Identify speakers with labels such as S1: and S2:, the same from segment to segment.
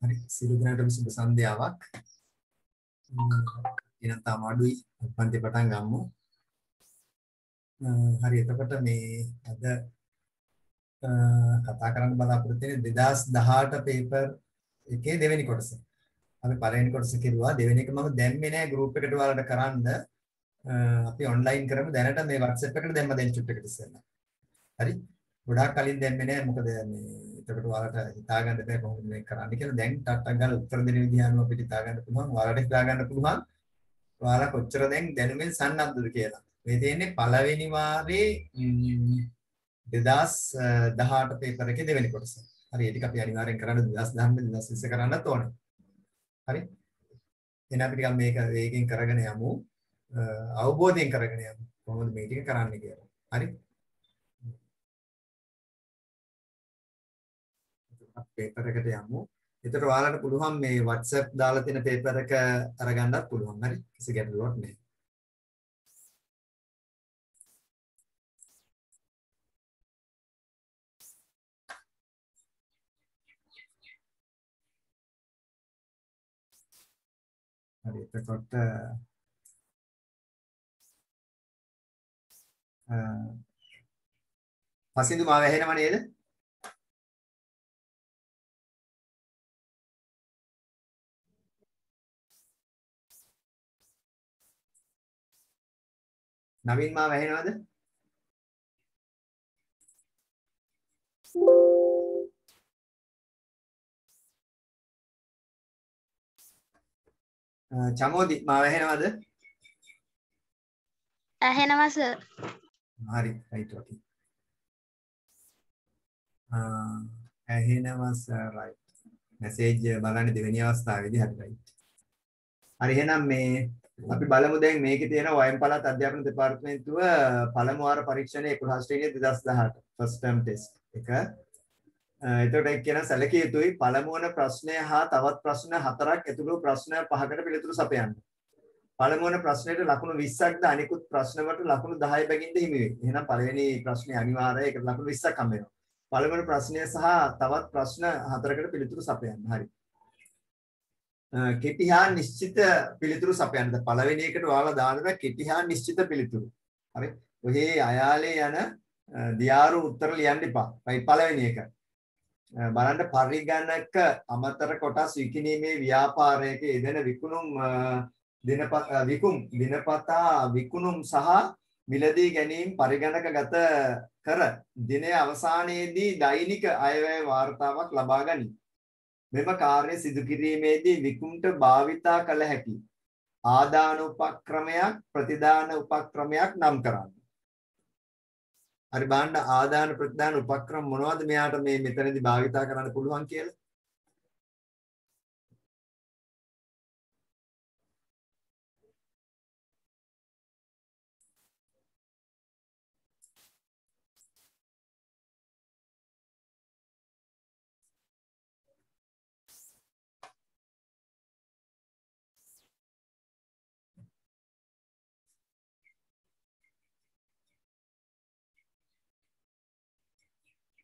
S1: හරි සියලු දෙනාටම සුබ සන්ධ්‍යාවක්. එහෙනම් තාම අඩුයි පන්ති පටන් ගමු. හරි එතකොට මේ අද කතා කරන්න බලාපොරොත්තු වෙන්නේ 2018 පේපර් එකේ දෙවෙනි කොටස. අපි පළවෙනි කොටස කෙරුවා. දෙවෙනි එක මම දැම්මේ නැහැ ගෲප් එකට ඔයාලට කරන්න. අපි ඔන්ලයින් කරමු. දැනට මේ WhatsApp එකට දැම්ම දැන් චුට්ටකට ඉස්සෙල්ලා. හරි. ගොඩාක් කලින් දැම්මේ නැහැ. මොකද මේ එතකොට ඔයාලට හිතා ගන්න බෑ කොහොමද මේක කරන්න කියලා. දැන් ටක් ගාලා උත්තර දෙන විදිහ අනුව අපිට හිතා ගන්න පුළුවන්. ඔයාලට හිතා ගන්න පුළුවන්. ඔයාලා කොච්චර දැන් දැනුමින් සන්නද්ධද කියලා. මේ තියෙන්නේ පළවෙනි වාරේ 2018 පේපර් එකේ දෙවෙනි කොටස. හරි ඒ ටික අපි අනිවාර්යෙන් කරන්න 2019 2020 කරන්නත් ඕනේ. හරි. එහෙනම් අපි ටිකක් මේක වේගෙන් කරගෙන යමු. අවබෝධයෙන් කරගෙන යමු. කොහොමද මේ ටික කරන්න කියලා. හරි. පේපර් එකට යමු. ඒතර ඔයාලට පුළුවන් මේ WhatsApp දාලා තියෙන පේපර් එක අරගන්නත් පුළුවන්. හරි. කිසි ගැටලුවක් නැහැ. හරි. එතකොට පසින්දු මාව ඇහෙනව නේද? නවීන් මාව ඇහෙනවද? චමෝදි මාව ඇහෙනවද?
S2: ඇහෙනවා සර්.
S1: හරි රයිට් ඕකේ. ඇහෙනවා සර් රයිට්. මැසේජ් බලන්නේ දෙවෙනි අවස්ථාවේදී හරි රයිට්. හරි එහෙනම් මේ අපි බලමු දැන් මේකේ තියෙන වයම් පළාත් අධ්‍යාපන දෙපාර්තමේන්තුව පළමු වාර පරීක්ෂණය 11 වෙනි 2018 first term test එක. එතකොට ඒක කියන සැලකිය යුතුයි පළමු වන ප්‍රශ්නය හා තවත් ප්‍රශ්න 4ක් ඇතුළු ප්‍රශ්න 5කට පිළිතුරු සපයන්න. පළමු වන ප්‍රශ්නෙට ලකුණු 20ක්ද අනිකුත් ප්‍රශ්න වලට ලකුණු 10 බැගින්ද හිමි වෙයි. එහෙනම් පළවෙනි ප්‍රශ්නේ අනිවාර්යයෙන් ඒකට ලකුණු 20ක් හම්බ වෙනවා. පළවෙනි ප්‍රශ්නය සහ තවත් ප්‍රශ්න 4කට පිළිතුරු සපයන්න. හරි. කෙටි හා නිශ්චිත පිළිතුරු සපයන්න. පළවෙනි එකට ඔයාලා දානවා කෙටි හා නිශ්චිත පිළිතුරු. හරි. ඔහේ අයාලේ යන දියාරු උත්තර ලියන්න එපා. right පළවෙනි එක. බලන්න පරිගණක අමතර කොටස් විකිණීමේ ව්‍යාපාරයක යෙදෙන දිනපතා විකුණුම් සහ මිලදී ගැනීම පරිගණකගත කර දිනයේ අවසානයේදී දෛනික අයවැය වාර්තාවක් ලබා ගනී. මෙම කාර්ය සිදු කිරීමේදී විකුණුට භාවිතා කළ හැකි ආදාන උපක්‍රමයක් ප්‍රතිදාන උපක්‍රමයක් නම් කරන්න. හරි බලන්න ආදාන ප්‍රතිදාන උපක්‍රම මොනවද මෙයාට මේ මෙතනදී භාවිතා කරන්න පුළුවන් කියලා?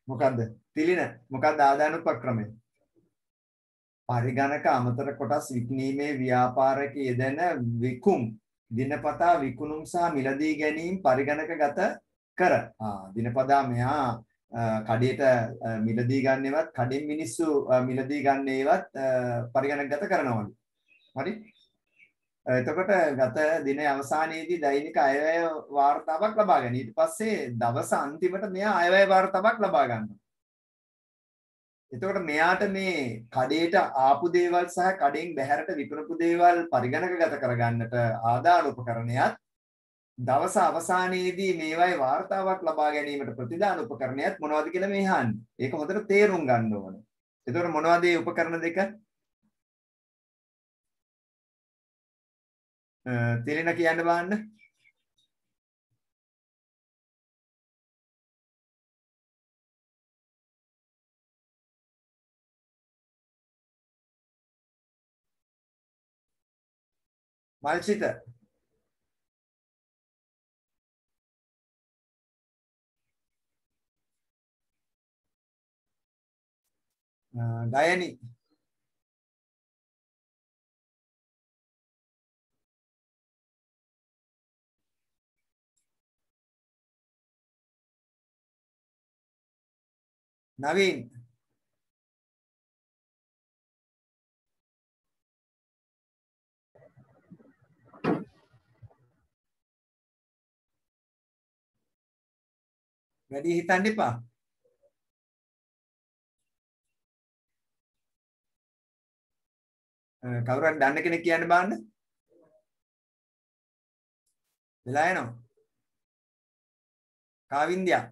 S1: මොකද්ද? තිලින මොකද්ද ආදාන උපක්‍රමය? පරිගණක අමතර කොටස් විකිණීමේ ව්‍යාපාරයක යෙදෙන විකුම් දිනපතා විකුණුම් සහ මිලදී ගැනීම පරිගණකගත කර. දිනපතා මෙහා කඩේට මිලදී ගන්නේවත් කඩෙන් මිනිස්සු මිලදී ගන්නේවත් පරිගණකගත කරනවලු. හරි? එතකොට ගත දින අවසානයේදී දෛනික අයවැය වාර්තාවක් ලබා ගන්න. ඊට පස්සේ දවස් අන්තිමට මෙයා අයවැය වාර්තාවක් ලබා ගන්නවා. එතකොට මෙයාට මේ කඩේට ආපු දේවල් සහ කඩෙන් බැහැරට විකුණපු දේවල් පරිගණකගත කරගන්නට ආදාන උපකරණයත් දවස අවසානයේදී මේවායේ වාර්තාවක් ලබා ගැනීමට ප්‍රතිදාන උපකරණයත් මොනවද කියලා මේ අහන්නේ. ඒක හොඳට තේරුම් ගන්න ඕනේ. එතකොට මොනවද මේ උපකරණ දෙක? තිලින කියන්න බලන්න. මල්චිත ගයනි නවීන් වැඩි හිතන්න එපා. කවුරු හරි දන්න කෙනෙක් කියන්න බලන්න. වෙලා යනවා. කාවින්දියා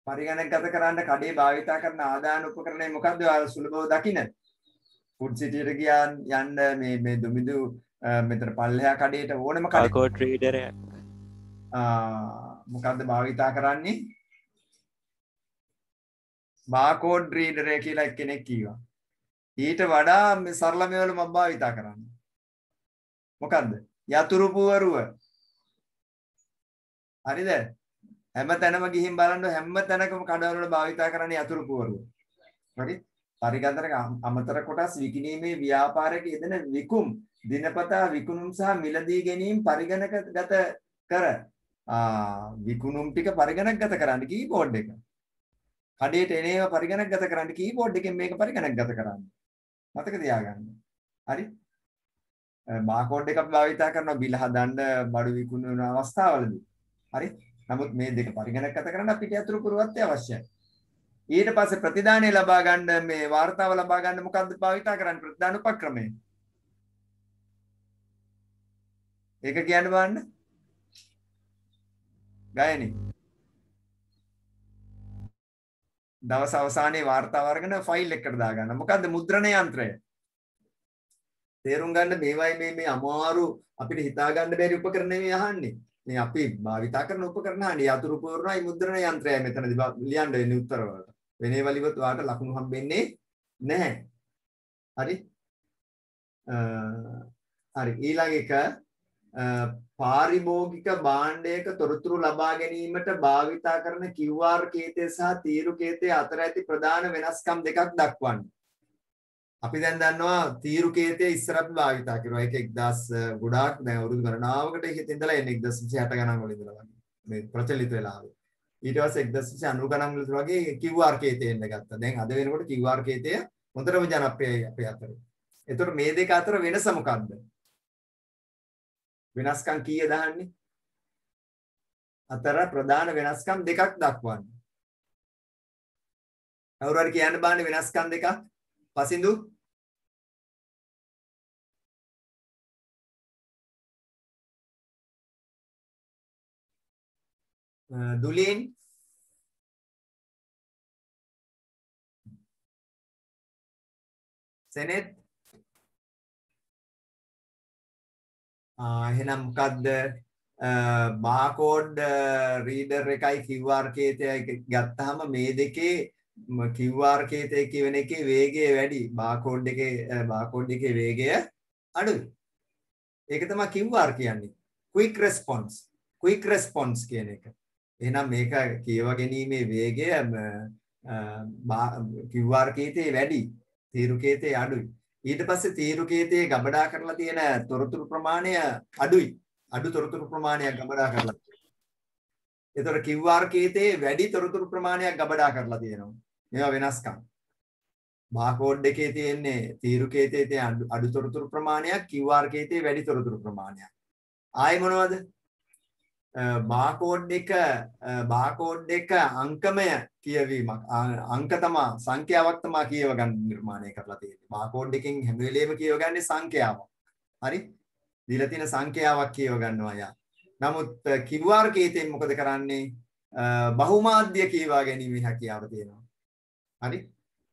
S1: පරිගණකගත කරන්න කඩේ භාවිතා කරන ආදාන උපකරණය මොකද්ද? ඔයාලා සුලභව දකින්න. ෆුඩ් සිටියට ගියාන් යන්න මේ දුමිදු මෙතන පල්ලෙහා කඩේට ඕනම කඩේ
S2: බාකෝඩ් රීඩර් එක.
S1: මොකද්ද භාවිතා කරන්නේ? බාකෝඩ් රීඩර් එක කියලා එක්කෙනෙක් කිව්වා. ඊට වඩා මේ සරල මේවල මම භාවිතා කරන්නේ. මොකද්ද? යතුරු පුවරුව. හරිද? හැම තැනම ගිහින් බලන්න හැම තැනකම කඩවල වල භාවිතා කරන්නේ යතුරු පුවරුව. හරි? පරිගණක අමතර කොටස් විකිණීමේ ව්‍යාපාරයක යෙදෙන විකුම් දිනපතා විකුණුම් සහ මිලදී ගැනීම පරිගණකගත කර විකුණුම් ටික පරිගණකගත කරන්න කීබෝඩ් එක. කඩේට එන ඒවා පරිගණකගත කරන්න කීබෝඩ් එකෙන් මේක පරිගණකගත කරන්න. මතක තියාගන්න. හරි? බාකෝඩ් එකක් භාවිතා කරනවා බිල හදන්න බඩු විකුණන අවස්ථාවලදී. හරි? නමුත් මේ දෙක පරිගණකගත කරන්න අපිට යතුරු පුරවත්ය අවශ්‍යයි. ඊට පස්සේ ප්‍රතිදානය ලබා ගන්න මේ වාර්තාව ලබා ගන්න මොකද්ද භාවිතා කරන්නේ ප්‍රතිදාන උපක්‍රමය. ඒක කියන්න බලන්න. ගායනි. දවස් අවසානයේ වාර්තාව අරගෙන ෆයිල් එකකට දාගන්න. මොකද්ද මුද්‍රණ යන්ත්‍රය. තේරුම් ගන්න මේවයි මේ අමාරු අපිට හිතා ගන්න බැරි උපකරණ නෙවෙයි අහන්නේ. මේ අපි භාවිතා කරන උපකරණ අහන්නේ යතුරු පුරවනයි මුද්‍රණ යන්ත්‍රයයි මෙතනදී ලියන්න වෙන්නේ උත්තර වලට. වෙනේ වලිවත් ඔයාලට ලකුණු හම්බෙන්නේ නැහැ. හරි? හරි ඊළඟ එක පාරිභෝගික භාණ්ඩයක තොරතුරු ලබා ගැනීමට භාවිතා කරන QR කේතය සහ තීරු කේතය අතර ඇති ප්‍රධාන වෙනස්කම් දෙකක් දක්වන්න. අපි දැන් දන්නවා තීරු කේතය ඉස්සර අපි භාවිතා කරුවා. ඒක 1000 ගොඩාක් දැන් අවුරුදු ගණනාවකට ඉඳලා එන්නේ 1960 ගණන් වල ඉඳලා වගේ. මේ ප්‍රචලිත වෙලා ආවේ. ඊට පස්සේ 1990 ගණන් වල වගේ QR කේතය එන්න ගත්තා. දැන් අද වෙනකොට QR කේතය හොඳටම ජනප්‍රියයි අපේ අතර. ඒතකොට මේ දෙක අතර වෙනස මොකක්ද? වෙනස්කම් කීය දාන්නේ? අතර ප්‍රධාන වෙනස්කම් දෙකක් දක්වන්න. කවුරු හරි කියන්න බෑනේ වෙනස්කම් දෙකක්. පසින්දු දුලින් සෙනෙත් එහෙනම් මොකද්ද බාකෝඩ් රීඩර් එකයි QR කේතයයි ගත්තාම මේ දෙකේ QR කේතය කියවෙන එකේ වේගය වැඩි බාකෝඩ් එකේ වේගය අඩුයි. ඒක තමයි QR කියන්නේ. quick response කියන එක. එහෙනම් මේක කියව ගැනීමේ වේගය QR කේතේ වැඩි, තීරු කේතේ අඩුයි. ඊට පස්සේ තීරු කේතේ ගබඩා කරලා තියෙන තොරතුරු ප්‍රමාණය අඩුයි. අඩු තොරතුරු ප්‍රමාණයක් ගබඩා කරලා තියෙනවා. ඒතර QR කේතේ වැඩි තොරතුරු ප්‍රමාණයක් ගබඩා කරලා තියෙනවා. මේවා වෙනස්කම්. බාකෝඩ් එකේ තියෙන්නේ තීරු කේතේ තියෙන අඩු තොරතුරු ප්‍රමාණයක් QR කේතේ වැඩි තොරතුරු ප්‍රමාණයක්. ආයි මොනවද? බාකෝඩ් එක අංකමය කියවීමක් අංක තමයි සංඛ්‍යාවක් තමයි කියව ගන්න නිර්මාණය කරලා තියෙන්නේ. බාකෝඩ් එකෙන් හැම වෙලේම කියව ගන්නේ සංඛ්‍යාවක්. හරි? දීලා තියෙන සංඛ්‍යාවක් කියව ගන්නවා යා. නමුත් QR කේතෙන් මොකද කරන්නේ? බහුමාධ්‍ය කියවා ගැනීමේ හැකියාව තියෙනවා. හරි?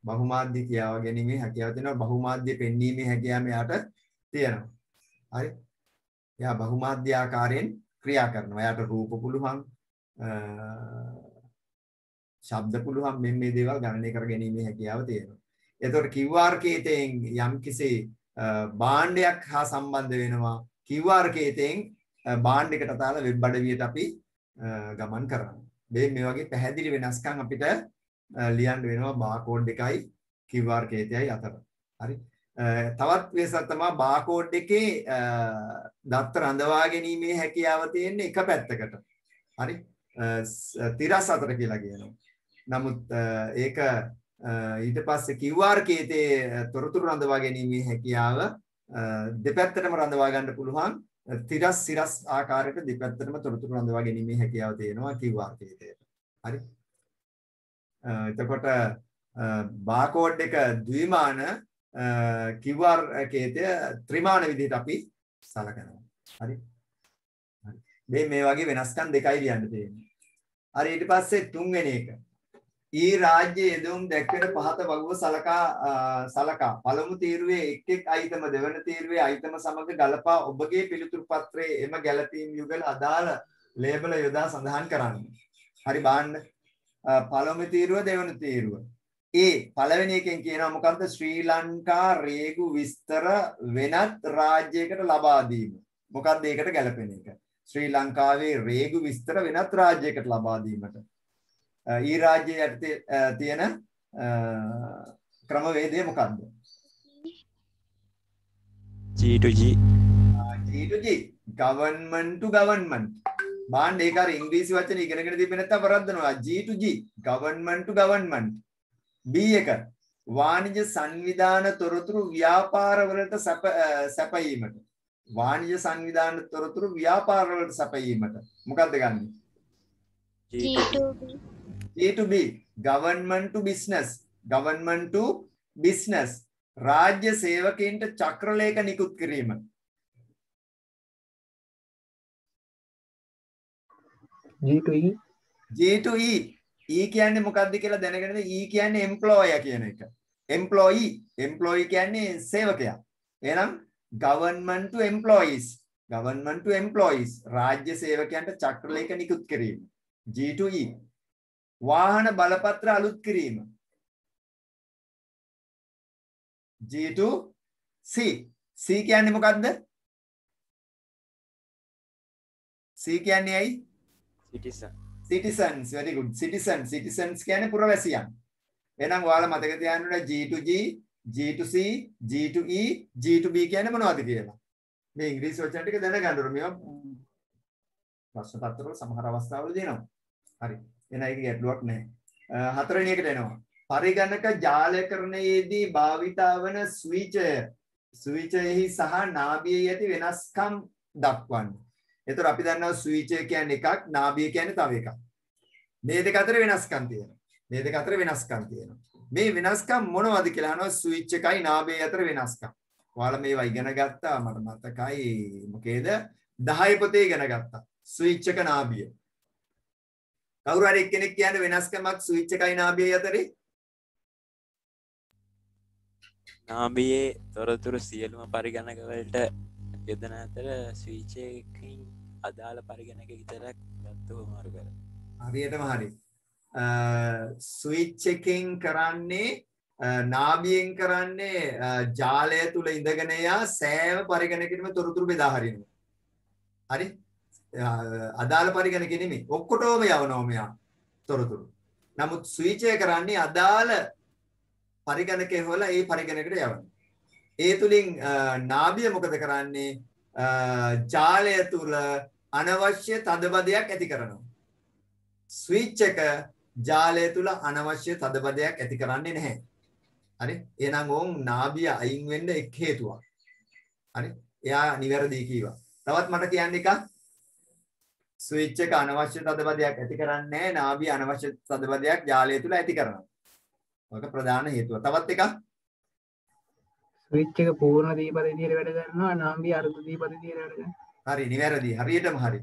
S1: බහුමාධ්‍ය කියවා ගැනීමේ හැකියාව තියෙනවා. බහුමාධ්‍ය පෙන්වීමේ හැකියාව මෙයාට තියෙනවා. හරි? එයා බහුමාධ්‍ය ආකාරයෙන් ක්‍රියා කරනවා. එයාට රූප පුළුවන් ශබ්ද පුළුවන් මේ දේවල් ගණනය කර ගැනීමේ හැකියාව තියෙනවා. එතකොට QR කේතයෙන් යම්කිසි භාණ්ඩයක් හා සම්බන්ධ වෙනවා. QR කේතයෙන් භාණ්ඩයකට දාලා වෙබ් අඩවියට අපි ගමන් කරනවා. මේ වගේ පැහැදිලි වෙනස්කම් අපිට ලියන්න වෙනවා බාකෝඩ් එකයි QR කේතයයි අතර. හරි. තවත් වෙනසක් තමයි බාකෝඩ් එකේ දත්ත රඳවා ගැනීමේ හැකියාව තියෙන්නේ එක පැත්තකට. හරි. තිරස් අතර කියලා කියනවා. නමුත් ඒක ඊට පස්සේ QR කේතේ තොරතුරු රඳවා ගැනීමේ හැකියාව දෙපැත්තටම රඳවා ගන්න පුළුවන්. තිරස් සිරස් ආකාරයට දෙපැත්තටම තොරතුරු රඳවා ගැනීමේ හැකියාව තියෙනවා QR කේතේට. හරි. එතකොට බාකෝඩ් එක ද්විමාන QR කේතය ත්‍රිමාන විදිහට අපි සලකනවා. හරි. හරි. මේ වගේ වෙනස්කම් දෙකයි ලියන්න තියෙන්නේ. හරි ඊට පස්සේ තුන්වෙනි එක. ඊ රාජ්‍ය යෙදුම් දැක්වෙන පහත වගුව සලකා පළමු තීරුවේ එක් අයිතම දෙවන තීරුවේ අයිතම සමග ගලපා ඔබගේ පිළිතුරු පත්‍රයේ එම ගැලපීම් යුගල අදාළ ලේබල යොදා සඳහන් කරන්න. හරි බලන්න. පළමු තීරුව දෙවන තීරුව. පළවෙනි එකෙන් කියනවා මොකද්ද? ශ්‍රී ලංකා රේගු විස්තර වෙනත් රාජ්‍යයකට ලබා දීම. මොකක්ද ඒකට ගැලපෙන එක? ශ්‍රී ලංකාවේ රේගු විස්තර වෙනත් රාජ්‍යයකට ලබා දීමට. ඊ රාජ්‍යයේ යටතේ තියෙන ක්‍රමවේදය මොකක්ද?
S2: G2G.
S1: G2G government to government. බාන්න ඒක අර ඉංග්‍රීසි වචන ඉගෙනගෙන තිබෙන්නේ නැත්නම් වරද්දනවා. G2G government to government. B එක වාණිජ සංවිධාන තොරතුරු ව්‍යාපාර වලට සැපයීමට. වාණිජ සංවිධාන තොරතුරු ව්‍යාපාර වලට සැපයීමට. මොකක්ද ගන්නෙ?
S3: G2B.
S1: G2B government to business. government to business. රාජ්‍ය සේවකයන්ට චක්‍රලේඛ නිකුත් කිරීම.
S4: G2E.
S1: G2E E කියන්නේ මොකක්ද කියලා දැනගෙන E කියන්නේ employer කියන එක. employee කියන්නේ සේවකයා. එහෙනම් government to employees. government to employees. රාජ්‍ය සේවකයන්ට චක්‍රලේඛ නිකුත් කිරීම. G2E. වාහන බලපත්‍ර අලුත් කිරීම. G2C. C කියන්නේ මොකක්ද? C කියන්නේ ඇයි? Citizens. Very good. Citizens කියන්නේ පුරවැසියන්. එහෙනම් ඔයාලා මතක තියාගන්න ඕනේ G2G, G2C, G2E, G2B කියන්නේ මොනවද කියලා. මේ ඉංග්‍රීසි වචන ටික දැනගන්න ඕනේ. මේවා ප්‍රශ්න පත්‍රවල සමහර අවස්ථාවල දෙනවා. හරි. එහෙනම් ඒක ගැටලුවක් නැහැ. හතරවෙනි එකට එනවා. පරිගණක ජාලකරණයේදී භාවිතා වන ස්විචයෙහි සහ නාභියෙහි ඇති වෙනස්කම් දක්වන්න. එතකොට අපි දන්නවා ස්විච් එක කියන්නේ එකක්, නාභිය කියන්නේ තව එකක්. මේ දෙක අතර වෙනස්කම් තියෙනවා. මේ වෙනස්කම් මොනවද කියලා අහනවා ස්විච් එකයි නාභියයි අතර වෙනස්කම්. ඔයාලා මේවා ඉගෙන ගත්තා මට මතකයි මොකේද 10 පොතේ ඉගෙන ගත්තා. ස්විච් එක නාභිය. කවුරු හරි එක්කෙනෙක් කියන්නේ වෙනස්කමක් ස්විච් එකයි නාභියයි අතරේ?
S2: නාභියේ තොරතුරු සියලුම පරිගණක වලට යොදන අතර ස්විච් එකකින් අදාළ පරිගණක විතරක් ගත්තොත් මාරු කරා.
S1: හරියටම හරි. ස්විච් එකෙන් කරන්නේ නාභියෙන් කරන්නේ ජාලය තුල ඉඳගෙන යා සෑම පරිගණකෙකම තොරතුරු බෙදා හරිනවා. හරි? අදාළ පරිගණක නෙමෙයි. ඔක්කොටම යවනවා මෙයා තොරතුරු. නමුත් ස්විච් එක කරන්නේ අදාළ පරිගණකේ හොලා ඒ පරිගණකයට යවනවා. ඒ තුලින් නාභිය මොකද කරන්නේ? ජාලය තුල අනවශ්‍ය තදබදයක් ඇති කරනවා. ස්විච් එක ජාලය තුල අනවශ්‍ය තදබදයක් ඇති කරන්නේ නැහැ. හරි? එහෙනම් ඕන් නාභිය අයින් වෙන්න එක් හේතුවක්. හරි? එයා නිවැරදි කීවා. තවත් මට කියන්න එක ස්විච් එක අනවශ්‍ය තදබදයක් ඇති කරන්නේ නැහැ. නාභිය අනවශ්‍ය තදබදයක් ජාලය තුල ඇති කරනවා. ඔක ප්‍රධාන හේතුව. තවත් එකක්
S4: ස්විච් එක පූර්ණ දීපද විදියට වැඩ කරනවා, නාභිය අර්ධ දීපද විදියට වැඩ කරනවා.
S1: හරි නිවැරදි. හරියටම හරි.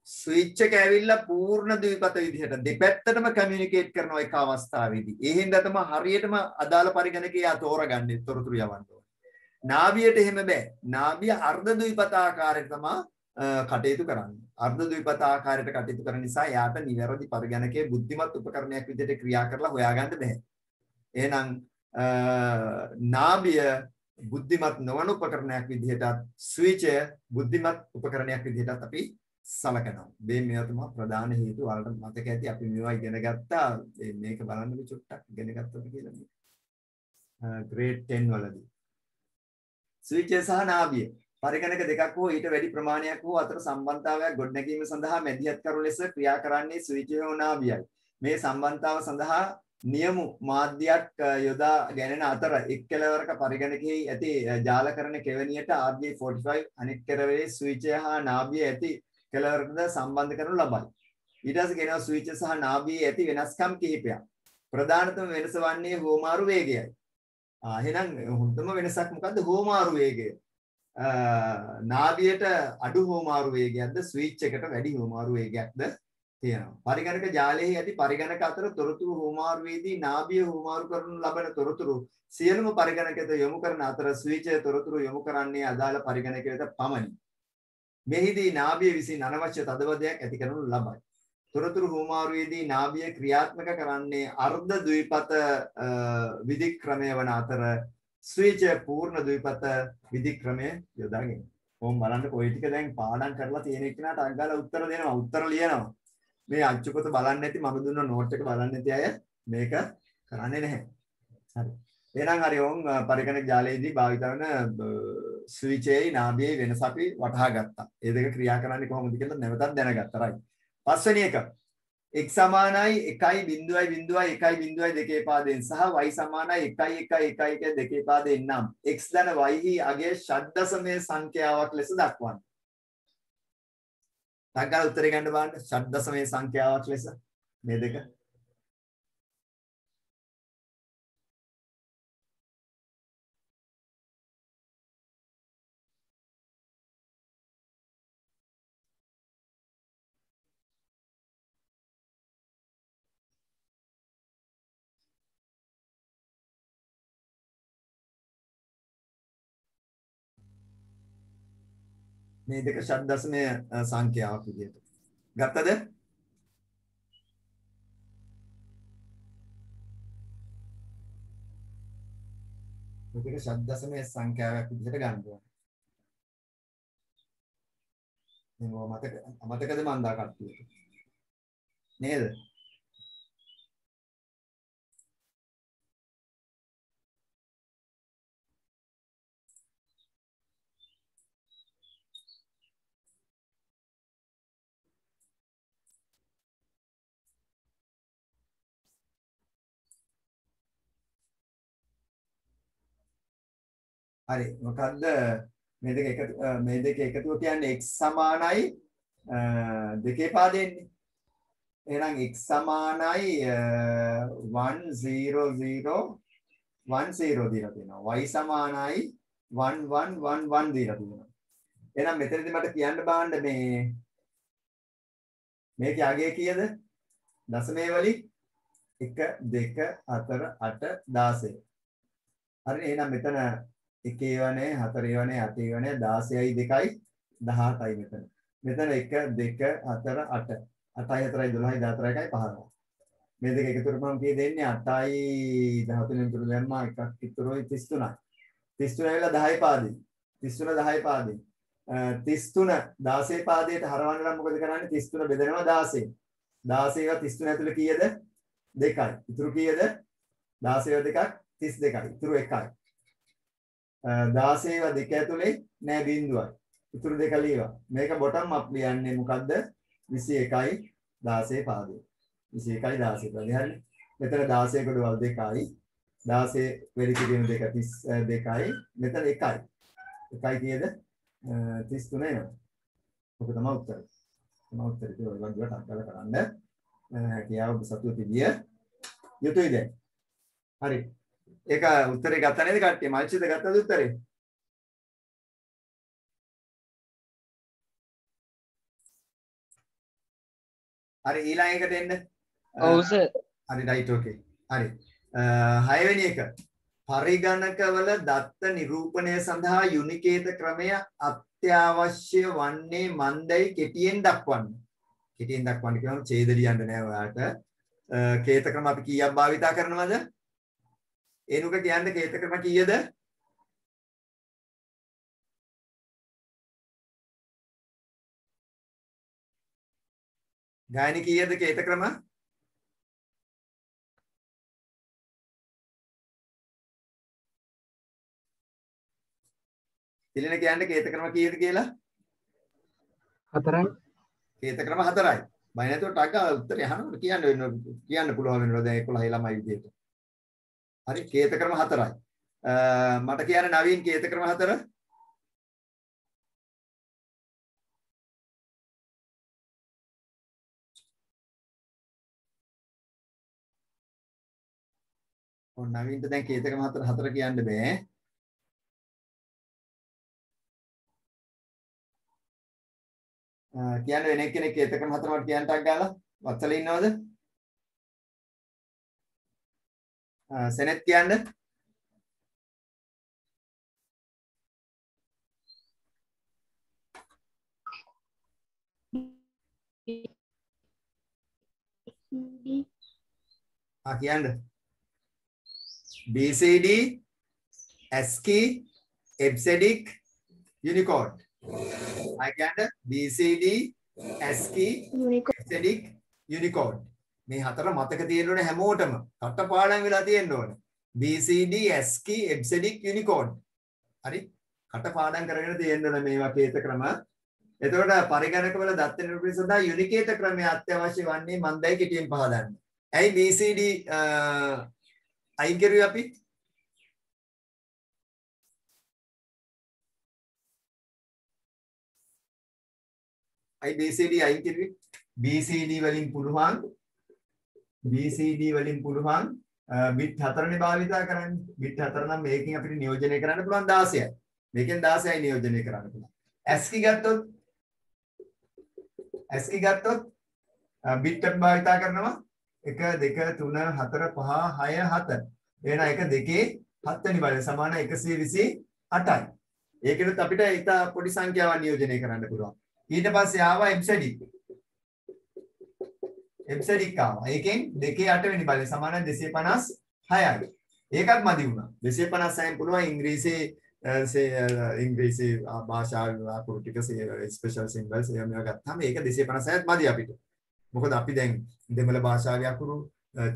S1: ස්විච් එක ඇවිල්ලා පූර්ණ ද්විපත විදිහට දෙපැත්තටම කමියුනිකේට් කරන එක අවස්ථාවේදී. ඒ හින්දා තමයි හරියටම අදාළ පරිගණකේ යා තෝරගන්නේ තොරතුරු යවන්න ඕනේ. නාභියට එහෙම බෑ. නාභිය අර්ධ ද්විපත ආකාරයට තමයි කටයුතු කරන්නේ. අර්ධ ද්විපත ආකාරයට කටයුතු කරන නිසා යාට නිවැරදි පරිගණකයේ බුද්ධිමත් උපකරණයක් විදිහට ක්‍රියා කරලා හොයාගන්න බෑ. එහෙනම් නාභිය බුද්ධිමත් නොවන උපකරණයක් විදිහටත් ස්විචය බුද්ධිමත් උපකරණයක් විදිහටත් අපි සලකනවා. මේවා තමයි ප්‍රධාන හේතු. වලට මතක ඇති අපි මේවා ඉගෙන ගත්තා. මේක බලන්න චුට්ටක් ඉගෙන ගත්තොත් කියලා. grade 10 වලදී. ස්විචය සහ නාභිය පරිගණක දෙකක් හෝ ඊට වැඩි ප්‍රමාණයක් හෝ අතර සම්බන්ධතාවයක් ගොඩනැගීම සඳහා මැදිහත් කරු ලෙස ක්‍රියා කරන්නේ ස්විචය හෝ නාභියයි. මේ සම්බන්ධතාව සඳහා නියමු මාධ්‍යයක් යොදා ගැනෙන අතර එක් කෙළවරක පරිගණකෙහි ඇති ජාලකරණ කෙවණියට RJ45 අනෙක් කෙළවරේ ස්විචය හා නාභිය ඇති කෙළවරටද සම්බන්ධ කරනු ලබයි. ඊට පස්සේ කියනවා ස්විච් සහ නාභියේ ඇති වෙනස්කම් කිහිපයක්. ප්‍රධානතම වෙනස වන්නේ හෝමාරු වේගයයි. එහෙනම් හොඳම වෙනසක් මොකද්ද? හෝමාරු වේගය. නාභියට අඩු හෝමාරු වේගයක්ද ස්විච් එකට වැඩි හෝමාරු වේගයක්ද තියෙනවා. පරිගණක ජාලයේ ඇති පරිගණක අතර තොරතුරු හෝමාරුවේදී නාභිය හෝමාරු කරනු ලබන තොරතුරු සියලුම පරිගණකයට යොමු කරන අතර ස්විචය තොරතුරු යොමු කරන්නේ අදාළ පරිගණකයට පමණි. මෙහිදී නාභිය විසින් අනවශ්‍ය තදබදයක් ඇති කරනු ලබයි. තොරතුරු හෝමාරුවේදී නාභිය ක්‍රියාත්මක කරන්නේ අර්ධ ද්විපත විධික්‍රමය වන අතර ස්විචය පූර්ණ ද්විපත විධික්‍රමය යොදාගෙන. කොහොම බලන්න කොයි ටික දැන් පාඩම් කරලා තියෙන එක්කනට අග්ගාලා උත්තර දෙනවා උත්තර ලියනවා. මේ අච්චුපත බලන්නේ නැති මම දුන්න නෝට් එක බලන්නේ නැති අය මේක කරන්නේ නැහැ. හරි. එහෙනම් හරි ඕම් පරිගණක ජාලයේදී භාවිත වන ස්විචයේ නාභියේ වෙනස අපි වටහා ගත්තා. ඒ දෙක ක්‍රියා කරන්නේ කොහොමද කියලා නැවතත් දැනගත්තා. right. පස්වෙනි එක x සමානයි 1.0.1.2 පාදයෙන් සහ y සමානයි 1.1.1.2 පාදයෙන් නම් x ධන y හි අගය ෂඩ්දශමයේ සංඛ්‍යාවක් ලෙස දක්වන්න. ටග්ගල උත්තරේ ගන්න බලන්න ෂඩ්දශමයේ සංඛ්‍යාවක් ලෙස මේ දෙක. මේ දෙක ෂඩ්දශමය සංඛ්‍යාවක් විදිහට. ගත්තද? මේ දෙක ෂඩ්දශමය සංඛ්‍යාවක් විදිහට ගන්න ඕනේ. මේ මතකද මන්දා කට්ටියට? නේද? හරි මොකද්ද මේ දෙක එකතුව කියන්නේ x සමානයි දෙකේ පාදෙන්නේ. එහෙනම් x සමානයි 1 0 0 1 0 දීලා තියෙනවා. y සමානයි 1 1 1 1 දීලා තියෙනවා. එහෙනම් මෙතනදී මට කියන්න බෑන්න මේකේ අගය කීයද? දශමයේ වලින් 1 2 4 8 16. හරි එහෙනම් මෙතන 1 වනේ 4 වනේ 8 වනේ 16යි 2යි 18යි මෙතන. මෙතන 1 2 4 8 8යි 4යි 12යි 14යි 15. මේ දෙක එකතු කරපුවම කී දෙන්නේ 8යි 13 ඉතුරු දැම්මා එකක් ඉතුරුයි 33යි. 33 ඇවිල්ලා 10 පාදේ. 33 10 පාදේ. 33 16 පාදයට හරවන්න නම් මොකද කරන්නේ? 33 බෙදෙනවා 16. 16 ව 33 ඇතුළේ කීයද? 2යි. ඉතුරු කීයද? 16 ව 2ක් 32යි. ඉතුරු 1යි. 16 ව 2 ඇතුලේ නෑ බිඳුවයි. ඉතුරු දෙක ලියවා. මේක බොටම් අප් ලියන්නේ මොකද්ද? 21යි 16 පාදේ. 21යි 16 පාදේ. හරිනේ. මෙතන 16 කොටවල් 2යි. 16 වෙරි කිරීම 2 32යි. මෙතන 1යි. 1යි කීයද? 33 එනවා. ඔක තමයි උත්තරය. තමයි උත්තරේ. ඒක ඔය වගේ ටක්කල කරන්න. කියාව සතුව තිබිය යුතුයි දැන්. හරි. ඒක උත්තරේ ගත්තා නේද කට්ටිය? මල්චිද ගත්තද උත්තරේ? හරි ඊළඟ එකට එන්න.
S4: ඔව් සර්.
S1: හරි රයිට් ඕකේ. හරි. 6 වෙනි එක. පරිගණකවල දත්ත නිරූපණය සඳහා යුනිකේත ක්‍රමය අත්‍යවශ්‍ය වන්නේ මන්දයි කෙටියෙන් දක්වන්න. කෙටියෙන් දක්වන්න කියවම ඡේද ලියන්න නෑ ඔයාලට. කේත ක්‍රම අපි කීයක් භාවිතා කරනවද? ඒනුක කියන්නේ කේත ක්‍රම කීයද? ගායන කීයද කේත ක්‍රම? තිලින කියන්නේ කේත ක්‍රම කීයද කියලා?
S4: 4යි.
S1: කේත ක්‍රම 4යි. බය නැතුව ටක් ගාලා උත්තරය අහනකොට කියන්න පුළුවන් වෙනවා දැන් 11 ළමයි විදියට. හරි කේත ක්‍රම 4යි. මට කියන්න නවීන් කේත ක්‍රම 4. ඔන්න නවීන්ට දැන් කේත ක්‍රම 4 කියන්න බෑ. කියන්න වෙන කෙනෙක් කේත ක්‍රම 4 මට කියන්න ටක් ගාලා. වත්සල ඉන්නවද? සෙනෙත් කියන්න. කියන්න. BCD, ASCII, EBCDIC, Unicode. කියන්න BCD, ASCII, EBCDIC, Unicode. මේ හතර මතක තියෙන්න ඕනේ හැමෝටම. කටපාඩම් වෙලා තියෙන්න ඕනේ. BCD, ASCII, EBCDIC, Unicode. හරි? කටපාඩම් කරගෙන තියෙන්න ඕනේ මේවා කේත ක්‍රම. එතකොට පරිගණක වල දත්ත නිරූපණය සඳහා යුනිකේත ක්‍රමය අත්‍යවශ්‍ය වන්නේ මන්දයි කෙටියෙන් පහදන්න. ඇයි BCD අයින් කරුවේ අපි? ඇයි BCD අයින් කරුවේ? BCD වලින් පුළුවන් බිට් 4නේ භාවිතා කරන්නේ. බිට් 4 නම් මේකෙන් අපිට නියෝජනය කරන්න පුළුවන් 16යි. මේකෙන් 16යි නියෝජනය කරන්න පුළුවන්. ASCII ගත්තොත් බිට් එක භාවිතා කරනවා 1 2 3 4 5 6 7. එහෙනම් 1 2 7 වෙනි බලය සමාන 128යි. ඒකෙනුත් අපිට ඊට පොඩි සංඛ්‍යාවක් නියෝජනය කරන්න පුළුවන්. ඊට පස්සේ ආවා EBCDIC. EBCDIC ආවා. ඒකෙන් 2 8 වෙනි බලය සමාන 256යි. ඒකත් මදි වුණා. 256න් පුළුවන් ඉංග්‍රීසි භාෂාවේ අකුරු ටික ස්පෙෂල් සිම්බල්ස් එහෙම ඒවා ගත්තාම ඒක 256ත් මදි අපිට. මොකද අපි දැන් දෙමළ භාෂාවේ අකුරු,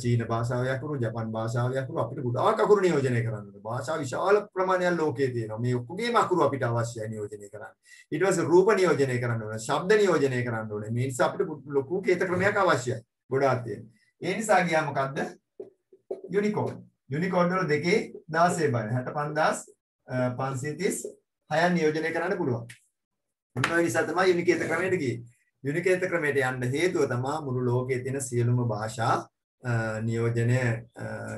S1: චීන භාෂාවේ අකුරු, ජපන් භාෂාවේ අකුරු අපිට ගොඩාක් අකුරු නියෝජනය කරන්න ඕනේ. භාෂා විශාල ප්‍රමාණයක් ලෝකයේ තියෙනවා. මේ ඔක්කොගේම අකුරු අපිට අවශ්‍යයි නියෝජනය කරන්න. ඊට පස්සේ රූප නියෝජනය කරන්න ඕනේ, ශබ්ද නියෝජනය කරන්න ඕනේ. මේ නිසා අපිට ලොකු කේත ක්‍රමයක් අවශ්‍යයි. ගොඩාක් තියෙනවා. ඒ නිසා ගියා මොකද්ද? යුනිකෝඩ්. යුනිකෝඩ් වල 2 16 බයි 65536 නියෝජනය කරන්න පුළුවන්. මොන නිසා තමයි යුනිකේත ක්‍රමයට ගියේ. යුනිකේත ක්‍රමයට යන්න හේතුව තමයි මුළු ලෝකයේ තියෙන සියලුම භාෂා නියෝජනය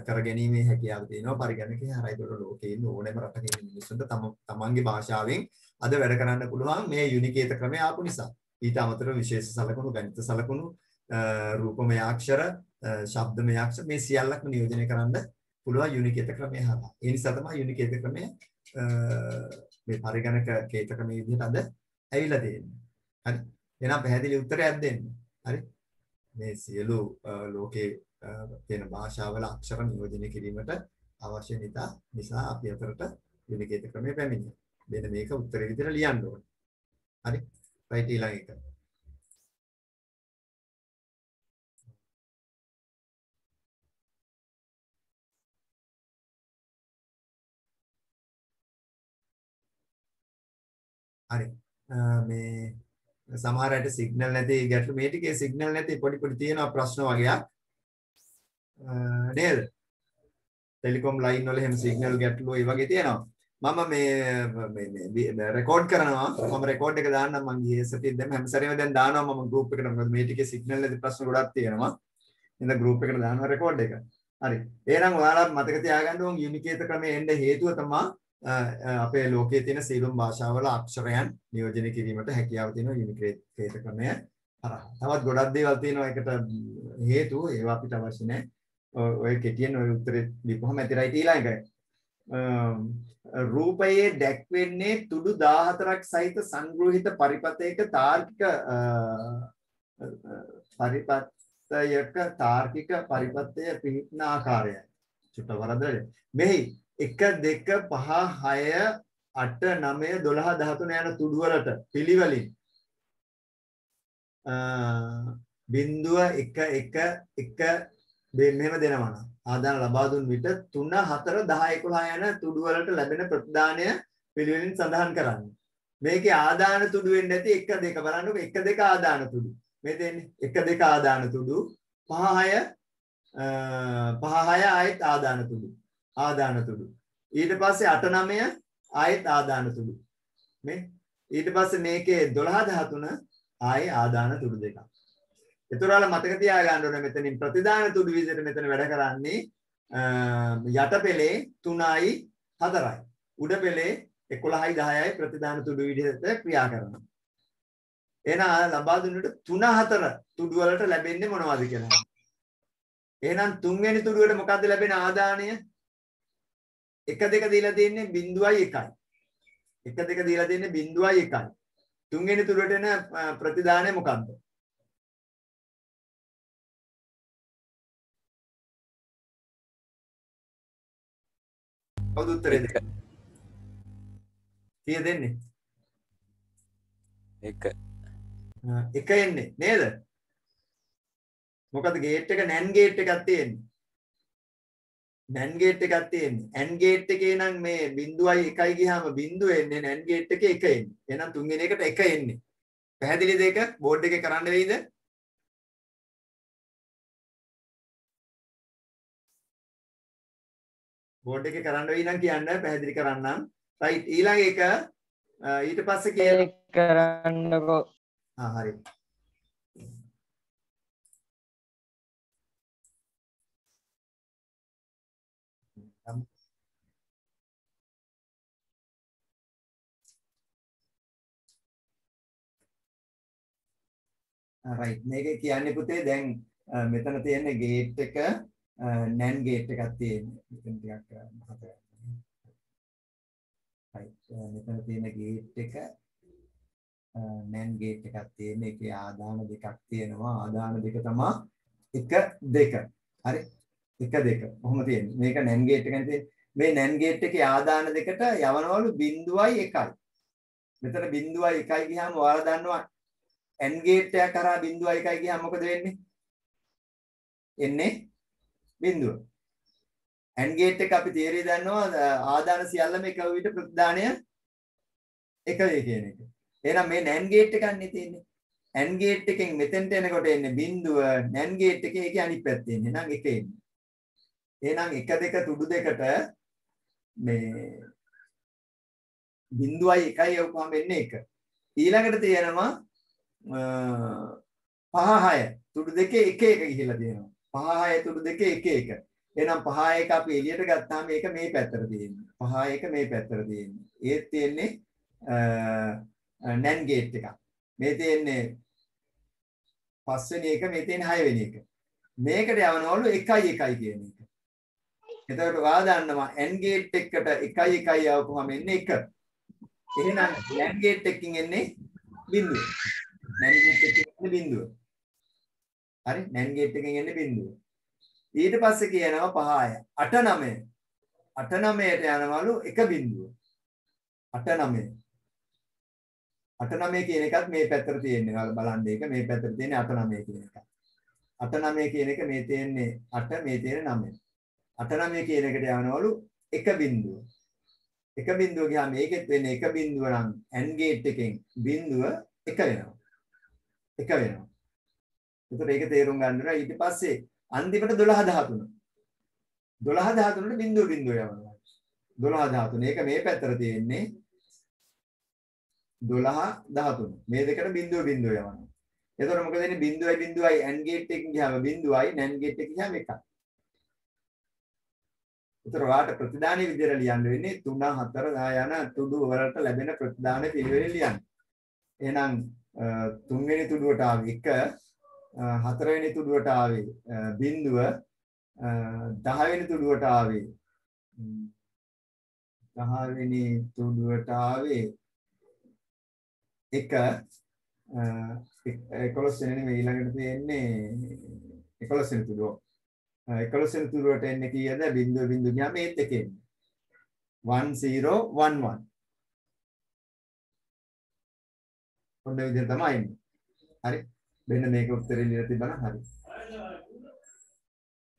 S1: කරගැනීමේ හැකියාව තියෙනවා පරිගණකයේ හරහා. ඒක ලෝකයේ ඉන්න ඕනෑම රටක ඉන්න මිනිස්සුන්ට තමන්ගේ භාෂාවෙන් අද වැඩ කරන්න පුළුවන් මේ යුනිකේත ක්‍රමය ආපු නිසා. ඊට අමතරව විශේෂ සලකුණු, ගණිත සලකුණු, රූපමය අක්ෂර, ශබ්දමය අක්ෂර මේ සියල්ලක්ම නියෝජනය කරන්න පුළුවන් යුනිකේත ක්‍රමය හරහා. ඒ නිසා තමයි යුනිකේත ක්‍රමය මේ පරිගණක කේත ක්‍රමයේ විදිහට අද ඇවිල්ලා තියෙන්නේ. හරි. එහෙනම් පැහැදිලි උත්තරයක් දෙන්න. හරි. මේ සියලු ලෝකේ තියෙන භාෂාවල අක්ෂර නියෝජනය කිරීමට අවශ්‍ය නිසා අපි අතරට යුනිකේත ක්‍රමය පැමිණියා. මෙන්න මේක උත්තරේ විදිහට ලියන්න ඕනේ. හරි. රයිට් ඊළඟ එක. හරි. මේ සමහර අයට සිග්නල් නැති ගැටලු මේ ටිකේ සිග්නල් නැති පොඩි තියෙනවා ප්‍රශ්න වගේක් නේද? ටෙලිකොම් ලයින් වල එහෙම සිග්නල් ගැටලු ඒ වගේ තියෙනවා. මම මේ රෙකෝඩ් කරනවා. මම රෙකෝඩ් එක දාන්නම් මම ගියේ සතියේ දැන් හැම සැරේම දැන් දානවා මම ගෲප් එකට. මොකද මේ ටිකේ සිග්නල් නැති ප්‍රශ්න ගොඩක් තියෙනවා. ඉතින් ගෲප් එකට දානවා රෙකෝඩ් එක. හරි. එහෙනම් ඔයාලා මතක තියාගන්න ඕන යුනිකේත ක්‍රමයේ එන්න හේතුව තමයි අපේ ලෝකයේ තියෙන සියලුම භාෂාවල අක්ෂරයන් නියෝජනය කිරීමට හැකියාව තියෙන යුනිකේත ක්‍රමය හරහා. තවත් ගොඩක් දේවල් තියෙනවා ඒකට හේතුව ඒවා අපිට අවශ්‍ය නැහැ. ඔය කෙටියෙන් ඔය උත්තරේ දීපුවම ඇති රයිට් ඊළඟ එක. රූපයේ දැක්වෙන්නේ තුඩු 14ක් සහිත සංග්‍රහිත පරිපතයක තාර්කික පරිපතය පිහිටන ආකාරයයි. චුට්ට වරදද? මෙහි 1 2 5 6 8 9 12 13 යන තුඩු වලට පිළිවෙලින් 0.1 මෙහෙම දෙනවා නම් ආදාන ලබා දුන් විට 3 4 10 11 යන තුඩු වලට ලැබෙන ප්‍රතිදානය පිළිවෙලින් සඳහන් කරන්නේ. මේකේ ආදාන තුඩු වෙන්නේ නැති 1 2 බලන්නකො 1 2 ආදාන තුඩු. මේ දෙන්නේ 1 2 ආදාන තුඩු 5 6 ආයෙත් ආදාන තුඩු. ආදාන තුඩු. ඊට පස්සේ 8 9 ආයෙත් ආදාන තුඩු. මේ ඊට පස්සේ මේකේ 12 13 ආයෙ ආදාන තුඩු දෙකක්. ඒතරවල මතක තියාගන්න ඕනේ මෙතනින් ප්‍රතිදාන තුඩු විදිහට මෙතන වැඩ කරන්නේ යට පෙළේ 3යි 4යි. උඩ පෙළේ 11යි 10යි ප්‍රතිදාන තුඩු විදිහට ක්‍රියා කරනවා. එහෙනම් ලබා දුන්නට 3 4 තුඩු වලට ලැබෙන්නේ මොනවද කියලා. එහෙනම් තුන්වෙනි තුඩුවට මොකද්ද ලැබෙන ආදානය? 1 2 දීලා තියෙන්නේ 0.1යි. 1 2 දීලා තියෙන්නේ 0.1යි. තුන්වෙනි තුඩුවට එන ප්‍රතිදානය මොකද්ද? කවුද උත්තරේ දෙන්නේ? කීය දෙන්නේ?
S2: 1
S1: එන්නේ නේද? මොකද ගේට් එක NAND ගේට් එකක් තියෙන්නේ. NAND ගේට් එකක් තියෙන්නේ. AND ගේට් එකේ නම් මේ 0.1යි ගියාම 0 එන්නේ NAND ගේට් එකේ 1 එන්නේ. එහෙනම් තුන්වෙනි එකට 1 එන්නේ. පැහැදිලිද ඒක? බෝඩ් එකේ කරන්න වෙයිද? බෝඩ් එකේ කරන්න වෙයි නම් කියන්න පැහැදිලි කරන්නම්. රයිට් ඊළඟ එක ඊට පස්සේ කියලා
S4: කරන්නකෝ.
S1: හරි. රයිට් මේක කියන්නේ පුතේ දැන් මෙතන තියෙන ගේට් එක NAND ගේට් එකක් තියෙන්නේ. මෙතන ටිකක් මහත ගන්න. රයිට් මෙතන තියෙන ගේට් එක NAND ගේට් එකක් තියෙන. ඒකේ ආදාන දෙකක් තියෙනවා. ආදාන දෙක තමයි 1 2. හරි 1 2. කොහොම තියෙන්නේ? මේක NAND ගේට් එකනේ තියෙන්නේ. මේ NAND ගේට් එකේ ආදාන දෙකට යවනවලු 0.1යි. මෙතන 0.1යි ගියාම ඔයාලා දන්නවා AND ගේට් එක කරා 0.1යි ගියාම මොකද වෙන්නේ? එන්නේ 0. AND ගේට් එක අපි තියරිය දන්නවා ආදාන සියල්ලම එක විදිහට ප්‍රතිදානය එකයි කියන එක. එහෙනම් මේ NAND ගේට් එකන්නේ තියෙන්නේ. AND ගේට් එකෙන් මෙතෙන්ට එනකොට එන්නේ 0 NAND ගේට් එකේ ඒකේ අනිත් පැත්තේ එන්නේ. එහෙනම් එක එන්නේ. එහෙනම් 1 2 තුඩු දෙකට මේ 0.1යි යවපුවාම එන්නේ 1. ඊළඟට තියෙනවා 5 6 තුඩු දෙකේ 1 1 ගිහිල්ලා තියෙනවා. 5 6 තුඩු දෙකේ 1 1. එහෙනම් 5 1 අපි එළියට ගත්තාම මේක මේ පැත්තට තියෙන්නේ. 5 1 මේ පැත්තට තියෙන්නේ. ඒත් තියෙන්නේ NAND ගේට් එකක්. මේ තියෙන්නේ 5 වෙනි එක, මේ තියෙන්නේ 6 වෙනි එක. මේකට යවනවලු 1 1 කියන එක. එතකොට ඔයා දන්නවා AND ගේට් එකට 1 1 යවපුවාම එන්නේ 1. එහෙනම් NAND ගේට් එකකින් එන්නේ 0. NAND ගේට් එකකින් එන්නේ 0. හරි NAND ගේට් එකකින් එන්නේ 0. ඊට පස්සේ කියනවා 5 8 9. 8 9ට යනවලු 1 බිංදුව. 8 9. 8 9 කියන එකත් මේ පැත්තට තියෙන්නේ. ඔයාලා බලන්න ඒක මේ පැත්තට තියෙන්නේ 8 9 කියන එක. 8 9 කියන එක මේ තියෙන්නේ 8 මේ තියෙන්නේ 9. 8 9 කියන එකට යනවලු 1 බිංදුව. 1 බිංදුව ගියාම මේකෙත් වෙන්නේ 1 බිංදුව නම් AND ගේට් එකෙන් බිංදුව 1 වෙනවා. 1 වෙනවා. ඒතර ඒක තේරුම් ගන්න ඕන. ඊට පස්සේ අන්තිමට 12 13. 12 13ට බිංදුව බිංදුව යවනවා. 12 13. ඒක මේ පැත්තට තියෙන්නේ 12 13. මේ දෙකට බිංදුව බිංදුව යවනවා. එතකොට මොකද වෙන්නේ? බිංදුවයි බිංදුවයි AND ගේට් එකකින් ගියාම බිංදුවයි NAND ගේට් එකකින් ගියාම එකයි. ඒතර ඔයාලට ප්‍රතිදාන විදිහට ලියන්න වෙන්නේ 3 4 10 යන තුඩු වලට ලැබෙන ප්‍රතිදාන පිළිවෙල ලියන්න. එහෙනම් තුන්වෙනි තුඩුවට ආවේ 1, හතරවෙනි තුඩුවට ආවේ 0, 10වෙනි තුඩුවට ආවේ 10වෙනි තුඩුවට ආවේ 1, 11 වෙනි නෙමෙයි ඊළඟට තියෙන්නේ 11 වෙනි තුඩුව. 11 වෙනි තුඩුවට එන්නේ කීයද? 0 0 ගියාම ඒත් එකේ එන්නේ 1 0 1 1. ඔන්න විදිහට තමයි එන්නේ. හරි. මෙන්න මේක උත්තරේ ලියලා තිබ්බනම් හරි.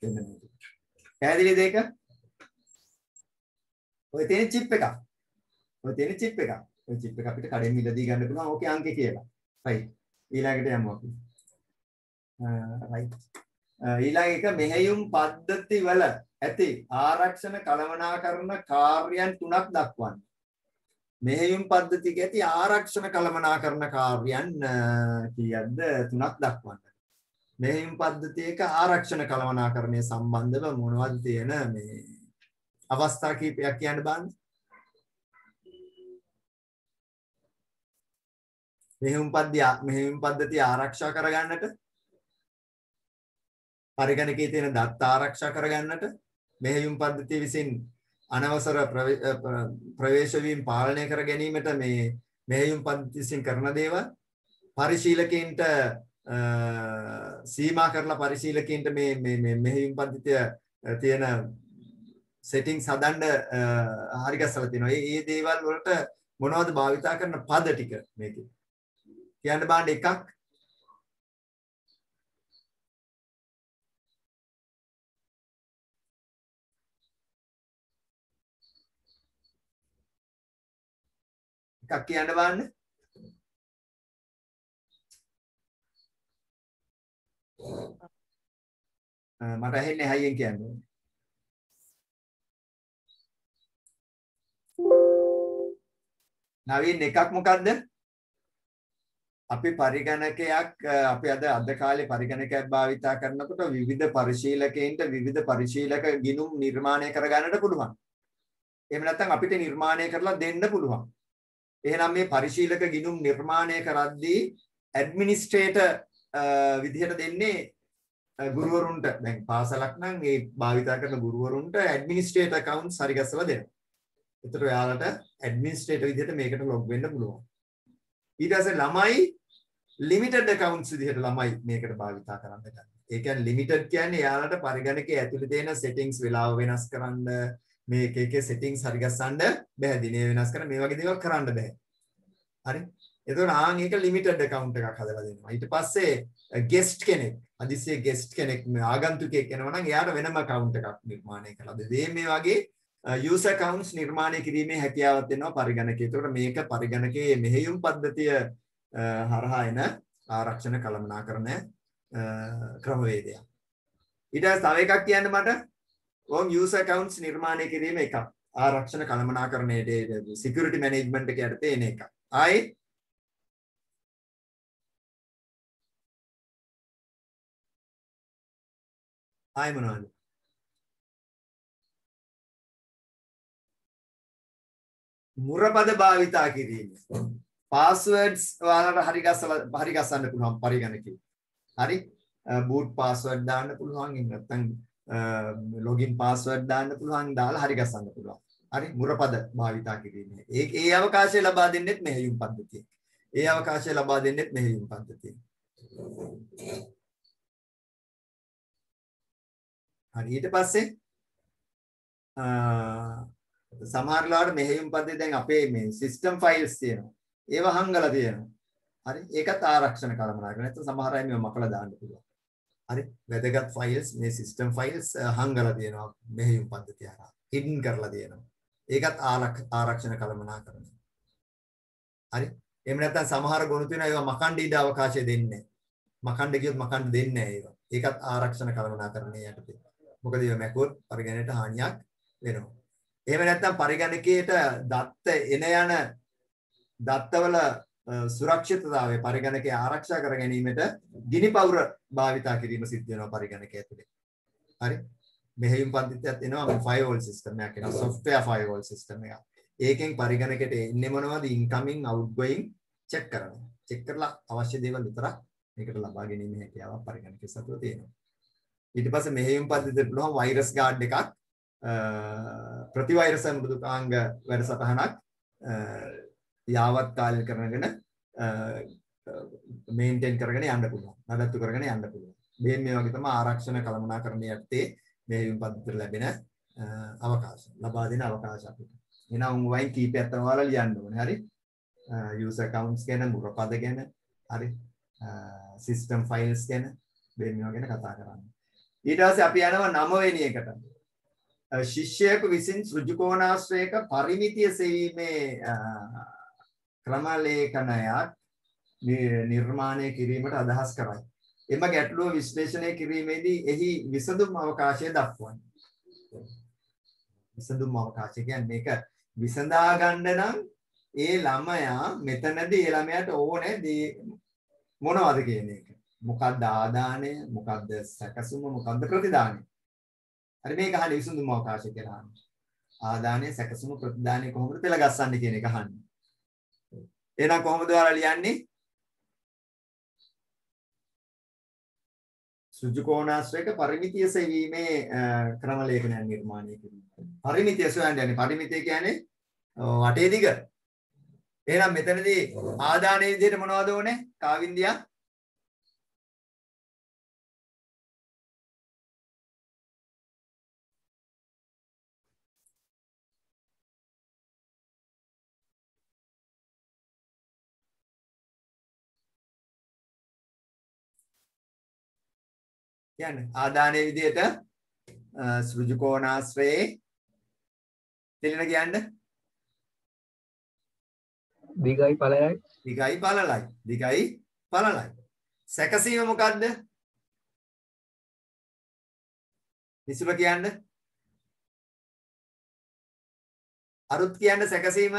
S1: මෙන්න මේක. පැහැදිලිද ඒක? ඔය තියෙන චිප් එකක්. ඔය තියෙන chip එක. ඔය chip එක අපිට කඩෙන් මිලදී ගන්න පුළුවන් ඕකේ අංකේ කියලා. right. ඊළඟට යමු අපි. right. ඊළඟ එක මෙහෙයුම් පද්ධති වල ඇති ආරක්ෂණ කළමනාකරණ කාර්යයන් 3ක් දක්වන්න. මෙහෙයුම් පද්ධතික ඇති ආරක්ෂණ කළමනාකරණ කාර්යයන් කීයක්ද 3ක් දක්වන්න. මෙහෙයුම් පද්ධතියක ආරක්ෂණ කළමනාකරණය සම්බන්ධව මොනවද තියෙන මේ අවස්ථා කීපයක් කියන්න බලන්න. මෙහෙයුම් පද්ධතිය ආරක්ෂා කරගන්නට, පරිගණකයේ තියෙන දත්ත ආරක්ෂා කරගන්නට, මෙහෙයුම් පද්ධතිය විසින් අනවසර ප්‍රවේශ වීම පාලනය කර ගැනීමට මේ මෙහෙයුම් පද්ධතිය විසින් කරන දේවල්, පරිශීලකයන්ට සීමා කරලා පරිශීලකයන්ට මේ මෙහෙයුම් පද්ධතිය තියෙන settings හදන්න හරි ගස්සලා තියෙනවා. මේ දේවල් වලට මොනවද භාවිතා කරන පද ටික මේකේ කියන්න බාන්න එකක්. එකක් කියන්න බාන්න. මට ඇහෙන්නේ හයියෙන් කියන්නේ. නවීන් එකක් මොකද්ද? අපි පරිගණකයක් අපි අද කාලේ පරිගණකයක් භාවිතා කරනකොට විවිධ පරිශීලකයන්ට විවිධ පරිශීලක ගිණුම් නිර්මාණය කරගන්නට පුළුවන්. එහෙම නැත්නම් අපිට නිර්මාණය කරලා දෙන්න පුළුවන්. එහෙනම් මේ පරිශීලක ගිණුම් නිර්මාණය කරද්දී ඇඩ්මිනිස්ට්‍රේටර් විදිහට දෙන්නේ ගුරුවරුන්ට. දැන් පාසලක් නම් මේ භාවිතා කරන ගුරුවරුන්ට ඇඩ්මිනිස්ට්‍රේටර් accounts හරි ගැස්සලා දෙනවා. ඒතර ඔයාලට ඇඩ්මිනිස්ට්‍රේටර් විදිහට මේකට ලොග් වෙන්න පුළුවන්. ඊට පස්සේ ළමයි limited accounts විදිහට ළමයි මේකට භාවිතා කරන්න ගන්න. ඒ කියන්නේ limited කියන්නේ එයාලට පරිගණකයේ ඇතුළේ තියෙන settings වෙලාව වෙනස් කරන්න, මේ එක settings හරි ගස්සන්න බෑ. දිනේ වෙනස් කරන්න මේ වගේ දේවල් කරන්න බෑ. හරි? එතකොට ආන් ඒක limited account එකක් හදලා දෙනවා. ඊට පස්සේ guest කෙනෙක්, අදිස්සේ guest කෙනෙක් ආගන්තුකයෙක් වෙනවා නම් එයාට වෙනම account එකක් නිර්මාණය කරලා දෙන්න. මේ වගේ user accounts නිර්මාණය කිරීමේ හැකියාවක් දෙනවා පරිගණකයේ. ඒතකොට මේක පරිගණකයේ මෙහෙයුම් පද්ධතිය හරහා එන ආරක්ෂණ කළමනාකරණ ක්‍රමවේදයක්. ඊට පස්සේ තව එකක් කියන්න මට. ඕම් user accounts නිර්මාණය කිරීම එකක්. ආරක්ෂණ කළමනාකරණයේ security management එක යටතේ එන එකක්. ආයි මොනවද? මුරපද භාවිතා කිරීම. passwords ඔයාලට හරි ගස්සන්න පුළුවන් පරිගණකේ. හරි? boot password දාන්න පුළුවන්. නැත්නම් login password දාන්න පුළුවන්. දාලා හරි ගස්සන්න පුළුවන්. හරි? මුරපද භාවිතා කිරීම. ඒ අවකාශය ලබා දෙන්නෙත් මෙහෙයුම් පද්ධතිය. ඒ අවකාශය ලබා දෙන්නෙත් මෙහෙයුම් පද්ධතිය. හරි ඊට පස්සේ සමහර ලාවට මෙහෙයුම් පද්ධතිය දැන් අපේ මේ සිස්ටම් ෆයිල්ස් තියෙනවා. ඒවා හංගලා තියෙනවා. හරි ඒකත් ආරක්ෂණ කළමනාකරන. නැත්නම් සමහර අය මේව මකලා දාන්න පුළුවන්. හරි වැදගත් ෆයිල්ස් මේ සිස්ටම් ෆයිල්ස් හංගලා තියෙනවා මෙහෙයුම් පද්ධතිය හරහා. හිඩන් කරලා තියෙනවා. ඒකත් ආරක්ෂණ කළමනාකරන. හරි එහෙම නැත්නම් සමහර ගොනු තියෙනවා ඒවා මකණ්ඩ ඉඩ අවකාශය දෙන්නේ නැහැ. මකණ්ඩ කියොත් මකණ්ඩ දෙන්නේ නැහැ ඒවා. ඒකත් ආරක්ෂණ කළමනාකරණයේ යටතේ. මොකද ඒවා මැකුවොත් පරිගණකයට හානියක් වෙනවා. එහෙම නැත්නම් පරිගණකයට දත්ත එන යන දත්තවල සුරක්ෂිතතාවය පරිගණකය ආරක්ෂා කර ගැනීමට ගිනි පවුර භාවිතා කිරීම සිද්ධ වෙනවා පරිගණකය ඇතුලේ. හරි? මෙහෙයුම් පද්ධතියක් එනවා මේ firewall system එකක් එනවා software firewall system එකක්. ඒකෙන් පරිගණකයට එන්නේ මොනවද incoming outgoing check කරනවා. check කරලා අවශ්‍ය දේවල් විතරක් මේකට ලබා ගැනීම හැකියාවක් පරිගණකයේ සතුව තියෙනවා. ඊට පස්සේ මෙහෙයුම් පද්ධතියට පුළුවන් වෛරස් ගාඩ් එකක් ප්‍රතිවෛරස මෘදුකාංග වැඩසටහනක් යාවත් කාලය කරගෙන මේන්ටේන් කරගෙන යන්න පුළුවන්. නඩත්තු කරගෙන යන්න පුළුවන්. මේ වගේ තමයි ආරක්ෂණ කළමනාකරණයේ යටතේ මෙහෙයුම් පද්ධතියට ලැබෙන අවකාශ. ලබා දෙන අවකාශ අපිට. එහෙනම් වයින් කීපයක් තමයි ඔයාලා ලියන්න ඕනේ. හරි? user accounts ගැන, මුරපද ගැන, හරි? system files ගැන මේ ගැන කතා කරන්න. ඊට පස්සේ අපි යනවා 9 වෙනි එකට. ශිෂ්‍යයෙකු විසින් සෘජුකෝණාශ්‍රයක පරිමිතිය සෙවීමේ ක්‍රම ලේඛනයක් නිර්මාණය කිරීමට අදහස් කරයි. එම ගැටලුව විශ්ලේෂණය කිරීමේදී එහි විසඳුම් අවකාශය දක්වන්න. විසඳුම් අවකාශය කියන්නේ මේක විසඳා ගන්න නම් ඒ ළමයා මෙතනදී ඒ ළමයාට ඕනේ මොනවද කියන එක. මොකක්ද ආදානය, මොකක්ද සැකසුම, මොකක්ද ප්‍රතිදානය. හරි මේක අහන්නේ විසඳුම් අවකාශය කියලා අහන්නේ. ආදානය, සැකසුම, ප්‍රතිදානය කොහොමද පෙළ ගස්සන්නේ කියන එක අහන්නේ. එහෙනම් කොහොමද ඔයාලා ලියන්නේ? සෘජුකෝණාශ්‍රයක පරිමිතිය සෙවීමේ ක්‍රම ලේඛනයක් නිර්මාණය කිරීම. පරිමිතිය සොයන්නේ පරිමිතිය කියන්නේ වටේ දිග. එහෙනම් මෙතනදී ආදානයේ විදිහට මොනවද ඕනේ? කාවින්දියා කියන්නේ ආදානයේ විදිහට සෘජුකෝණාශ්‍රයේ දෙලන කියන්නේ
S4: දිගයි පළලයි.
S1: දිගයි පළලයි. දිගයි පළලයි. සැකසීම මොකද්ද? විසුල කියන්නේ අරුත් කියන්නේ සැකසීම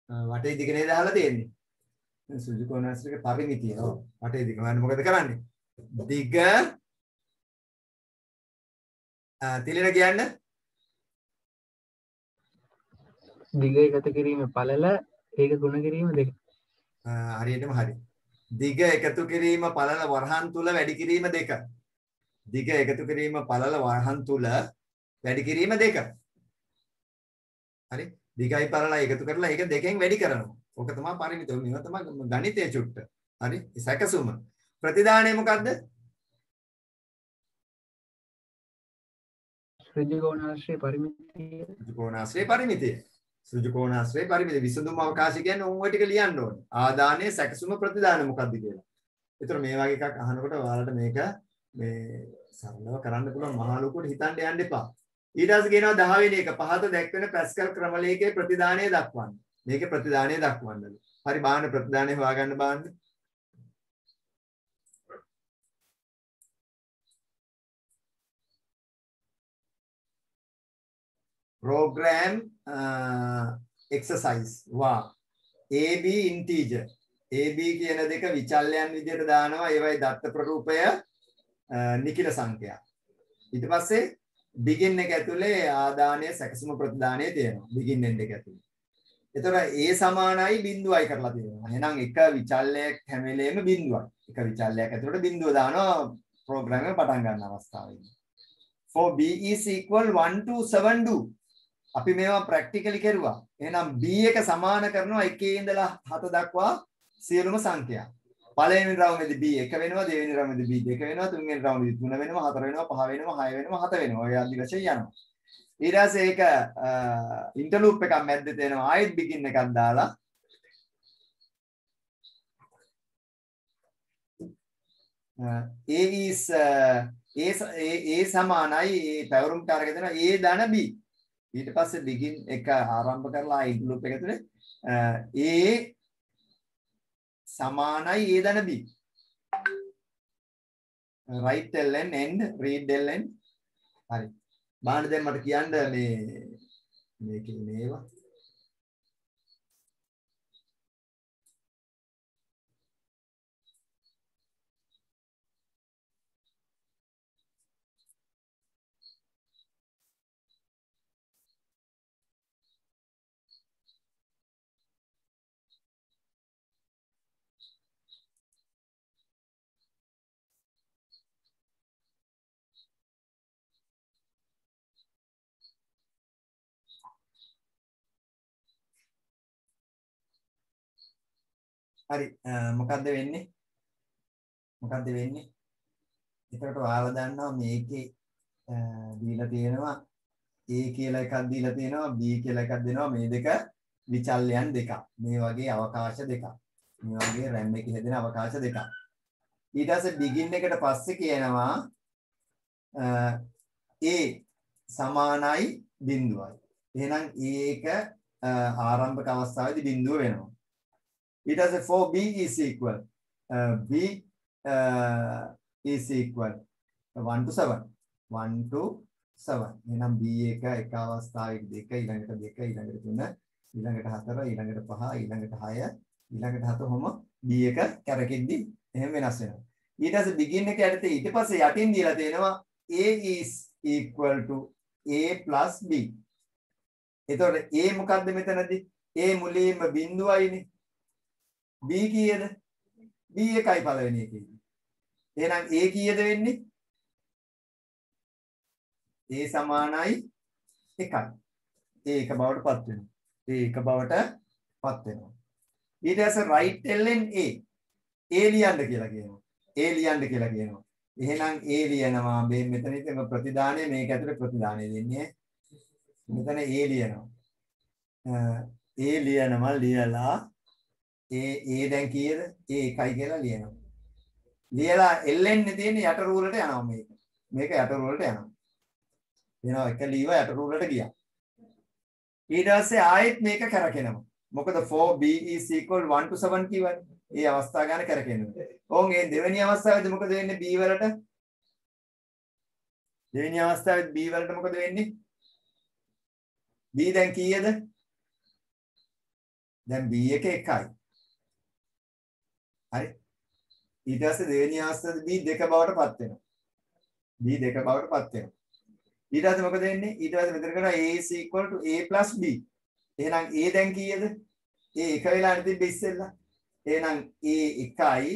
S1: වටේ දිග නේද අහලා තියෙන්නේ. සෘජුකෝණාශ්‍රයක පරිමිතිය. ඔව්. වටේ දිග. මම මොකද කරන්නේ? දිග තිලන කියන්නේ
S4: දිග එකතු කිරීම පළල ඒක ගුණ කිරීම දෙක.
S1: හරියටම හරි. දිග එකතු කිරීම පළල වරහන් තුල වැඩි කිරීම දෙක. දිග එකතු කිරීම පළල වරහන් තුල වැඩි කිරීම දෙක. හරි. දිගයි පළලයි එකතු කරලා ඒක දෙකෙන් වැඩි කරනවා. ඕක තමයි පරිමිතිය. මේවා තමයි ගණිතයේ චුට්ට. හරි. සැකසුම. ප්‍රතිදානය මොකද්ද?
S4: සෘජුකෝණාශ්‍රයේ පරිමිතිය.
S1: සෘජුකෝණාශ්‍රයේ පරිමිතිය. සෘජුකෝණාශ්‍රයේ පරිමිතිය විසඳුම් අවකාශය කියන්නේ උන් ඔය ටික ලියන්න ඕනේ. ආදානය, සැකසුම, ප්‍රතිදාන මොකද්ද කියලා. ඒතර මේ වගේ එකක් අහනකොට ඔයාලට මේක මේ සරලව කරන්න පුළුවන් මහා ලොකුට හිතන්න යන්න එපා. ඊට පස්සේ කියනවා 10 වෙනි එක පහත දැක්වෙන පැස්කල් ක්‍රමලේඛයේ ප්‍රතිදානය දක්වන්න. මේකේ ප්‍රතිදානය දක්වන්න. හරි බාහන ප්‍රතිදානය හොයාගන්න බාන්න. program exercise වා AB integer AB කියන දෙක විචල්‍යයන් විදිහට දානවා ඒවයි දත්ත ප්‍රරූපය නිකිල සංඛ්‍යා ඊට පස්සේ begin එක ඇතුලේ ආදානය සැකසුම ප්‍රතිදානය තියෙනවා begin end එක ඇතුලේ එතකොට A සමානයි බිඳුවයි කරලා තියෙනවා එහෙනම් එක විචල්‍යයක් හැම වෙලේම බිඳුවයි එක විචල්‍යයක් ඇතුලේ බිඳුව දානවා ප්‍රෝග්‍රෑම් එක පටන් ගන්න අවස්ථාවේදී for B is equal 1 to 7 do අපි මේවා ප්‍රැක්ටිකලි කරුවා. එහෙනම් B එක සමාන කරනවා 1 ඉඳලා 7 දක්වා සියලුම සංඛ්‍යා. පළවෙනි රවුමේදී B 1 වෙනවා, දෙවෙනි රවුමේදී B 2 වෙනවා, තුන්වෙනි රවුමේදී 3 වෙනවා, 4 වෙනවා, 5 වෙනවා, 6 වෙනවා, 7 වෙනවා. ඔය ආදි වශයෙන් යනවා. ඊට පස්සේ ඒක ඉන්ටර්ලූප් එකක් මැද්දේ තේනවා. ආයෙත් begin එකක් දාලා A is A සමානයි පැවරුම් කාර්යක දෙනවා A ධන B ඊට පස්සේ begin එක ආරම්භ කරලා ඉන්ටර්ලූප් එක ඇතුලේ A සමානයි A ධන B right ln end read ln හරි බාන්න දැන් මට කියන්න මේකේ මේවා හරි මොකද්ද වෙන්නේ? මොකද්ද වෙන්නේ? එතකොට ඔයාලා දන්නවා මේකේ දීලා තියෙනවා A කියලා එකක් දීලා තියෙනවා B කියලා එකක් දෙනවා මේ දෙක විචල්යන් දෙකක්. මේ වගේ අවකාශ දෙකක්. මේ වගේ RAM එකේ හැදෙන අවකාශ දෙකක්. ඊට පස්සේ begin එකට පස්සේ කියනවා A සමානයි බිඳුවයි. එහෙනම් A එක ආරම්භක අවස්ථාවේදී බිඳුව වෙනවා. ඊට පස්සේ for B is equal B is equal 1 to 7 1 to 7 එහෙනම් B එක එක අවස්ථාවකදී 2 ඊළඟට 2 ඊළඟට 3 ඊළඟට 4 ඊළඟට 5 ඊළඟට 6 ඊළඟට 7 කොහොම B එක කැරකෙද්දි එහෙම වෙනස් වෙනවා. ඊට පස්සේ begin එක යටතේ ඊට පස්සේ යටින් දීලා තියෙනවා A is equal to A plus B. එතකොට A මොකද්ද මෙතනදී? A මුලින්ම බිඳුවයිනේ. B කීයද? B එකයි පළවෙනි එකේදී. එහෙනම් A කීයද වෙන්නේ? A සමානයි 1යි. A එක බවට පත් වෙනවා. A එක බවට පත් වෙනවා. ඊට පස්සේ right ln A. A ලියන්න කියලා කියනවා. A ලියන්න කියලා කියනවා. එහෙනම් A ලියනවා මේ මෙතන ඉතින් ප්‍රතිදානය මේක ඇතුලේ ප්‍රතිදානය දෙන්නේ. මෙතන A ලියනවා. A ලියනවා ලියලා A දැන් කීයද? A එකයි කියලා ලියනවා. ලියලා ln තියෙන යට රූලට යනවා මේක. මේක යට රූලට යනවා. එනවා එක ලීව යට රූලට ගියා. ඊට පස්සේ ආයෙත් මේක කරකිනවා. මොකද 4b is equal 1 to 7 කිව්වනේ. ඒ අවස්ථාව ගන්න කරකිනවා. ඕන් මේ දෙවෙනි අවස්ථාවේදී මොකද වෙන්නේ b වලට? දෙවෙනි අවස්ථාවේදී b වලට මොකද වෙන්නේ? b දැන් කීයද? දැන් b එක 1යි. හරි. ඊට පස්සේ දෙවෙනි අවස්ථාවේදී b 2 බවට පත් වෙනවා. b 2 බවට පත් වෙනවා. ඊට පස්සේ මොකද වෙන්නේ? ඊට පස්සේ මෙතන කරා a is equal to a plus b. එහෙනම් a දැන් කීයද? a එක වෙලා තිබ්බ ඉස්සෙල්ලා. එහෙනම් a 1යි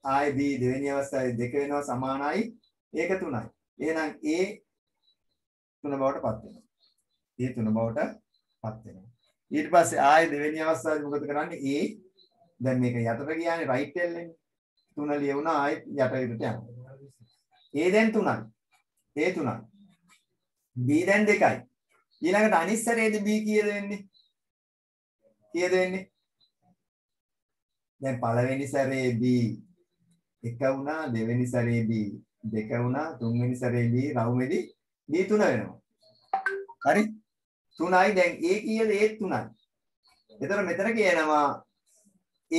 S1: ආයි b දෙවෙනි අවස්ථාවේ 2 වෙනවා සමානයි ඒක 3යි. එහෙනම් a 3 බවට පත් වෙනවා. a 3 බවට පත් වෙනවා. ඊට පස්සේ ආයි දෙවෙනි අවස්ථාවේ මොකද කරන්නේ? a දැන් මේක යටට ගියානේ right එල්ලෙන් 3 ලියුණා ආයි යටට යනවා. a දැන් 3යි. a 3යි. b දැන් 2යි. ඊළඟට අනිත් සැරේදී b කීයද වෙන්නේ? කීයද වෙන්නේ? දැන් පළවෙනි සැරේ b 1 වුණා, දෙවෙනි සැරේ b 2 වුණා, තුන්වෙනි සැරේ b රවුමේදී b 3 වෙනවා. හරි? 3යි දැන් a කීයද? a 3යි. එතකොට මෙතන කියනවා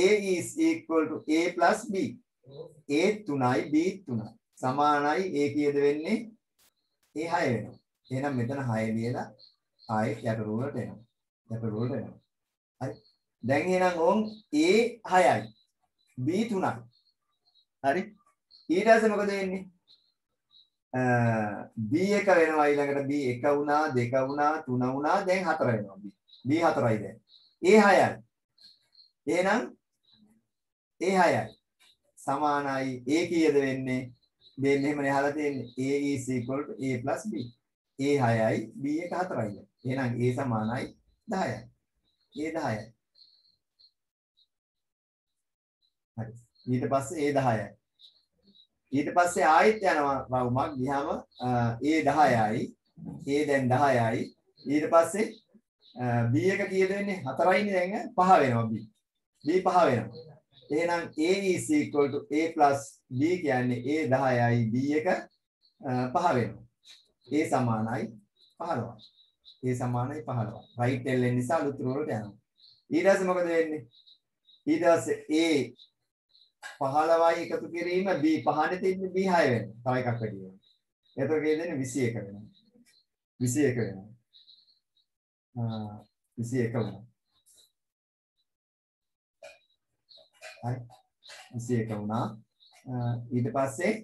S1: a is equal to a plus b. a 3යි b 3යි. සමානයි a කීයද වෙන්නේ? a 6 වෙනවා. එහෙනම් මෙතන 6 ලියලා ආයෙත් යට රූලට එනවා. යට රූලට එනවා. හරි. දැන් එහෙනම් ඕන් a 6යි b 3යි. හරි. ඊට පස්සේ මොකද වෙන්නේ? b 1 වෙනවා ඊළඟට b 1 වුණා, 2 වුණා, 3 වුණා, දැන් 4 වෙනවා b. b 4යි දැන්. a 6යි. එහෙනම් a 6යි. සමානයි a කීයද වෙන්නේ? දෙන්න එහෙමනේ අහලා තියෙන්නේ. a is equal to a plus b. a 6යි b 1 4යි. එහෙනම් a සමානයි 10යි. a 10යි. හරි. ඊට පස්සේ a 10යි. ඊට පස්සේ ආයෙත් යනවා රවුමක් ගියාම a 10යි. a දැන් 10යි. ඊට පස්සේ b එක කීයද වෙන්නේ? 4යිනේ දැන් 5 වෙනවා b. b 5 වෙනවා. එහෙනම් a is equal to a plus b කියන්නේ a 10යි b එක 5 වෙනවා. a සමානයි 15යි. a සමානයි 15යි. right ln නිසා අලුත් රෝලට යනවා. ඊට පස්සේ මොකද වෙන්නේ? ඊට පස්සේ a 15යි එකතු කිරීම b 5නේ තින්නේ b 6 වෙනවා. තව එකක් වැඩි වෙනවා. එතකොට කීයද දෙන්නේ? 21 වෙනවා. 21 වෙනවා. 21 වෙනවා. හරි 21 වුණා. ඊට පස්සේ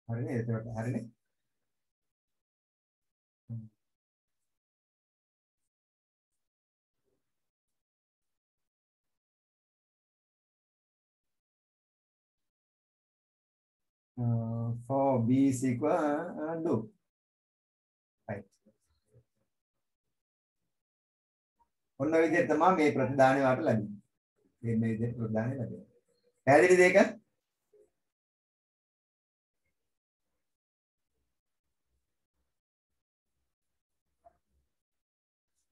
S1: හරිනේ එතකොට හරිනේ. for b is equal to right. ඔන්න ඔය විදිහට තමයි මේ ප්‍රතිදානය වාට ලැබෙන්නේ. මේ විදිහට ප්‍රතිදානය ලැබෙනවා. පැහැදිලිද ඒක?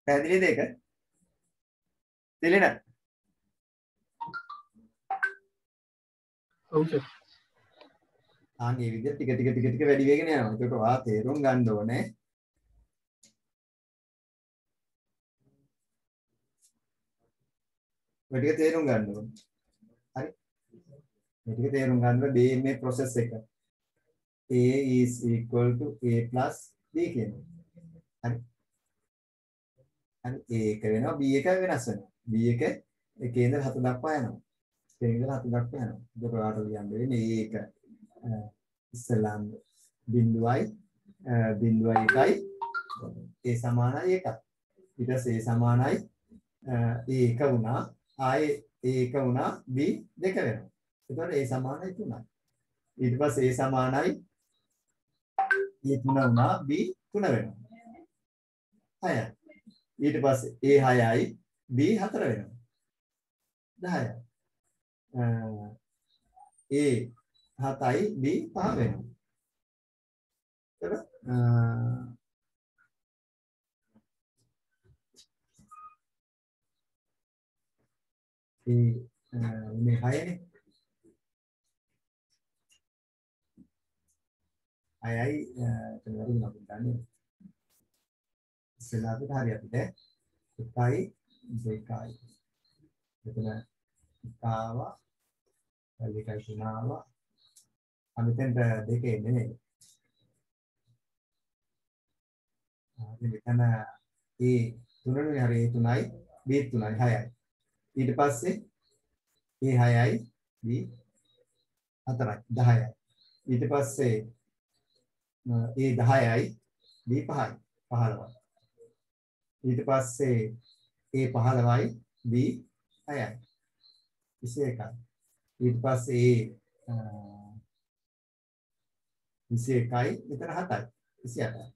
S1: පැහැදිලිද ඒක? තේලෙන?
S4: ඔව් සර්.
S1: ආන්නේ විදිහට ටික වැඩි වෙගෙන යනවා. ඒක ඔයා තේරුම් ගන්න ඕනේ. ඔය ටික තේරුම් ගන්න ඕනේ. හරි? මේ ටික තේරුම් ගන්න මේ process එක. A is equal to A plus B කියනවා. හරි? හරි A එක වෙනවා B එක වෙනස් වෙනවා. B එක එකේ ඉඳලා 7 දක්වා යනවා. එකේ ඉඳලා 7 දක්වා යනවා. ඒක ඔයාලට ලියන්න වෙන්නේ A එක ඉස්සෙල්ලාම බිඳුවයි 1යි A සමානයි 1යි. ඊට පස්සේ A සමානයි A එක වුණා. ආයේ A එක වුණා B 2 වෙනවා. එතකොට A සමානයි 3යි. ඊට පස්සේ A සමානයි A 3 වුණා B 3 වෙනවා. 6යි. ඊට පස්සේ A 6යි B 4 වෙනවා. 10යි. A 7යි B 5 වෙනවා. එතකොට මේ 6නේ 6යි එතන වරුණා පුතානේ ඉස්සෙල්ලා අපිට හරි අපිට 1යි 2යි එතන 1 ආවා 2යි 3 ආවා අනිතෙන් දෙකේ නෙමෙයි මෙතන A 3නේ හරි A 3යි B 3යි 6යි ඊට පස්සේ A 6යි B 4යි 10යි ඊට පස්සේ A 10යි B 5යි 15යි ඊට පස්සේ A 15යි B 6යි 21යි ඊට පස්සේ A 21යි මෙතන 7යි 28යි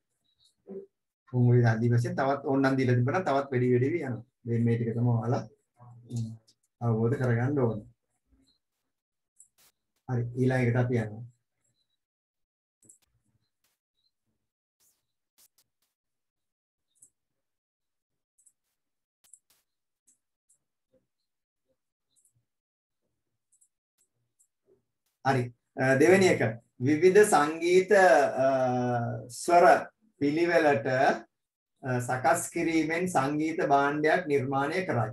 S1: මොකද ආදි වශයෙන් තවත් ඕනනම් දීලා තිබුණා තවත් වැඩි යනවා මේ ටික තමයි ඔයාලා අවබෝධ කරගන්න ඕනේ. හරි ඊළඟට අපි යනවා. හරි දෙවෙනි එක විවිධ සංගීත ස්වර පිළිවෙලට සකස් කිරීමෙන් සංගීත භාණ්ඩයක් නිර්මාණය කරයි.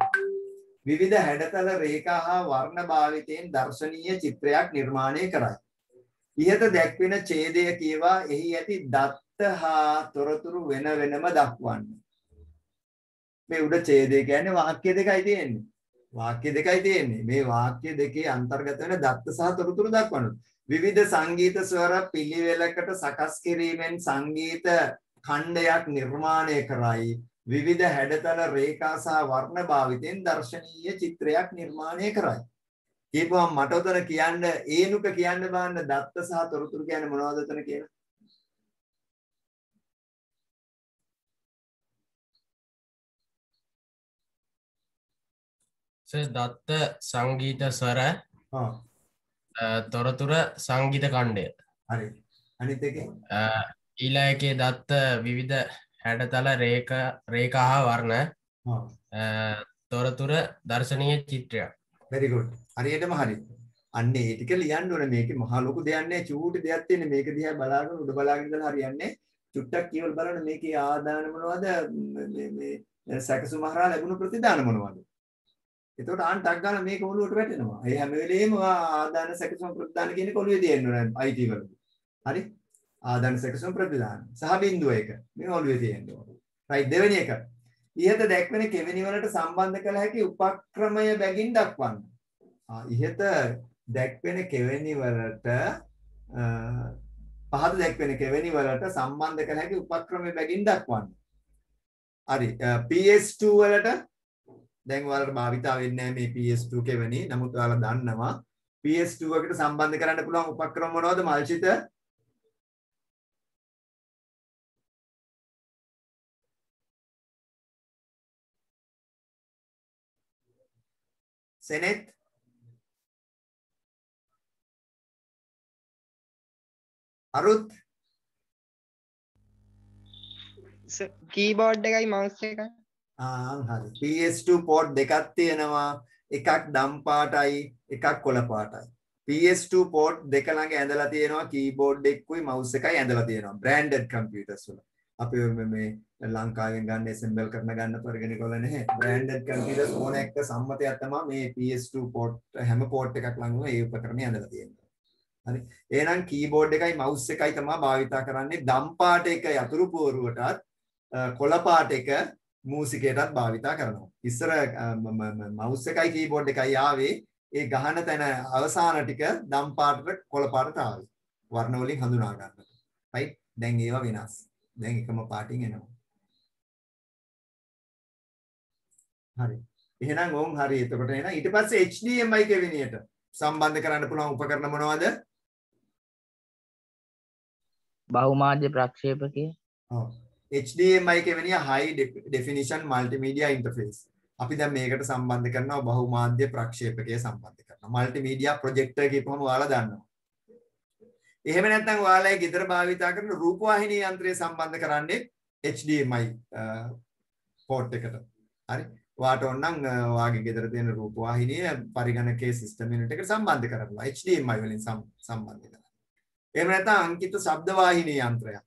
S1: විවිධ හැඩතල රේඛා හා වර්ණ භාවිතයෙන් දර්ශනීය චිත්‍රයක් නිර්මාණය කරයි. ඉහත දැක්වෙන ඡේදය කියවා එහි ඇති දත්ත හා තොරතුරු වෙන වෙනම දක්වන්න. මේ උඩ ඡේදය කියන්නේ වාක්‍ය දෙකයි තියෙන්නේ. වාක්‍ය දෙකයි තියෙන්නේ. මේ වාක්‍ය දෙකේ අන්තර්ගත වෙන දත්ත සහ තොරතුරු දක්වන්න. විවිධ සංගීත ස්වර පිළිවෙලකට සකස් කිරීමෙන් සංගීත ඛණ්ඩයක් නිර්මාණය කරයි. විවිධ හැඩතල රේඛා සහ වර්ණ භාවිතෙන් දර්ශනීය චිත්‍රයක් නිර්මාණය කරයි. කියපුවම මට උතන කියන්න ඒනුක කියන්න බෑන්න දත්ත සහ තොරතුරු කියන්නේ මොනවද උතන කියලා?
S5: දත්ත සංගීත ස්වර තොරතුර සංගීත කණ්ඩය.
S1: හරි. අනිත් එකේ
S5: ඊළඟ එකේ දත්ත විවිධ හැඩතල රේඛා හා වර්ණ තොරතුර දර්ශනීය චිත්‍රයක්.
S1: very good. හරියටම හරි. අන්න ඒ ටික ලියන්න ඕනේ. මේකේ මහා ලොකු දෙයක් නෑ. චූටි දෙයක් තියෙන්නේ. මේක දිහා බලාගෙන උඩ බලාගෙන ඉඳලා හරියන්නේ. චුට්ටක් කියවල බලන්න මේකේ ආදාන මොනවද? මේ සැකසුම හරහා ලැබුණු ප්‍රතිදාන මොනවද? එතකොට ආන් ටක් ගාලා මේක ඔළුවට වැටෙනවා. ඒ හැම වෙලේම ආදාන සැකසුම ප්‍රතිදාන කියන එක ඔළුවේ තියෙන්න ඕනේ IT වලදී. හරි? ආදාන සැකසුම ප්‍රතිදාන සහ බිඳුව එක මේ ඔළුවේ තියෙන්න ඕනේ. right දෙවෙනි එක. ඉහත දැක්වෙන කෙවෙනි වලට සම්බන්ධ කළ හැකි උපක්‍රමය බැගින් දක්වන්න. ඉහත දැක්වෙන කෙවෙනි වලට පහත දැක්වෙන කෙවෙනි වලට සම්බන්ධ කළ හැකි උපක්‍රමය බැගින් දක්වන්න. හරි PS2 වලට දැන් ඔයාලට භාවිතා වෙන්නේ නැහැ මේ PS2 කෙවෙනි. නමුත් ඔයාලා දන්නවා PS2 එකට සම්බන්ධ කරන්න පුළුවන් උපක්‍රම මොනවද? මල්චිත සෙනෙත් අරුත්
S6: කීබෝඩ් එකයි මවුස් එකයි.
S1: හරි. PS2 පෝට් දෙකක් තියෙනවා. එකක් දම් පාටයි එකක් කොළ පාටයි. PS2 පෝට් දෙක ළඟ ඇඳලා තියෙනවා කීබෝඩ් එකකුයි මවුස් එකයි ඇඳලා තියෙනවා. බ්‍රෑන්ඩඩ් කම්පියුටර්ස් වල. අපි මේ ලංකාවෙන් ගන්න assemble කරන ගන්න පරිගණක වල නැහැ. බ්‍රෑන්ඩඩ් කම්පියුටර්ස් ඕන එක සම්මතයක් තමයි මේ PS2 පෝට් හැම පෝට් එකක් ළඟම ඒ උපකරණය ඇඳලා තියෙනවා. හරි. එහෙනම් කීබෝඩ් එකයි මවුස් එකයි තමයි භාවිතා කරන්නේ දම් පාට එක යතුරු පුවරුවටත් කොළ පාට එක මූසිකයටත් භාවිතා කරනවා. ඉස්සර මවුස් එකයි කීබෝඩ් එකයි ආවේ ඒ ගහන තැන අවසාන ටික දම් පාටට කොළ පාටට ආවේ. වර්ණ වලින් හඳුනා ගන්නට. right? දැන් ඒවා වෙනස්. දැන් එකම පාටින් එනවා. හරි. එහෙනම් ඕම් හරි. එතකොට එහෙනම් ඊට පස්සේ HDMI කෙවිනියට සම්බන්ධ කරන්න පුළුවන් උපකරණ මොනවද?
S7: බහුමාධ්‍ය ප්‍රක්ෂේපකය.
S1: ඔව්. HDMI කෙවෙනිය high definition multimedia interface. අපි දැන් මේකට සම්බන්ධ කරනවා බහුමාධ්‍ය ප්‍රක්ෂේපකය සම්බන්ධ කරනවා. multimedia projector කියපුවම ඔයාලා දන්නවා. එහෙම නැත්නම් ඔයාලා ගෙදර භාවිතා කරන රූපවාහිනී යන්ත්‍රය සම්බන්ධ කරන්නේ HDMI port එකට. හරි. ඔයාට ඕනනම් ඔයාගේ ගෙදර තියෙන රූපවාහිනිය පරිගණකයේ සිස්ටම් යුනිට් එකට සම්බන්ධ කරනවා. HDMI වලින් සම්බන්ධ කරනවා. එහෙම නැත්නම් අංකිත ශබ්ද වාහිනී යන්ත්‍රයක්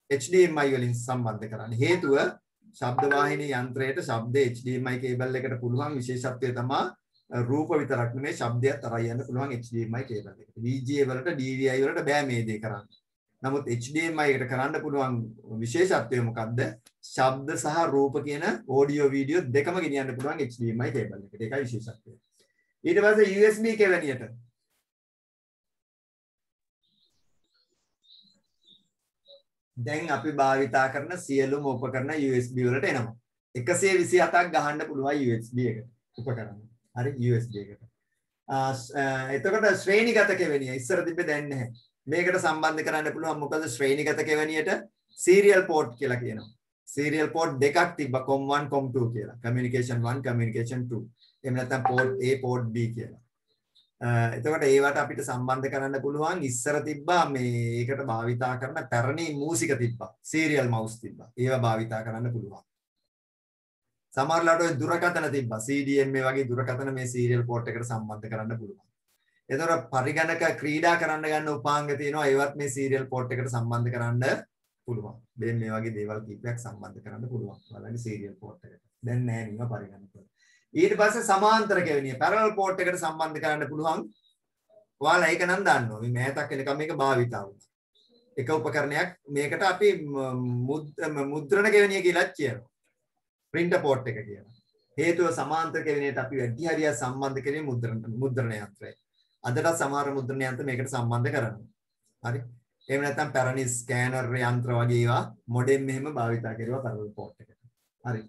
S1: HDMI වලින් සම්බන්ධ කරන්න. හේතුව ශබ්ද වාහිනී යන්ත්‍රයට ශබ්ද HDMI කේබල් එකට පුළුවන් විශේෂත්වය තමයි රූප විතරක් නෙමෙයි ශබ්දයක් තරයි යන්න පුළුවන් HDMI කේබල් එකට. VGA වලට DVI වලට බෑ මේ දේ කරන්න. නමුත් HDMI එකට කරන්න පුළුවන් විශේෂත්වය මොකද්ද? ශබ්ද සහ රූප කියන ඔඩියෝ වීඩියෝ දෙකම ගෙනියන්න පුළුවන් HDMI කේබල් එකට. ඒකයි විශේෂත්වය. ඊට පස්සේ USB කෙවණියට දැන් අපි භාවිතා කරන සියලුම උපකරණ USB වලට එනවා. 127ක් ගහන්න පුළුවන් USB එකට උපකරණ. හරි USB එකට. එතකොට ශ්‍රේණිගත කෙවෙනිය ඉස්සර තිබ්බේ දැන් නැහැ. මේකට සම්බන්ධ කරන්න පුළුවන් මොකද ශ්‍රේණිගත කෙවෙනියට serial port කියලා කියනවා. serial port දෙකක් තිබ්බා COM1 COM2 කියලා. communication 1 communication 2. එහෙම නැත්නම් port A port B කියලා. එතකොට ඒවට අපිට සම්බන්ධ කරන්න පුළුවන් ඉස්සර තිබ්බා මේකට භාවිතා කරන පැරණි මූසික තිබ්බා සීරියල් මවුස් තිබ්බා ඒවා භාවිතා කරන්න පුළුවන් සමහරලාට ඔය දුරකථන තිබ්බා CDMA වගේ දුරකථන මේ සීරියල් පෝට් එකට සම්බන්ධ කරන්න පුළුවන් එතකොට පරිගණක ක්‍රීඩා කරන්න ගන්න උපාංග තියෙනවා ඒවත් මේ සීරියල් පෝට් එකට සම්බන්ධ කරන්න පුළුවන් දැන් මේ වගේ දේවල් කීපයක් සම්බන්ධ කරන්න පුළුවන් බලන්න සීරියල් පෝට් එකට දැන් නෑ නිව පරිගණක ඊට පස්සේ සමාන්තර කෙවෙනිය පැරලල් පෝට් එකට සම්බන්ධ කරන්න පුළුවන්. ඔයාලා ඒක නම් දන්නවා. මේ මෑතක් වෙනකම් මේක භාවිතා වුණා. එක උපකරණයක් මේකට අපි මුද්‍රණ කෙවෙනිය කියලා කියනවා. printer port එක කියනවා. හේතුව සමාන්තර කෙවෙනියට අපි වැඩි හරියක් සම්බන්ධ කරේ මුද්‍රණ යන්ත්‍රය. අදටත් සමහර මුද්‍රණ යන්ත්‍ර මේකට සම්බන්ධ කරනවා. හරි. එහෙම නැත්නම් පැරණි ස්කෑනර් යන්ත්‍ර වගේ ඒවා මොඩෙම් මෙහෙම භාවිතා කරුවා පැරලල් පෝට් එකට. හරි.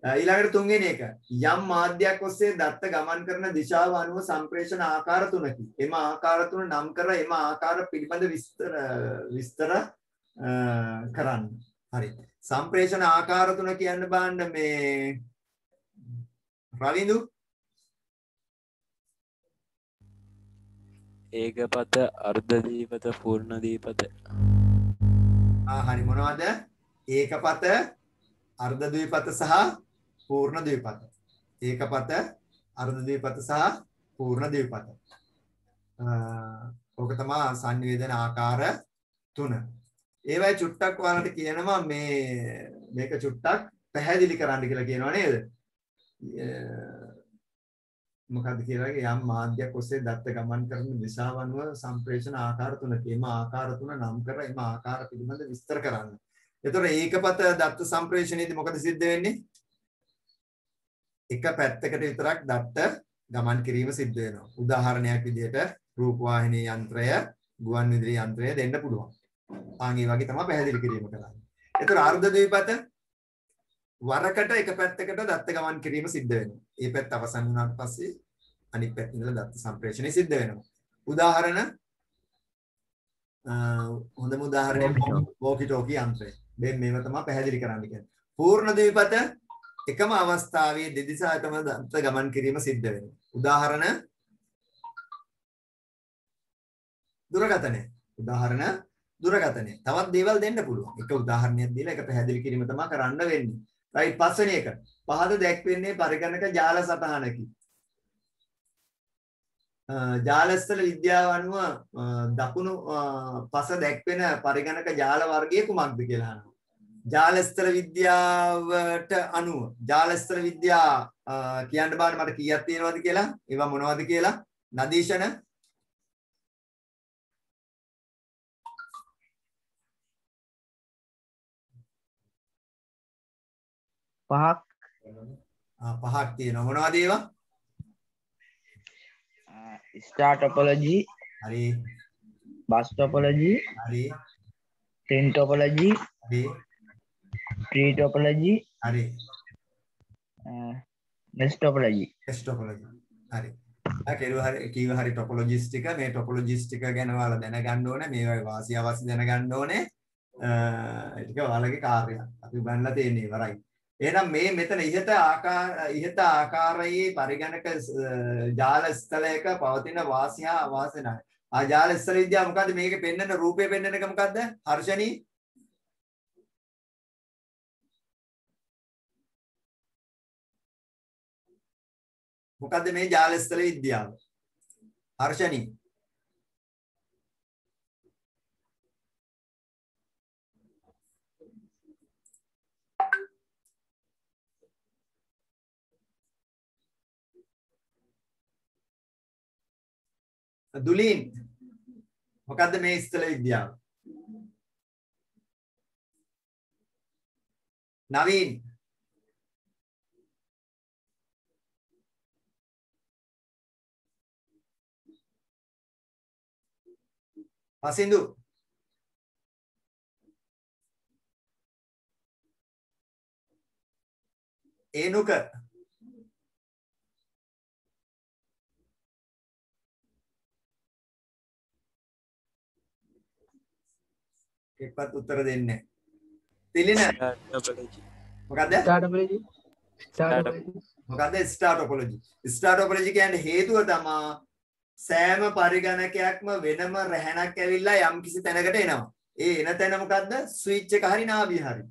S1: ඊළඟට තුන්වෙනි එක යම් මාධ්‍යයක් ඔස්සේ දත්ත ගමන් කරන දිශාව අනුව සම්ප්‍රේෂණ ආකාර තුනකි. එම ආකාර තුන නම් කර එම ආකාර පිළිබඳ විස්තර කරන්න. හරි. සම්ප්‍රේෂණ ආකාර තුන කියන්න බෑන්න මේ රවිඳු
S2: ඒකපත අර්ධ දීපත පූර්ණ දීපත.
S1: හරි මොනවද? ඒකපත අර්ධ ද්විපත සහ පූර්ණ ද්විපත. ඒකපත අර්ධ ද්විපත සහ පූර්ණ ද්විපත. ඕක තමයි සංවේදන ආකාර තුන. ඒවයි චුට්ටක් ඔයාලට කියනවා මේක චුට්ටක් පැහැදිලි කරන්න කියලා කියනවා නේද? මොකද්ද කියලා යම් මාධ්‍යයක් ඔස්සේ දත්ත ගමන් කරන දිශාව අනුව සම්ප්‍රේෂණ ආකාර තුනක එම ආකාර තුන නම් කර එම ආකාර පිළිබඳ විස්තර කරන්න. එතකොට ඒකපත දත්ත සම්ප්‍රේෂණයේදී මොකද සිද්ධ වෙන්නේ? එක පැත්තකට විතරක් දත්ත ගමන් කිරීම සිද්ධ වෙනවා. උදාහරණයක් විදිහට රූපවාහිනී යන්ත්‍රය, ගුවන් විදුලි යන්ත්‍රය දෙන්න පුළුවන්. ආන්ගේ වගේ තමයි පැහැදිලි කිරීම කරන්නේ. එතකොට අර්ධ ද්විපත වරකට එක පැත්තකට දත්ත ගමන් කිරීම සිද්ධ වෙනවා. ඒ පැත්ත අවසන් වුණාට පස්සේ අනිත් පැත්තේ ඉඳලා දත්ත සම්ප්‍රේෂණය සිද්ධ වෙනවා. උදාහරණ හොඳම උදාහරණය වෝකි ටෝකි යන්ත්‍රය. මේව තමයි පැහැදිලි කරන්න කියන්නේ. පූර්ණ ද්විපත එකම අවස්ථාවේ දෙදිසාටම දත්ත ගමන් කිරීම සිද්ධ වෙනවා. උදාහරණ දුරකථනය. තවත් දේවල් දෙන්න පුළුවන්. එක උදාහරණයක් දීලා ඒක පැහැදිලි කිරීම තමයි කරන්න වෙන්නේ. රයිට් පස්වෙනි එක. පහද දැක්වෙන්නේ පරිගණක ජාල සටහනකි. ජාලස්ථල විද්‍යාව අනුව දකුණු පස දැක්වෙන පරිගණක ජාල වර්ගය කුමක්ද කියලා අහනවා. ජාලස්ථල විද්‍යාවට අනුව ජාලස්ථල විද්‍යාව කියන්න බෑ මට කීයක් තියෙනවද කියලා ඒවා මොනවද කියලා නදීෂණ පහක් තියෙනවා මොනවද ඒවා
S7: star topology
S1: හරි
S7: bus topology
S1: හරි
S7: train topology
S1: හරි
S7: tree topology
S1: හරි
S7: mesh topology
S1: හරි කීව හරි ටොපොලොජිස් ටික මේ ටොපොලොජිස් ටික ගැන ඔයාලා දැනගන්න ඕනේ මේවා වාසිය අවශ්‍ය දැනගන්න ඕනේ ඒක ඔයාලගේ කාර්යයක් අපි බලලා තියෙන්නේ ඉවරයි එහෙනම් මේ මෙතන ඉහත ආකාරයේ පරිගණක ජාල ස්ථලයක පවතින වාසිය අවාසි නැහැ ආ ජාල ස්ථල විද්‍යාව මොකද්ද මේකේ පෙන්වන රූපේ පෙන්වන එක මොකද්ද හර්ෂණී මොකද්ද මේ ජාල ස්ථල විද්‍යාව හර්ෂණී දුලින් මොකද්ද මේ ස්ථල විද්‍යාව නවීන් පසින්දු ඒනුක එක්වත් උත්තර දෙන්නේ තිලින මොකද්ද මොකද්ද ස්ටාර් ටොපොලොජි කියන්නේ හේතුව තමයි සෑම පරිගණකයක්ම වෙනම රැහැනක් ඇවිල්ලා යම් කිසි තැනකට එනවා. ඒ එන තැන මොකද්ද? ස්විච් එක හරි නාභිය හරි.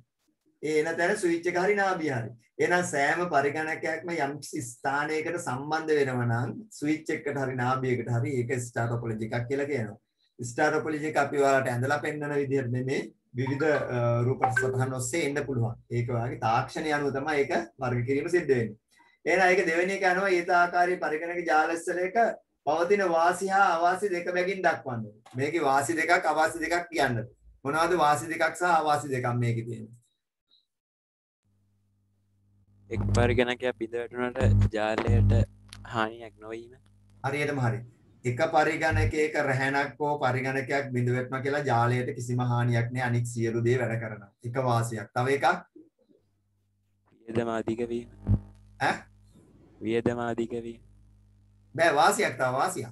S1: ඒ එන තැන ස්විච් එක හරි නාභිය හරි. එහෙනම් සෑම පරිගණකයක්ම යම් කිසි ස්ථානයකට සම්බන්ධ වෙනවා නම් ස්විච් එකකට හරි නාභියකට හරි ඒක ස්ටාර් ටොපොලොජි එකක් කියලා කියනවා. ස්ටාර් ටොපොලොජි එක අපි ඔයාලට ඇඳලා පෙන්වන විදිහට නෙමෙයි විවිධ රූප සටහන් ඔස්සේ එන්න පුළුවන්. ඒක ඔයාගේ තාක්ෂණය අනුව තමයි ඒක වර්ග කිරීම සිද්ධ වෙන්නේ. එහෙනම් ඒක දෙවෙනි එක යනවා ඊට ආකාරී පරිගණක ජාලස්ථලයක පවතින වාසි හා අවාසි දෙක බැගින් දක්වන්න. මේකේ වාසි දෙකක් අවාසි දෙකක් කියන්න. මොනවද වාසි දෙකක් සහ අවාසි දෙකක් මේකේ තියෙන්නේ?
S2: එක් පරිගණකයක් බිඳ වැටුණාට ජාලයට හානියක් නොවීම.
S1: හරියටම හරි. එක පරිගණකයක රැහැනක් හෝ පරිගණකයක් බිඳ වැටුණා කියලා ජාලයට කිසිම හානියක් නැහැ. අනික් සියලු දේ වැඩ කරනවා. එක වාසියක්. තව එකක්
S2: වියදම අධික වීම. වියදම අධික වීම.
S1: බෑ වාසියක් තව වාසියක්.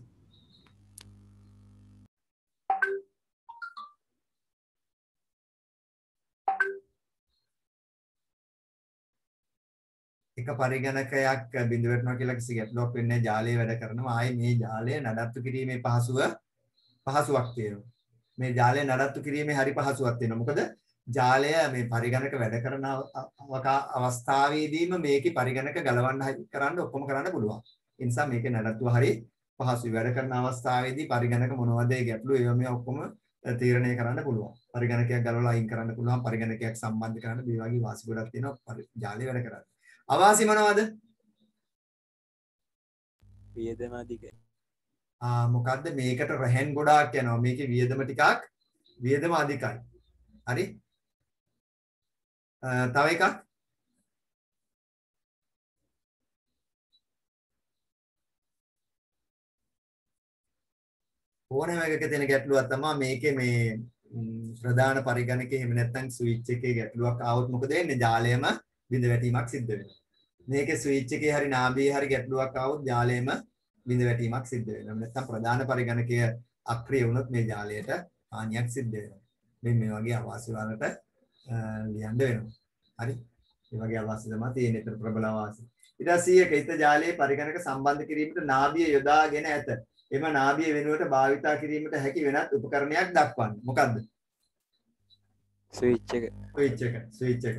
S1: එක පරිගණකයක් බිඳ වැටෙනවා කියලා කිසි ගැටලුවක් වෙන්නේ නැහැ. ජාලය වැඩ කරනවා. ආයේ මේ ජාලය නඩත්තු කිරීමේ පහසුවක් තියෙනවා. මේ ජාලය නඩත්තු කිරීමේ හරි පහසුවක් තියෙනවා. මොකද ජාලය මේ පරිගණක වැඩ කරන අවස්ථාවේදීම මේකේ පරිගණක ගලවන්න කරන්න ඔක්කොම කරන්න පුළුවන්. ඒ නිසා මේකේ නඩත්තුව හරි පහසුයි. වැඩ කරන අවස්ථාවේදී පරිගණක මොනවද ඒ ගැටලු ඒවා මේ ඔක්කොම තීරණය කරන්න පුළුවන්. පරිගණකයක් ගලවලා අයින් කරන්න පුළුවන්. පරිගණකයක් සම්බන්ධ කරන්න මේ වගේ වාසි ගොඩක් තියෙනවා ජාලය වැඩ කරන්නේ. අවාසි මොනවද?
S2: වියදම අධික.
S1: මොකද්ද මේකට රැහෙන් ගොඩාක් යනවා. මේකේ වියදම ටිකක් වියදම අධිකයි. හරි? තව එකක් ඕනෑම එකක තියෙන ගැටලුවක් තමයි මේකේ මේ ප්‍රධාන පරිගණකයේ එහෙම නැත්නම් ස්විච් එකේ ගැටලුවක් ආවොත් මොකද වෙන්නේ? ජාලයම බිඳ වැටීමක් සිද්ධ වෙනවා. මේකේ ස්විච් එකේ හරි නාභියේ හරි ගැටලුවක් ආවොත් ජාලයම බිඳ වැටීමක් සිද්ධ වෙනවා. නැත්නම් ප්‍රධාන පරිගණකය අක්‍රිය වුණොත් මේ ජාලයට හානියක් සිද්ධ වෙනවා. මේ වගේ අවාසි වලට ලියන්න වෙනවා. හරි? ඒ වගේ අවශ්‍ය තමයි තියෙන විතර ප්‍රබල වාසි. ඊට පස්සේ හිත ජාලයේ පරිගණක සම්බන්ධ කිරීමට නාභිය යොදාගෙන ඇත. එම නාභිය වෙනුවට භාවිතා කිරීමට හැකි වෙනත් උපකරණයක් දක්වන්න. මොකද්ද? ස්විච් එක.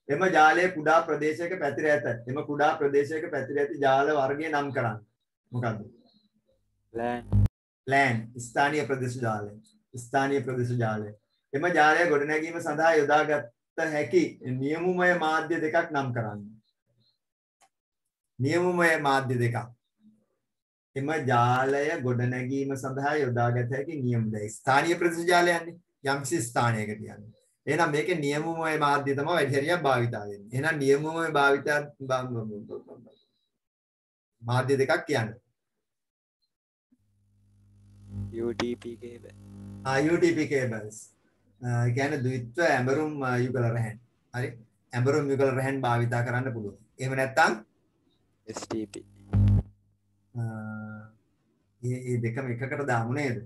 S1: එම ජාලයේ කුඩා ප්‍රදේශයක පැතිර ඇත. එම කුඩා ප්‍රදේශයක පැතිර ඇති ජාල වර්ගය නම් කරන්න. මොකද්ද? LAN ස්ථානීය ප්‍රදේශ ජාලය. ස්ථානීය ප්‍රදේශ ජාලය. එම ජාලය ගොඩනැගීම සඳහා යොදාගත් හැකි නියමුමය මාධ්‍ය දෙකක් නම් කරන්න. නියමුමය මාධ්‍ය දෙකක්. එම ජාලය ගොඩනැගීම සඳහා යොදාගත හැකි නියම දෙක. ස්ථානීය ප්‍රදේශ ජාලයන්නේ යම්කිසි ස්ථානයක තියන්නේ. එහෙනම් මේකේ නියමුමය මාධ්‍ය තමයි වැඩි හරියක් භාවිතා වෙන්නේ. එහෙනම් නියමුමය භාවිතා මාධ්‍ය දෙකක් කියන්නේ.
S2: UTP cable.
S1: UTP cables. කියන්නේ ද්විත්ව ඇඹරුම් යුගල රැහැන්. හරි? ඇඹරුම් යුගල රැහැන් භාවිතා කරන්න පුළුවන්. එහෙම නැත්නම්
S2: STP.
S1: මේ දෙකම එකකට දාමු නේද?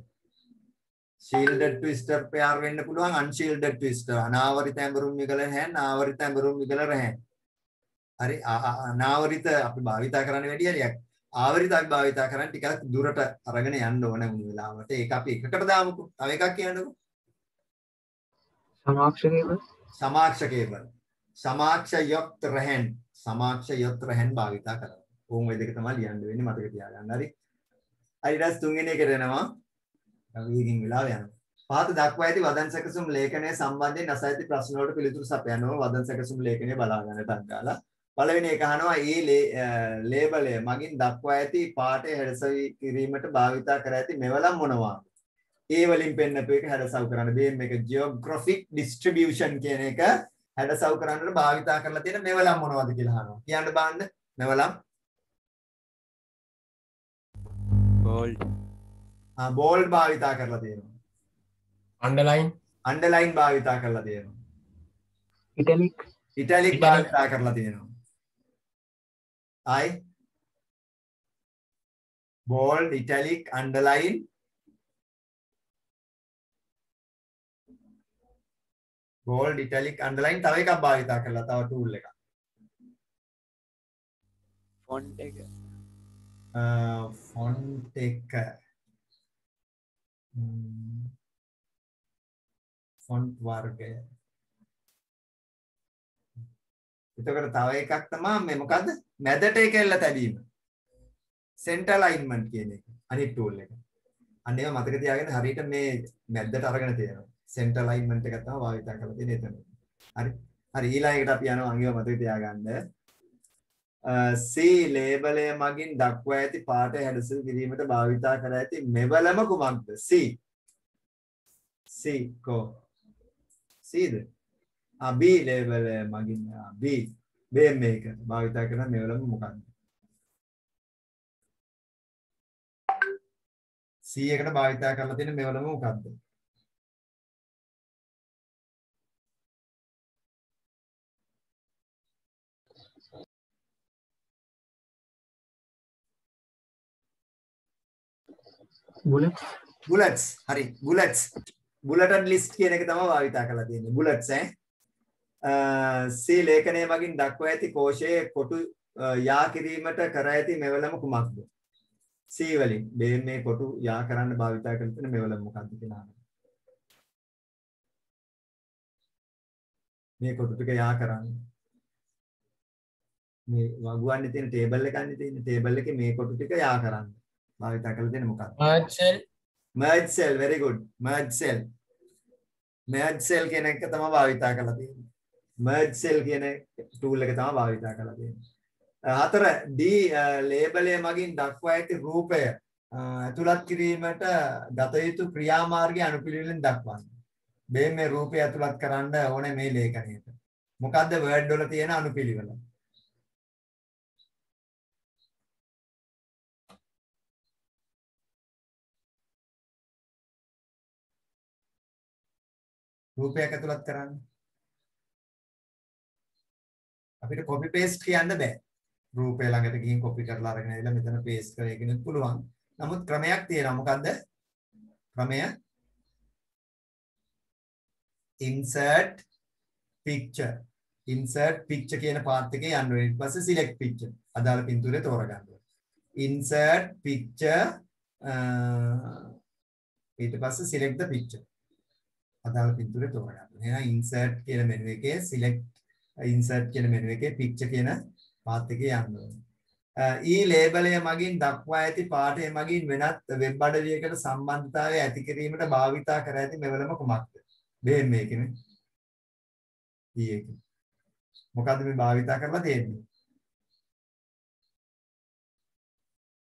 S1: shielded twister pair වෙන්න පුළුවන් unshielded twister. අනාවරිත ඇඹරුම් යුගල රැහැන්, ආවරිත ඇඹරුම් යුගල රැහැන්. හරි? අනාවරිත අපි භාවිතා කරන්න වැඩි හරියක්. ආවරිත අපි භාවිතා කරන්නේ ටිකක් දුරට අරගෙන යන්න ඕන වුණ වෙලාවට. ඒක අපි එකකට දාමුකෝ. තව එකක් කියන්නකෝ.
S4: සමාක්ෂ කේබල්.
S1: සමාක්ෂ කේබල්. සමාක්ෂ යුක්ත රැහැන්. සමාක්ෂ යුක්ත රැහැන් භාවිතා කරනවා. ඕම් ඔය දෙක තමයි ලියන්න වෙන්නේ මතක තියාගන්න. හරි. හරි ඊට පස්සේ තුන්වෙනි එකට එනවා. වීගින් වෙලාව යනවා. පහත දක්වා ඇති වදන් සැකසුම් ලේඛනය සම්බන්ධයෙන් අසයිති ප්‍රශ්න වලට පිළිතුරු සපයනවා. වදන් සැකසුම් ලේඛනය බලා ගන්නට අංගාලා. පළවෙනි එක අහනවා ලේබලය මගින් දක්වා ඇති පාඨය හැඩසවි කිරීමට භාවිතා කර ඇති මෙවලම් මොනවා? ඒ වලින් පෙන්නපු එක හැඩසව් කරන්න. මේක ජියෝග්‍රැෆික් ඩිස්ට්‍රිබියුෂන් කියන එක හැඩසව් කරන්නට භාවිතා කරලා තියෙන මෙවලම් මොනවද කියලා අහනවා. කියන්න බෑන්න මෙවලම්. බෝල්ඩ් භාවිතා කරලා තියෙනවා. අන්ඩර්ලයින් භාවිතා කරලා තියෙනවා. ඉටැලික් භාවිතා කරලා තියෙනවා. bold, italic, underline. bold, italic, underline. තව එකක් භාවිතා කරලා තව tool එකක්.
S2: font එක.
S1: font එක. font වර්ගය. එතකොට තව එකක් තමයි මේ මොකද්ද? මැදට එකෙල්ල තැබීම. center alignment කියන එක. අනිත් tool එක. අන්න ඒවා මතක තියාගෙන හරියට මේ මැදට අරගෙන තියෙනවා. center alignment එක තමයි භාවිත කරලා තියෙන්නේ එතන. හරි. හරි ඊළඟට අපි යනවා අංගය මතක තියාගන්න. C ලේබලය මගින් දක්වා ඇති පාඨය හැඩසල් කිරීමට භාවිතා කර ඇති මෙවලම කුමක්ද? C කො Cද? B ලේබලය මගින් B මේක භාවිතා කරන මෙවලම මොකක්ද? C එකට භාවිතා කරලා තියෙන මෙවලම මොකක්ද? bullets හරි bulleted list කියන එක තමයි භාවිතා කරලා තියෙන්නේ bullets C ලේඛනය මගින් දක්වා ඇති කෝෂයේ කොටු යා කිරීමට කර ඇති මෙවලම කුමක්ද? C වලින් මේ කොටු යා කරන්න භාවිතා කරලා තියෙන මෙවලම මොකක්ද කියලා අහනවා. මේ කොටු ටික යා කරන්න. මේ වගුවන්නේ තියෙන ටේබල් එකන්නේ තියෙන ටේබල් එකේ මේ කොටු ටික යා කරන්න. භාවිතා කරලා තියෙන මොකක්ද? merge cell very good merge cell කියන එක තමයි භාවිතා කරලා තියෙන්නේ. merge cell කියන tool එක තමයි භාවිතා කරලා තියෙන්නේ. 4 D ලේබලය මගින් දක්වා ඇති රූපය ඇතුළත් කිරීමට ගත යුතු ක්‍රියාමාර්ගය අනුපිළිවෙලින් දක්වන්න. මේ රූපය ඇතුළත් කරන්න ඕනේ මේ ලේඛනයට. මොකද්ද word වල තියෙන අනුපිළිවෙල? රූපයක් ඇතුළත් කරන්න. අපිට copy paste කියන්න බෑ. රූපය ළඟට ගිහින් copy කරලා අරගෙන ඇවිල්ලා මෙතන paste කරගෙන පුළුවන්. නමුත් ක්‍රමයක් තියෙනවා. මොකද්ද? ක්‍රමය insert picture. insert picture කියන පාත් එකේ යන්න ඕනේ. ඊට පස්සේ select picture. අදාළ පින්තූරය තෝරගන්න ඕනේ. insert picture ඊට පස්සේ select the picture. අදාළ පින්තූරය තෝරගන්න. එහෙනම් insert කියන menu එකේ select insert කියන menu එකේ picture කියන පාත් එකේ යන්න ඕනේ. ඊ ලේබලය මගින් දක්වා ඇති පාඨය මගින් වෙනත් වෙබ් අඩවියකට සම්බන්ධතාවය ඇති කිරීමට භාවිතා කර ඇති මෙවලම කුමක්ද? මේ මේකනේ. ඊ එක. මොකද්ද මේ භාවිතා කරලා තියෙන්නේ?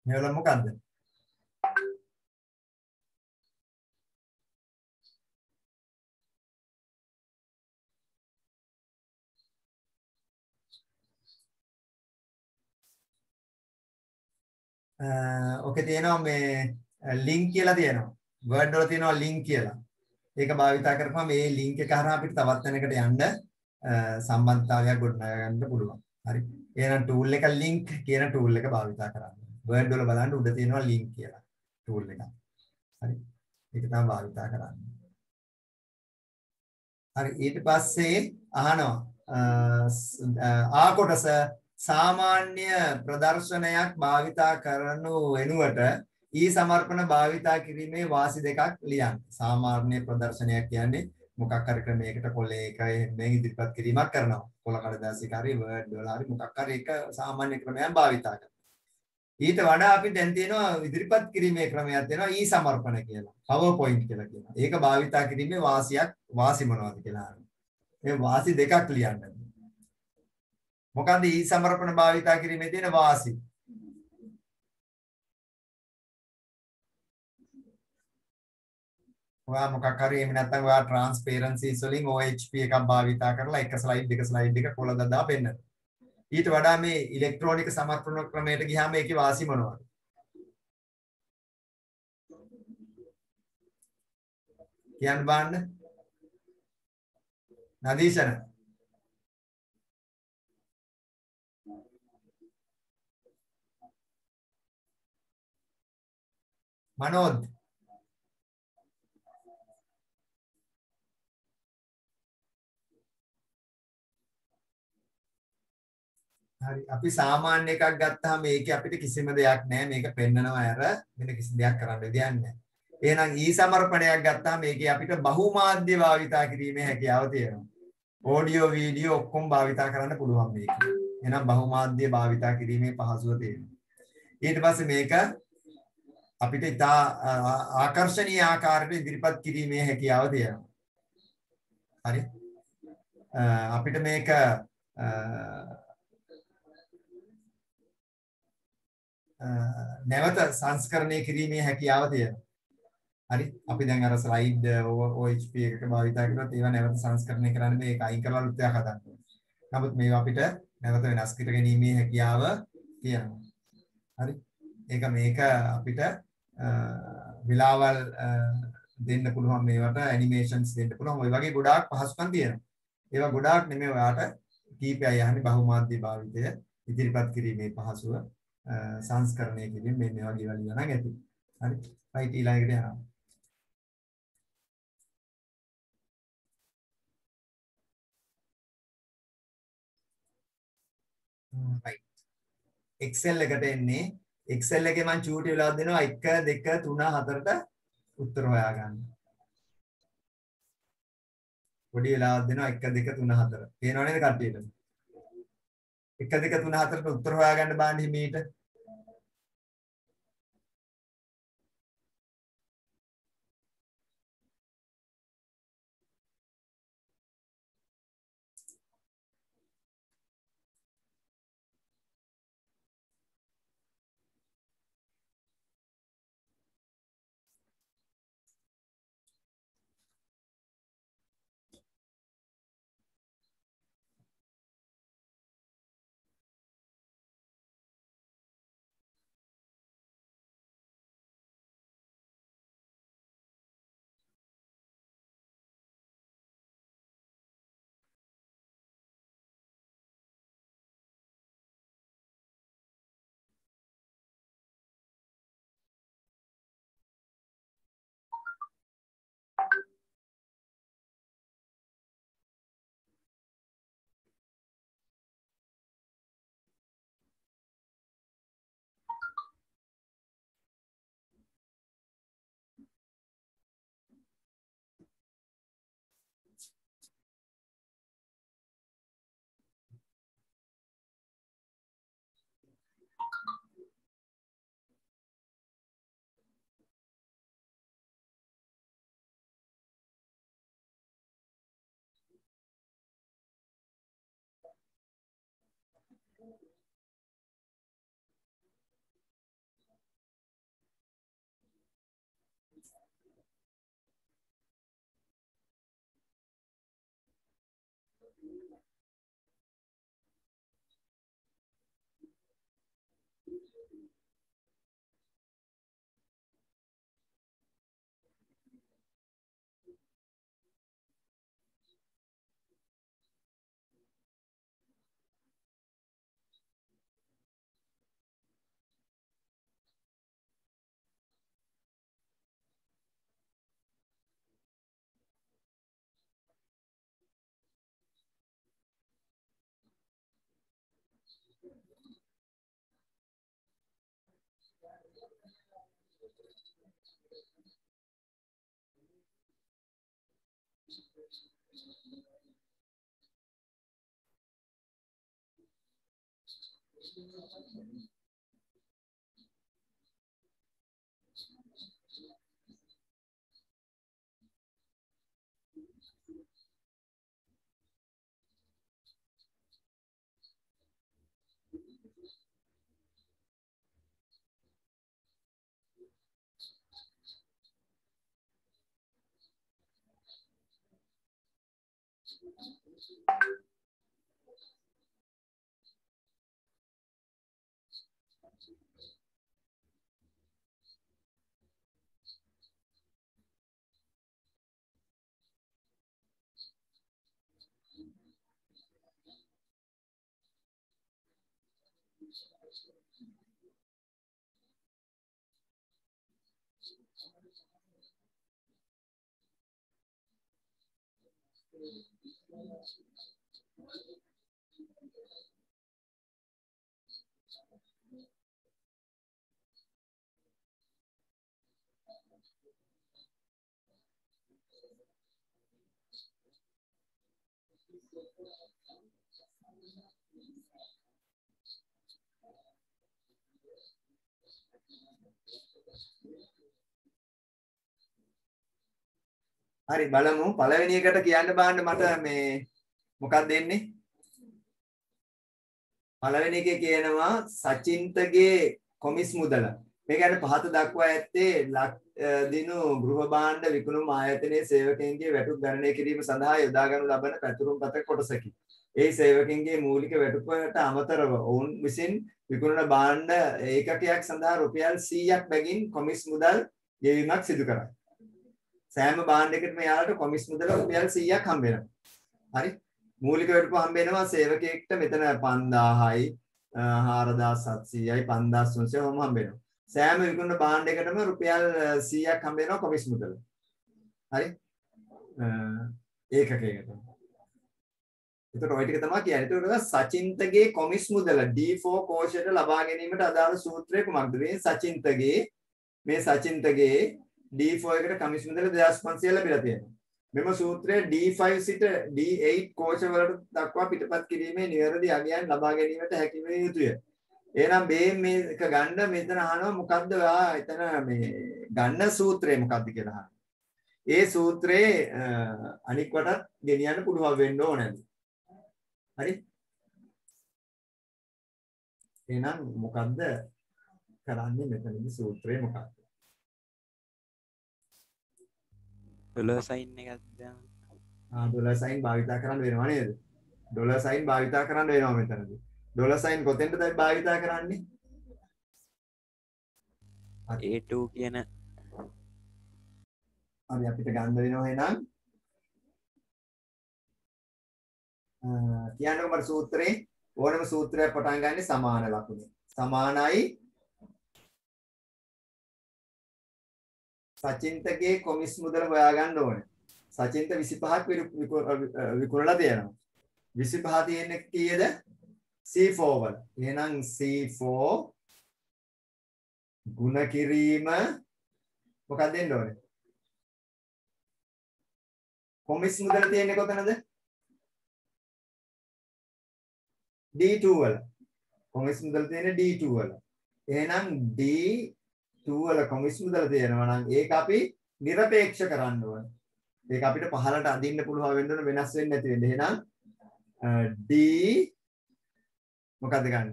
S1: මෙවලම මොකද්ද? ඔකේ තියෙනවා මේ link කියලා තියෙනවා. Word වල තියෙනවා link කියලා. ඒක භාවිතා කරපුවම මේ link එක හරහා අපිට තවත් තැනකට යන්න සම්බන්ධතාවයක් ගොඩනගා ගන්න පුළුවන්. හරි. එහෙනම් tool එක link කියන tool එක භාවිතා කරන්න. Word වල බලන්න උඩ තියෙනවා link කියලා tool එක. හරි. ඒක තමයි භාවිතා කරන්නේ. හරි. ඊට පස්සේ අහනවා කොටස සාමාන්‍ය ප්‍රදර්ශනයක් භාවිතා කරනු වෙනුවට ඊ සමර්පණ භාවිතා කිරීමේ වාසි දෙකක් ලියන්න. සාමාන්‍ය ප්‍රදර්ශනයක් කියන්නේ මොකක් හරි ක්‍රමයකට කොලේ එක එහෙම ඉදිරිපත් කිරීමක් කරනවා. කොල කඩදාසියක හරි Word වල හරි මොකක් හරි එක සාමාන්‍ය ක්‍රමයක් භාවිතා කරනවා. ඊට වඩා අපි දැන් තියෙනවා ඉදිරිපත් කිරීමේ ක්‍රමයක් තියෙනවා ඊ සමර්පණ කියලා. PowerPoint කියලා කියනවා. ඒක භාවිතා කිරීමේ වාසි මොනවද කියලා අහනවා. මේ වාසි දෙකක් ලියන්න. මොකන්ද ඊ සමර්පණ භාවිතා කිරීමේ තියෙන වාසි? ඔයා මොකක් හරි එහෙම නැත්නම් ඔයා ට්‍රාන්ස්පරන්සිස් වලින් OHP එකක් භාවිතා කරලා එක ස්ලයිඩ් එක කොළ දදා පෙන්නන. ඊට වඩා මේ ඉලෙක්ට්‍රොනික සමර්පණ ක්‍රමයට ගියාම ඒකේ වාසි මොනවද? කියන්න බලන්න. නදීෂණ මනෝජ් හරි අපි සාමාන්‍ය එකක් ගත්තාම මේකේ අපිට කිසිම දෙයක් නැහැ මේක පෙන්නනවා අර වෙන කිසි දෙයක් කරන්න දෙයක් නැහැ. එහෙනම් ඊ සමර්පණයක් ගත්තාම මේකේ අපිට බහුමාධ්‍ය භාවිතා කිරීමේ හැකියාව තියෙනවා. ඔඩියෝ වීඩියෝ ඔක්කොම භාවිතා කරන්න පුළුවන් මේකේ. එහෙනම් බහුමාධ්‍ය භාවිතා කිරීමේ පහසුව තියෙනවා. ඊට පස්සේ මේක අපිට ඉතා ආකර්ශනීය ආකාරයට ඉදිරිපත් කිරීමේ හැකියාව තියෙනවා. හරි. අපිට මේක නැවත සංස්කරණය කිරීමේ හැකියාව තියෙනවා. හරි. අපි දැන් අර ස්ලයිඩ් OHP එකක භාවිතා කරලා ඒවා නැවත සංස්කරණය කරන්න මේක අයින් කරලා ලුත්‍යක් හදන්න ඕනේ. නමුත් මේවා අපිට නැවත වෙනස් කර ගැනීමේ හැකියාව තියෙනවා. හරි. මේක අපිට විලාවල් දෙන්න පුළුවන් මේවට ඇනිමේෂන්ස් දෙන්න පුළුවන්. ඔය වගේ ගොඩාක් පහසුකම් තියෙනවා. ඒවා ගොඩාක් නෙමෙයි ඔයාට කීපයයි යහනේ බහුමාධ්‍ය භාවිතය ඉදිරිපත් කිරීමේ පහසුව සංස්කරණය කිරීම මෙන්න මේ වගේ වලින් නම් ඇති. හරි. right ඊළඟට යනවා. right. Excel එකට එන්නේ Excel එකේ මම චූටි වෙලාවක් දෙනවා 1 2 3 4ට උත්තර හොයාගන්න. පොඩි වෙලාවක් දෙනවා 1 2 3 4. පේනව නේද කට්ටියට? 1 2 3 4ට උත්තර හොයාගන්න බාන්න හිමීට. හරි බලමු පළවෙනි එකට කියන්න බෑන්න මට මේ මොකක්ද දෙන්නේ පළවෙනි එකේ කියනවා සචින්තගේ කොමිස් මුදල මේ කියන්නේ පහත දක්වා ඇත්තේ දිනු ගෘහ භාණ්ඩ විකුණුම් ආයතනයේ සේවකයන්ගේ වැටුප් ගණනය කිරීම සඳහා යොදා ගනු ලබන පැතුරුම් පත කොටසකි. ඒ සේවකයන්ගේ මූලික වැටුපට අමතරව ඔවුන් විසින් විකුණන භාණ්ඩ ඒකකයක් සඳහා රුපියල් 100ක් බැගින් කොමිස් මුදල් ගෙවීමක් සිදු කරයි. සෑම භාණ්ඩයකටම යාලට කොමිස් මුදල රුපියල් 100ක් හම්බ වෙනවා. හරි? මූලික වැටුප හම්බ වෙනවා සේවකයෙක්ට මෙතන 5000යි 4700යි 5300 වම හම්බ වෙනවා. සෑම විකුණන භාණ්ඩයකටම රුපියල් 100ක් හම්බ වෙනවා කොමිස් මුදල. හරි? ඒකකයකට. එතකොට ওই ටික තමයි කියන්නේ. එතකොට සචින්තගේ කොමිස් මුදල D4 කෝෂයට ලබා ගැනීමට අදාළ සූත්‍රය කුමක්ද? මේ සචින්තගේ D4 එකට කොමිස් මුදල 2500 ලැබිලා තියෙනවා. මෙම සූත්‍රය D5 සිට D8 කෝෂ වලට දක්වා පිටපත් කිරීමේ නිවැරදි අගයන් ලබා ගැනීමට හැකි විය යුතුය. එහෙනම් මේක ගන්න මෙතන අහනවා මොකද්ද ඔයා එතන මේ ගන්න සූත්‍රය මොකද්ද කියලා අහනවා. ඒ සූත්‍රේ අනික් වටත් ගෙනියන්න පුළුවන් වෙන්න ඕනද? හරි? එහෙනම් මොකද්ද කරන්නේ මෙතනදී සූත්‍රය මොකක්ද?
S2: ඩොලර් සයින් එකක් දාන්න.
S1: ඩොලර් සයින් භාවිතා කරන්න වෙනවා නේද? ඩොලර් සයින් භාවිතා කරන්න වෙනවා මෙතනදී. ඩොලර් සයින් කොතෙන්ද භාවිතා කරන්නේ?
S2: A2 කියන
S1: හරි අපිට ගන්න වෙනවා එහෙනම් කියන්නකො මට සූත්‍රේ ඕනම සූත්‍රයක් පටන් ගන්න සමාන ලකුණේ. සමානයි සචින්තගේ කොමිස් මුදල හොයාගන්න ඕනේ. සචින්ත 25ක් විකුණලා තියෙනවා. 25 තියෙන්නේ කීයද? C4 වල. එහෙනම් C4 ගුණ කිරීම මොකක්ද දෙන්න ඕනේ? කොමිස් මුදල තියෙන්නේ කොතනද? D2 වල. කොමිස් මුදල තියෙන්නේ D2 වල. එහෙනම් D2 වල කොමිස් මුදල තියෙනවා නම් ඒක අපි নিরপেক্ষ කරන්න ඕනේ. ඒක අපිට පහලට අදින්න පුළුවන් වෙන්න ඕන වෙනස් වෙන්නේ නැති වෙන්නේ. එහෙනම් D මොකද්ද ගන්න?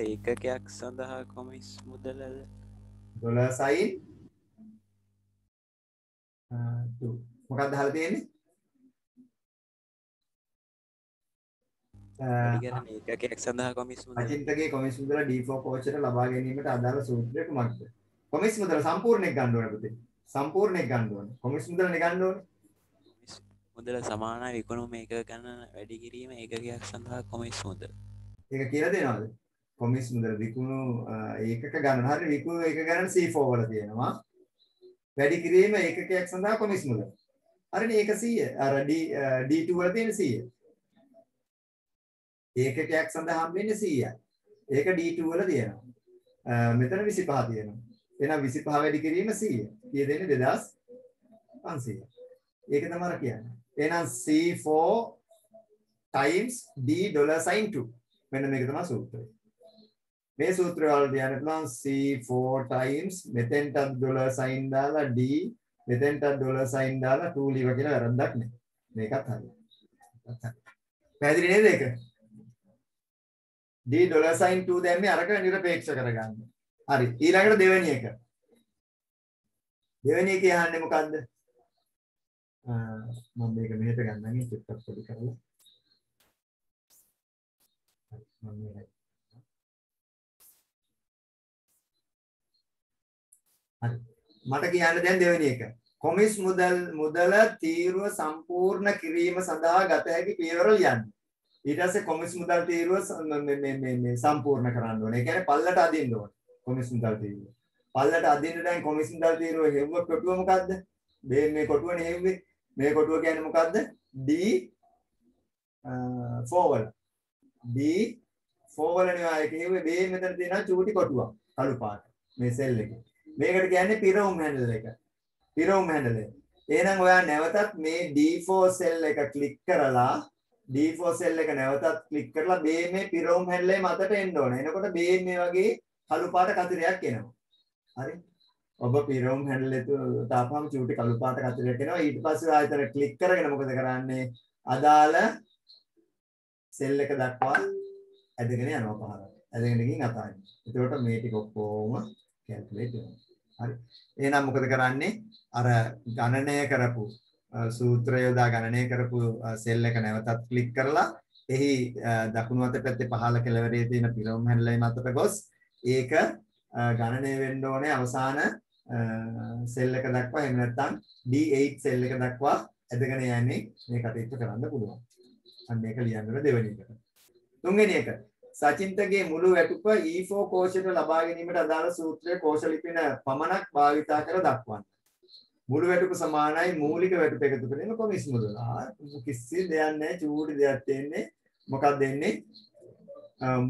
S2: ඒකකයක් සඳහා කොමිස් මුදලද?
S1: Dollar sign 2. මොකක්ද අහලා තියෙන්නේ?
S2: ඒකකයක් සඳහා කොමිස් මුදල.
S1: අචින්තගේ කොමිස් මුදල D4 කෝෂයට ලබා ගැනීමට අදාළ සූත්‍රය කුමක්ද? කොමිස් මුදල සම්පූර්ණයක් ගන්න ඕනේ පුතේ. සම්පූර්ණයක් ගන්න ඕනේ. කොමිස් මුදලනේ ගන්න ඕනේ.
S2: මුදල සමානයි විකුණුම මේක ගණන වැඩි කිරීම ඒකකයක් සඳහා කොමිස් මුදල.
S1: ඒක කියලා දෙනවද? කොමිස් මුදල විකුණු ඒකක ගණන. හරි විකුණු ඒක ගණන C4 වල තියෙනවා. වැඩි කිරීම ඒකකයක් සඳහා කොමිස් මුදල. හරිනේ ඒක 100. අර D2 වල තියෙන 100. ඒකකයක් සඳහා හම්බෙන්නේ 100යි. ඒක D2 වල තියෙනවා. මෙතන 25 තියෙනවා. එහෙනම් 25 වැඩි කිරීම 100. කීය දෙන්නේ 2500. ඒක තමයි කියන්නේ. එහෙනම් C4 times D dollar sign 2. මෙන්න මේක තමයි සූත්‍රය. මේ සූත්‍රය වල කියන්න පුළුවන් C4 times මෙතෙන්ට dollar sign දාලා D මෙතෙන්ට dollar sign දාලා 2 ලිව කියලා වැරද්දක් නෑ. මේකත් හරියි. පැහැදිලි නේද ඒක? D dollar sign 2 දැම්මේ අරක නිරපේක්ෂ කරගන්න. හරි. ඊළඟට දෙවෙනි එක. දෙවෙනි එකේ අහන්නේ මොකද්ද? මම මේක මෙහෙට ගන්නන්නේ චුට්ටක් පොඩි කරලා. මම මේක හරි. මට කියන්න දැන් දෙවෙනි එක. කොමිස් මුදල තීරුව සම්පූර්ණ කිරීම සඳහා ගත හැකි පියවර ලියන්න. ඊට පස්සේ කොමිස් මුදල් තීරුව මේ සම්පූර්ණ කරන්න ඕනේ. ඒ කියන්නේ පල්ලට අදින්න ඕනේ. කොමිස් මුදල් තීරුව. පල්ලට අදින්න දැන් කොමිස් මුදල් තීරුව හෙව්ව කොටුව මොකද්ද? මේ කොටුවනේ හෙව්වේ. මේ කොටුව කියන්නේ මොකද්ද? D4 වල. D4 වල නෙවෙයි කිව්වේ මේ මෙතන තියෙනවා චූටි කොටුවක්. කළු පාට. මේ සෙල් එකේ. මේකට කියන්නේ පිරවුම් හැන්ඩල් එක. පිරවුම් හැන්ඩල් එක. එහෙනම් ඔයා නැවතත් මේ D4 සෙල් එක ක්ලික් කරලා D4 සෙල් එක නැවතත් ක්ලික් කරලා මේ පිරවුම් හැන්ඩල් එක මතට එන්න ඕන. එනකොට මේ වගේ කළු පාට කතරයක් එනවා. හරි? ඔබ පිරවුම් හැන්ඩල් එක තාපම චූටි කළු පාට කතරයක් එනවා. ඊට පස්සේ ආයතන ක්ලික් කරගෙන මොකද කරන්නේ? අදාළ සෙල් එක දක්වා ඇදගෙන යනවා පහළට. ඇදගෙන ගිහින් අතාරින්න. එතකොට මේ ටික ඔක්කොම කැල්කියුලේට් වෙනවා. හරි. එහෙනම් මොකද කරන්නේ? අර ගණනය කරපු සූත්‍රය යොදා ගණනය කරපු සෙල් එක නැවතත් ක්ලික් කරලා එහි දකුණු අත පැත්තේ පහළ කෙළවරේ තියෙන පිරවුම් හැන්ඩල් එක මතට ගොස් ඒක ගණනය වෙන්න ඕනේ අවසාන සෙල් එක දක්වා. එහෙම නැත්නම් D8 සෙල් එක දක්වා ඇදගෙන යන්නේ මේ කටයුත්ත කරන්න පුළුවන්. අන්න ඒක ලියන්න ඕන දෙවෙනි එකට. තුන්වෙනි එක සචින්තගේ මුළු වැටුප E4 කෝෂයට ලබා ගැනීමට අදාළ සූත්‍රයේ කෝෂ ලිපින පමණක් භාවිතා කර දක්වන්න. මුළු වැටුප සමානයි මූලික වැටුප එකතු කරගෙන කොමිස් මුදල. කිසි දෙයක් නැහැ චූටි දෙයක් තියෙන්නේ. මොකක්ද එන්නේ?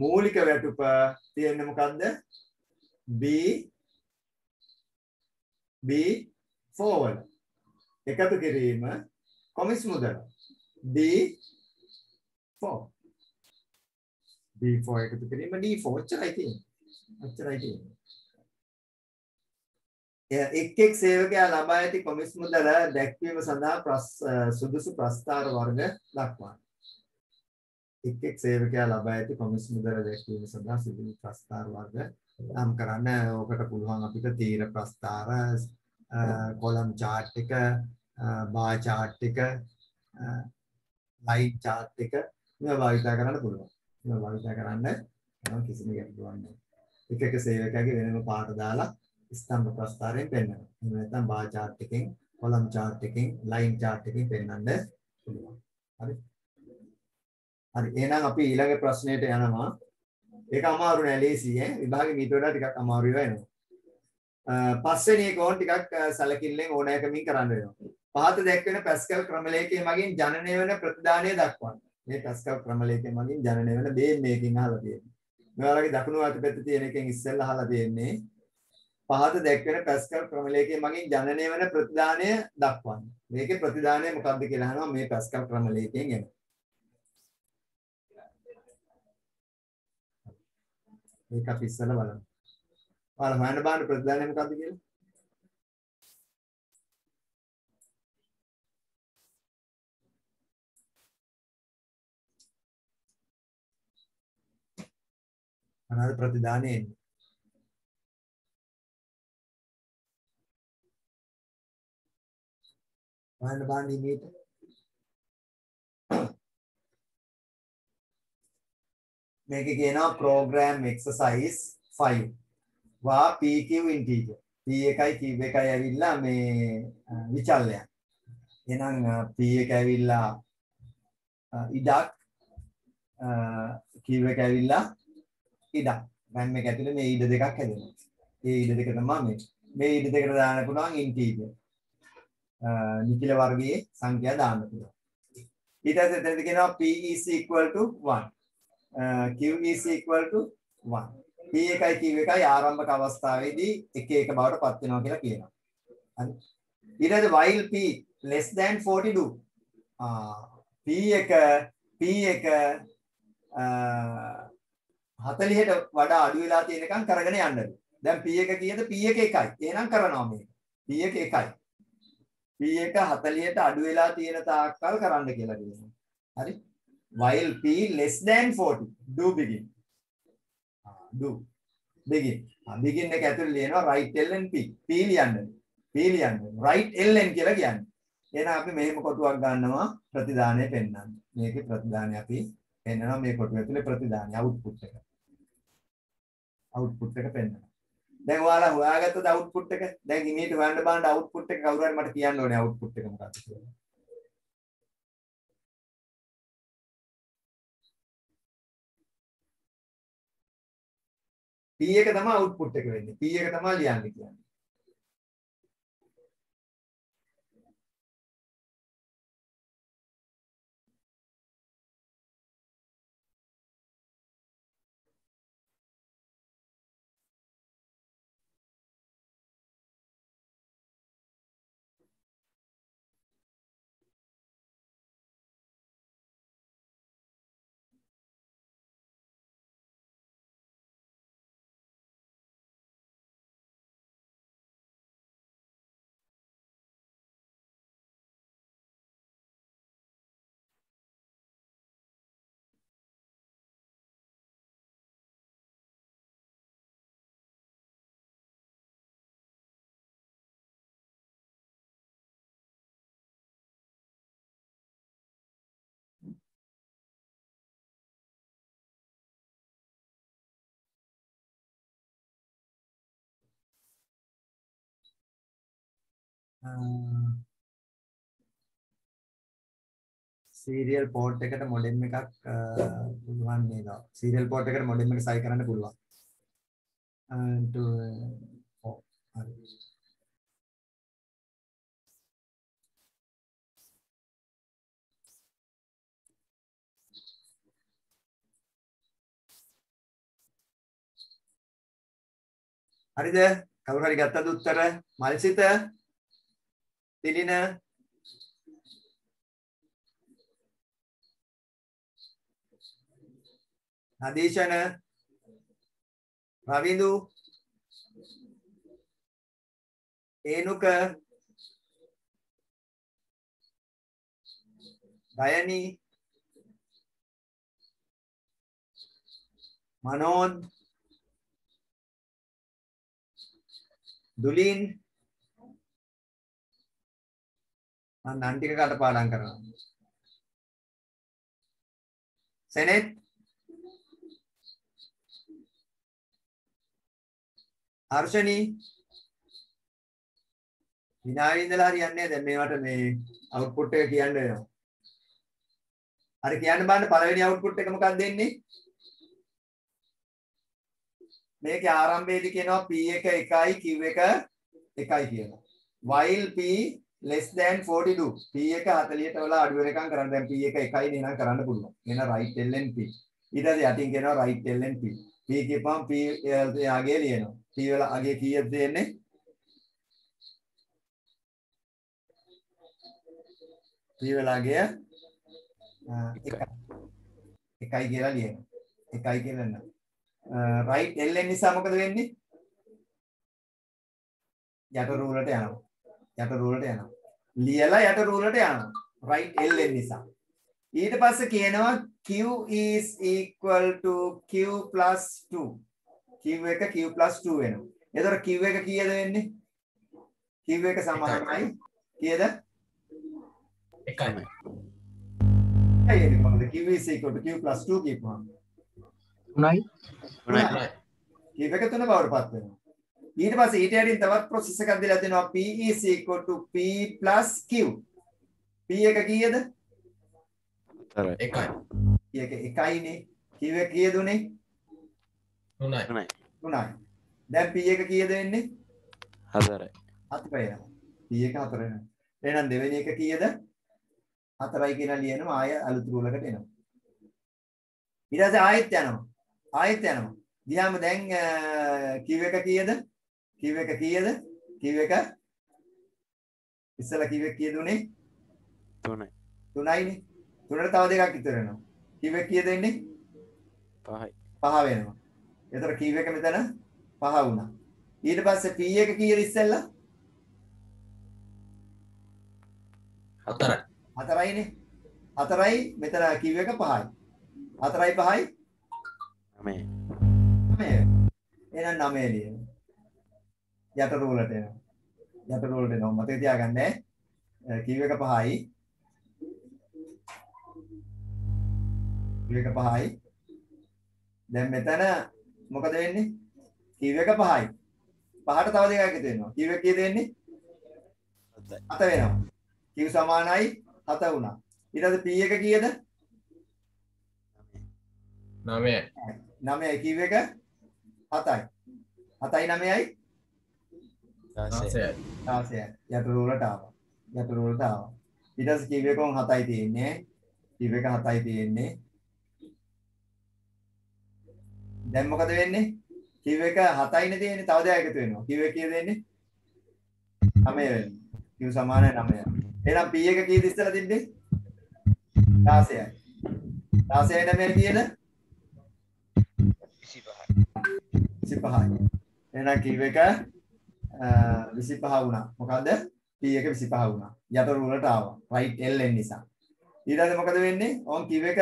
S1: මූලික වැටුප තියෙන්නේ මොකද්ද? B4 වල. එකතු කිරීම කොමිස් මුදල. D4 D4 එකතු කිරීම D4 ඔච්චරයි තියෙන්නේ. ඔච්චරයි තියෙන්නේ. එක් සේවකයා ලබා ඇති කොමිස් මුදල දැක්වීම සඳහා සුදුසු ප්‍රස්ථාර වර්ග දක්වන්න. එක් සේවකයා ලබා ඇති කොමිස් මුදල දැක්වීම සඳහා සුදුසු ප්‍රස්ථාර වර්ග නම් කරන්න. ඔකට පුළුවන් අපිට තීර ප්‍රස්ථාර, කොලම් chart එක, බාර් chart එක, ලයින් chart එක මේවා භාවිත කරන්න පුළුවන්. මේවා භාවිත කරන්න කිසිම ගැටලුවක් නැහැ. එක සේවකයාගේ වෙනම පාට දාලා ස්තම්භ ප්‍රස්ථාරයෙන් පෙන්වනවා. එහෙම නැත්නම් බාර් chart එකෙන්, කොලම් chart එකෙන්, ලයින් chart එකෙන් පෙන්වන්න පුළුවන්. හරි. හරි. එහෙනම් අපි ඊළඟ ප්‍රශ්නයට යනවා. ඒක අමාරු නෑ ලේසි ඈ. විභාගෙ මීට වඩා ටිකක් අමාරු වෙනවා. පස්වෙනි එක ඕන ටිකක් සැලකිල්ලෙන් ඕනෑකමින් කරන්න වෙනවා. පහත දැක්වෙන පැස්කල් ක්‍රමලේඛයේ මගින් ජනනය වන ප්‍රතිදානය දක්වන්න. මේ පැස්කල් ක්‍රමලේඛයේ මගින් ජනනය වෙන බේම් මේකින් අහලා තියෙනවා. මේ වගේ දකුණු අත පැත්තේ තියෙන එකෙන් ඉස්සෙල්ලා අහලා තියෙන්නේ පහත දැක්වෙන පැස්කල් ක්‍රමලේඛයේ මගින් ජනනය වෙන ප්‍රතිදානය දක්වන්න. මේකේ ප්‍රතිදානය මොකක්ද කියලා අහනවා මේ පැස්කල් ක්‍රමලේඛයෙන් එන. මේක අපි ඉස්සෙල්ලා බලමු. ඔයාලා හොයන්න බලන්න ප්‍රතිදානය මොකක්ද කියලා. අනාද ප්‍රතිදානය එන්නේ. හොයන්න බලන්න මේක. මේක කියනවා program exercise 5 වා pq integer. p එකයි q එකයි ඇවිල්ලා මේ විචල්‍යයක්. එහෙනම් p එක ඇවිල්ලා ඉඩක් q එක ඇවිල්ලා ඉඩක්. RAM එක ඇතුලේ මේ ඉඩ දෙකක් හැදෙනවා. මේ ඉඩ දෙක තමයි මේ ඉඩ දෙකට දාන්න පුළුවන් integer. නිකිල වර්ගයේ සංඛ්‍යා දාන්න පුළුවන්. ඊට පස්සේ එතනදී කියනවා p is equal to 1. q is equal to 1. p එකයි q එකයි ආරම්භක අවස්ථාවේදී එක එක බවට පත් වෙනවා කියලා කියනවා. හරි. ඊට පස්සේ while p less than 42. p එක 40ට වඩා අඩු වෙලා තියෙනකන් කරගෙන යන්නද. දැන් p එක කීයද? p එක 1යි. එහෙනම් කරනවා මේක. p එක 1යි. p එක 40ට අඩු වෙලා තියෙන තාක්කල් කරන්න කියලා කියනවා. හරි. while p less than 40 do begin. do begin. begin එක ඇතුළේ ලියනවා write ln p. p ලියන්න. p ලියන්න. write ln කියලා කියන්නේ. එහෙනම් අපි මෙහෙම කොටුවක් ගන්නවා ප්‍රතිදානය පෙන්වන්න. මේකේ ප්‍රතිදානය අපි පෙන්වනවා මේ කොටුව ඇතුලේ ප්‍රතිදානය අවුට්පුට් එක. අවුට්පුට් එක පෙන්වනවා. දැන් ඔයාලා හොයාගත්තද අවුට්පුට් එක? දැන් ඉමේජ් හොයන්න බලන්න අවුට්පුට් එක කවුරු හරි මට කියන්න ඕනේ අවුට්පුට් එක මොකක්ද කියලා. P එක තමයි අවුට්පුට් එක වෙන්නේ. P එක තමයි ලියන්න කියන්නේ. සීරියල් පෝට් එකට මොඩෙම් එකක් පුළුවන් නේද? සීරියල් පෝට් එකට මොඩෙම් එක සයි කරන්න පුළුවන්. හරිද? කවුරු හරි ගත්තද උත්තර? මල්සිත තිලින නදීෂණ රවිඳු ඒනුක දයනි මනෝජ් දුලින් මම නම් ටික කටපාඩම් කරනවා. සෙනෙත් හර්ෂණි විනාඩි ඉඳලා හරියන්නේ දැන් මේවට මේ අවුට්පුට් එක කියන්න වෙනවා. හරි කියන්න බලන්න පළවෙනි අවුට්පුට් එක මොකක්ද දෙන්නේ? මේකේ ආරම්භයේදී කියනවා P එක 1යි Q එක 1යි කියලා. while P less than 42. P එක 40ට වඩා අඩු වෙනකම් කරන්න. දැන් P එක 1යි නේනම් කරන්න පුළුවන්. එහෙනම් right ln P. ඊට පස්සේ යටින් කියනවා right ln P. P කියපම් P යාගේ ලියනවා. P වල අගේ කීයද දෙන්නේ? P වල අගේ 1යි කියලා ලියනවා. 1යි කියලා නෑ. right ln නිසා මොකද වෙන්නේ? යට රූලට යනවා. යට රූලට යනවා. ලියලා යට රූලට යනවා. right ln නිසා. ඊට පස්සේ කියනවා q is equal to q plus 2. q එක q plus 2 වෙනවා. එතකොට q එක කීයද වෙන්නේ? q එක සමානයි කීයද?
S5: 1යි.
S1: ඒකයි මොකද q is equal to q plus 2 කියපුවා.
S4: 3යි.
S1: q එක 3 බවට පත් වෙනවා. ඊට පස්සේ ඊට යටින් තවත් ප්‍රොසෙස් එකක් දීලා දෙනවා p is equal to p plus q. p එක කීයද?
S5: 1යි.
S1: p එක 1යිනේ. q එක කීයද උනේ?
S5: 3යි.
S1: 3යි. දැන් p එක කීයද වෙන්නේ?
S2: 4යි.
S1: 4යි. p එක 4 වෙනවා. එහෙනම් දෙවෙනි එක කීයද? 4යි කියලා ලියනවා ආය අලුත් රූලකට එනවා. ඊට පස්සේ ආයෙත් යනවා. ආයෙත් යනවා. ගියාම දැන් q එක කීයද? q එක කීයද? q එක ඉස්සලා q එක කීයද උනේ?
S2: 3යි.
S1: 3යිනේ. 3ට තව දෙකක් ඉතුරු වෙනවා. q එක කීයද වෙන්නේ?
S2: 5යි.
S1: 5 වෙනවා. එතකොට q එක මෙතන 5 වුණා. ඊට පස්සේ p එක කීයද ඉස්සෙල්ලා?
S5: 4යි.
S1: 4යිනේ. 4යි මෙතන q එක 5යි. 4යි 5යි
S2: 9යි.
S1: 9. එහෙනම් 9 ලියනවා. යට රූලට එනවා. යට රූලට එනවා. මතක තියාගන්න ඈ. Q එක 5යි. Q එක 5යි. දැන් මෙතන මොකද වෙන්නේ? Q එක 5යි. 5ට තව දෙකක් එකතු වෙනවා. Q එක කීයද වෙන්නේ? 7 වෙනවා. Q සමානයි 7 වුණා. ඊට පස්සේ P එක කීයද?
S5: 9යි.
S1: 9යි. Q එක 7යි. 7යි 9යි
S5: 16යි.
S1: 16යි. යතුරු වලට ආවා. යතුරු වලට ආවා. ඊට පස්සේ Q එක උන් 7යි තියෙන්නේ. Q එක 7යි තියෙන්නේ. දැන් මොකද වෙන්නේ? Q එක 7යිනේ තියෙන්නේ. තව දෙයක් එකතු වෙනවා. Q එක කීයද වෙන්නේ? 9 වෙනවා. Q සමානයි 9යි. එහෙනම් P එක කීයද ඉස්සලා තිබ්බේ? 16යි. 16යි 9යි කීයද? 25යි. එහෙනම් Q එක 25 වුණා. මොකද්ද? P එක 25 වුණා. යතුරු වලට ආවා. right L n නිසා. ඊට පස්සේ මොකද වෙන්නේ? ඕන් Q එක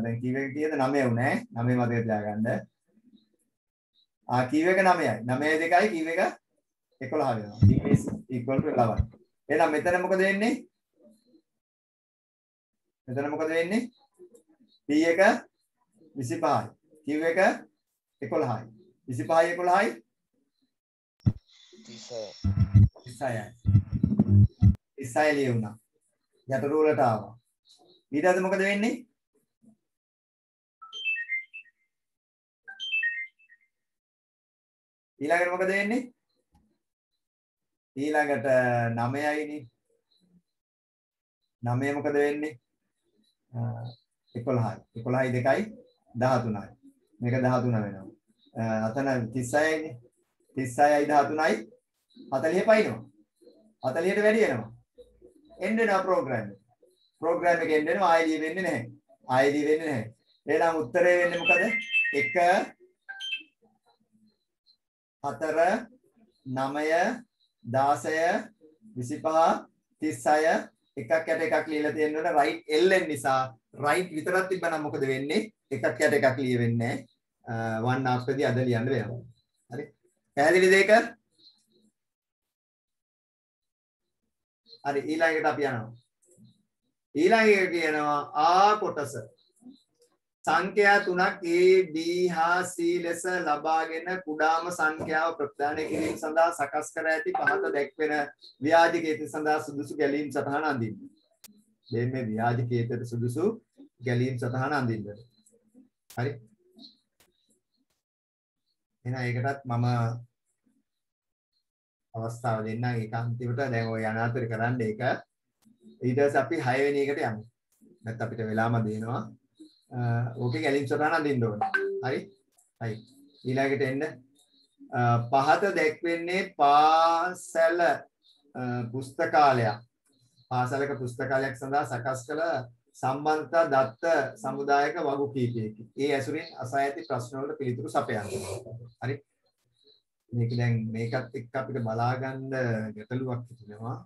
S1: දැන් Q එක කීයද? 9 වුණා. 9 මතක තියාගන්න. Q එක 9යි. 9යි 2යි Q එක 11 වෙනවා. Q is equal to 11. එහෙනම් මෙතන මොකද වෙන්නේ? මෙතන මොකද වෙන්නේ? P එක 25යි. Q එක 11යි. 25යි 11යි 36යි. 36යි ලියුණා. යතුරු වලට ආවා. ඊට පස්සේ මොකද වෙන්නේ? ඊළඟට මොකද වෙන්නේ? ඊළඟට 9යිනේ. 9 මොකද වෙන්නේ? 11යි. 11යි 2යි 13යි. මේක 13 වෙනවා. අතන 36යිනේ. 36යි 13යි 40 පයින්නවා. 40ට වැඩි වෙනවා. එන්න වෙනවා ප්‍රෝග්‍රෑම් එක. ප්‍රෝග්‍රෑම් එක එන්න වෙනවා ආයෙ වෙන්නේ නැහැ. ආයෙ වෙන්නේ නැහැ. එහෙනම් උත්තරේ වෙන්නේ මොකද? 1 4 9 16 25 36 එකක් යට එකක් ලියලා තියෙනවනේ right ln නිසා right විතරක් තිබ්බනම් මොකද වෙන්නේ? එකක් යට එකක් ලිය වෙන්නේ නැහැ. 1 after the other ලියන්න වෙනවා. හරි. පැහැදිලිද ඒක? හරි ඊළඟට අපි යනවා. ඊළඟ එක කියනවා ආ කොටස. සංඛ්‍යා තුනක් A B හා C ලෙස ලබාගෙන කුඩාම සංඛ්‍යාව ප්‍රත්‍යානය කිරීම සඳහා සකස් කර ඇති පහත දැක්වෙන ව්‍යාජ කේතය සඳහා සුදුසු ගැලීම් සටහන අඳින්න. මේ ව්‍යාජ කේතයට සුදුසු ගැලීම් සටහන අඳින්න. හරි. එහෙනම් ඒකටත් මම අවස්ථාව දෙන්නම් ඒක අන්තිමට දැන් ඔය අනාතර කරන්න ඒක. ඊට පස්සේ අපි 6 වෙනි එකට යමු. නැත්නම් අපිට වෙලාම දෙනවා. ඕකේ ගැලීම් සටහන අඳින්න ඕනේ. හරි? හරි. ඊළඟට එන්න පහත දැක්වෙන්නේ පාසල පුස්තකාලයක්. පාසලක පුස්තකාලයක් සඳහා සකස් කළ සම්බන්ධතා දත්ත සමුදායක වගු කීපයකි. ඒ ඇසුරින් අසා ඇති ප්‍රශ්න වලට පිළිතුරු සපයන්න. හරි? මේක දැන් මේකත් එක්ක අපිට බලා ගන්න ගැටලුවක් තිබෙනවා.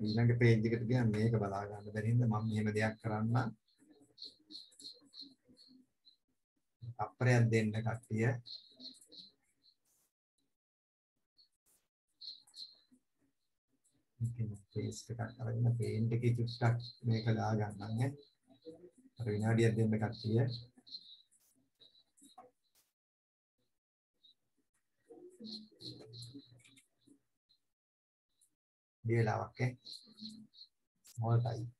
S1: ඊළඟ පේජ් එකට ගියාම මේක බලා ගන්න බැරි හින්දා මම මෙහෙම දෙයක් කරන්න. අප්‍රයක් දෙන්න කට්ටිය. මේක පේස්ට් එකක් අරගෙන පේන්ට් එකේ චුට්ටක් මේක ගා ගන්නම් ඈ. අර විනාඩියක් දෙන්න කට්ටිය. දියලාවක් ඈ. small type.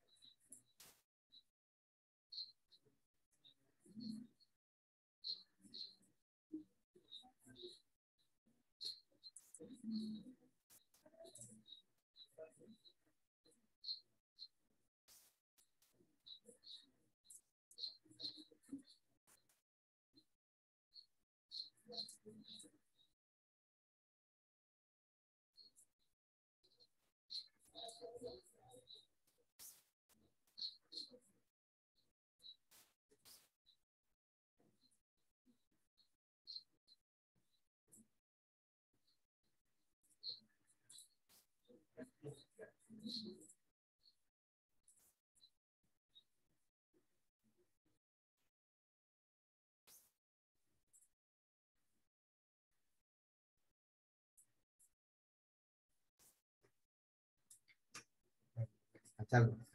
S1: चलो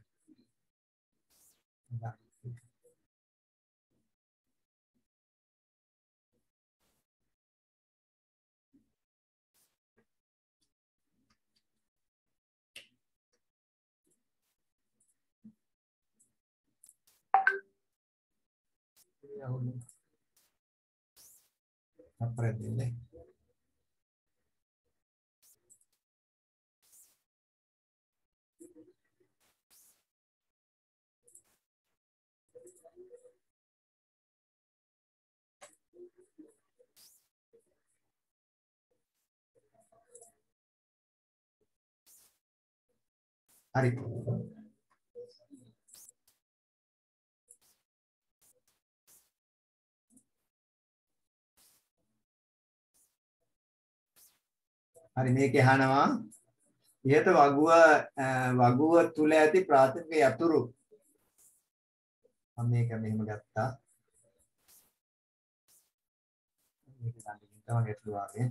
S1: apprendele. හරි හරි මේක අහනවා ඉහත වගුව තුල ඇති ප්‍රාථමික යතුරු මම මේක මෙහෙම ගත්තා මේක ගන්න තමයි ගැටලුව ආවේ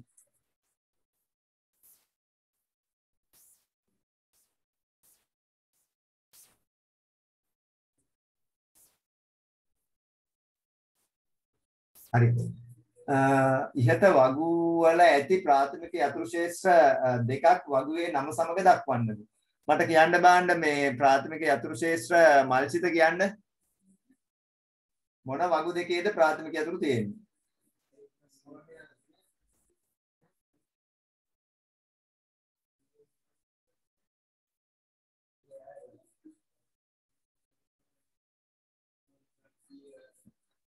S1: හරි ඉහත වගුව වල ඇති ප්‍රාථමික යතුරු ශේෂ්ත්‍ර දෙකක් වගුවේ නම සමග දක්වන්නද මට කියන්න බෑන්න මේ ප්‍රාථමික යතුරු ශේෂ්ත්‍ර මල්සිත කියන්න මොන වගු දෙකේද ප්‍රාථමික යතුරු තියෙන්නේ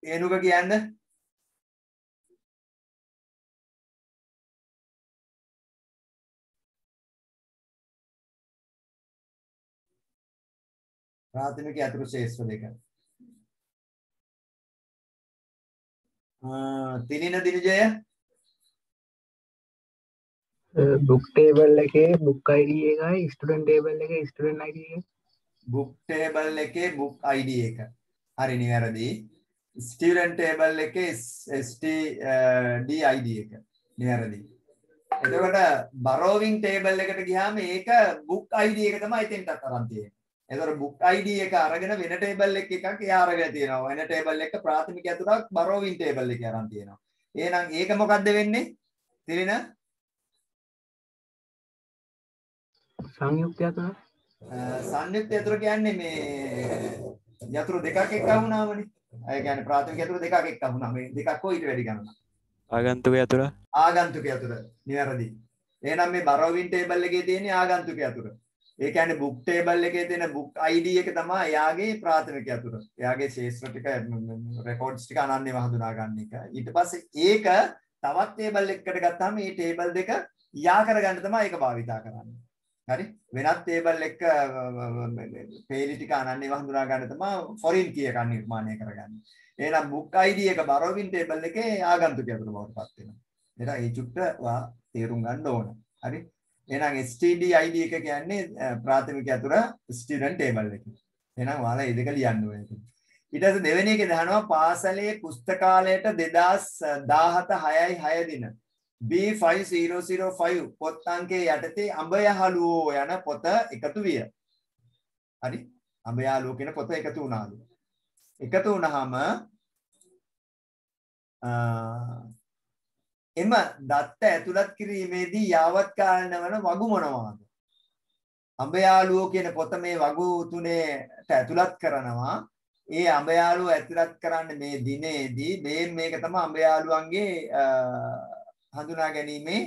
S1: ඒනුක කියන්න ප්‍රාථමික යතුරු ශේෂ්ත්‍ර දෙක තිලින දිනජය
S4: බුක් ටේබල් එකේ බුක් ID එකයි ස්ටුඩන්ට් ටේබල් එකේ ස්ටුඩන්ට් ID එක
S1: බුක් ටේබල් එකේ බුක් ID එක හරි නිවැරදි ස්ටුඩන්ට් ටේබල් එකේ STD ID එක නිවැරදි එතකොට බරෝවින් ටේබල් එකට ගියාම ඒක බුක් ID එක තමයි එතෙන්ටත් අරන් තියෙන්නේ එතකොට බුක් ID එක අරගෙන වෙන ටේබල් එකක් එයා අරගෙන තියෙනවා වෙන ටේබල් එක ප්‍රාථමික යතුරක් බරෝවින් ටේබල් එකේ අරන් තියෙනවා එහෙනම් ඒක මොකද්ද වෙන්නේ තිලින
S4: සංයුක්ත යතුර
S1: සංයුක්ත යතුර කියන්නේ මේ යතුරු දෙකක් එක්ක වුණාමනේ ඒ කියන්නේ ප්‍රාථමික යතුරු දෙකක් එක්ක වුණා මේ දෙකක් කොයිට වැඩි ගන්නද
S2: ආගන්තුක යතුර
S1: ආගන්තුක යතුර නිවැරදි එහෙනම් මේ බරෝවින් ටේබල් එකේ තියෙන ආගන්තුක යතුර ඒ කියන්නේ බුක් ටේබල් එකේ තියෙන බුක් ID එක තමයි එයාගේ ප්‍රාථමික යතුර එයාගේ ශේෂ්ත්‍ර ටික රෙකෝඩ්ස් ටික අනන්‍යව හඳුනා ගන්න එක ඊට පස්සේ ඒක තවත් ටේබල් එකකට ගත්තාම මේ ටේබල් දෙක යා කරගන්න තමයි ඒක භාවිතා කරන්නේ හරි වෙනත් ටේබල් එක පේලි ටික අනන්‍යව හඳුනා ගන්න තමයි ෆොරින් කී එකක් නිර්මාණය කරගන්නේ එහෙනම් බුක් ID එක බරෝවින් ටේබල් එකේ ආගන්තුක යතුර බවට පත් වෙනවා එහෙනම් ඒ චුට්ට තේරුම් ගන්න ඕන හරි එහෙනම් STD ID එක කියන්නේ ප්‍රාථමික යතුර ස්ටුඩන්ට් ටේබල් එක එහෙනම් ඔයාලා මේ දෙක ලියන්න ඕනේ ඊට පස්සේ දෙවෙනි එකේ දහනවා පාසලේ පුස්තකාලයට 2017 6/6 දින B5005 පොත් අංකයේ යටතේ අඹ යහළුවෝ යන පොත එකතු විය. හරි? අඹ යහළුවෝ කියන පොත එකතු වුණාලු. එකතු වුණාම එම දත්ත ඇතුළත් කිරීමේදී යාවත් කාලන වන වගු මොනවාද? අඹ යහළුවෝ කියන පොත මේ වගු තුනේට ඇතුළත් කරනවා. ඒ අඹ යහළුවෝ ඇතුළත් කරන්නේ මේ දිනේදී මේක තමයි අඹ යහළුවන්ගේ හඳුනා ගැනීමේ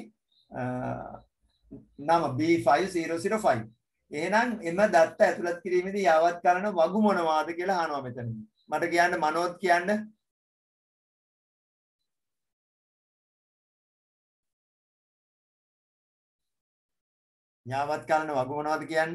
S1: නම B5005. එහෙනම් එම දත්ත ඇතුළත් කිරීමේදී යාවත් කරන වගු මොනවාද කියලා අහනවා මෙතන. මට කියන්න මනෝත් කියන්න. යාවත් කරන වගු මොනවද කියන්න?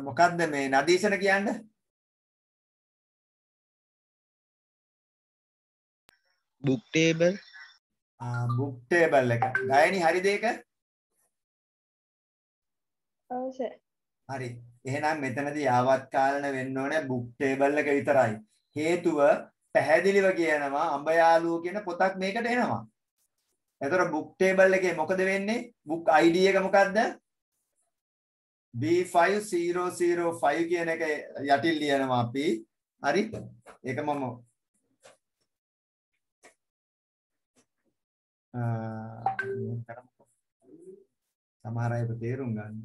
S1: මොකද්ද මේ නදීෂණ කියන්නේ?
S7: book table
S1: book table එක. ගයනි හරිද ඒක?
S3: ඔව් සර්.
S1: හරි. එහෙනම් මෙතනදී යාවත් කාලන වෙන්න ඕනේ book table එක විතරයි. හේතුව පැහැදිලිව කියනවා අඹ යාළුවෝ කියන පොතක් මේකට එනවා. එතකොට book table එකේ මොකද වෙන්නේ? book ID එක මොකද්ද? B5005 කියන එක යටින් ලියනවා අපි. හරි? ඒක මම සමහර අය තේරුම් ගන්න.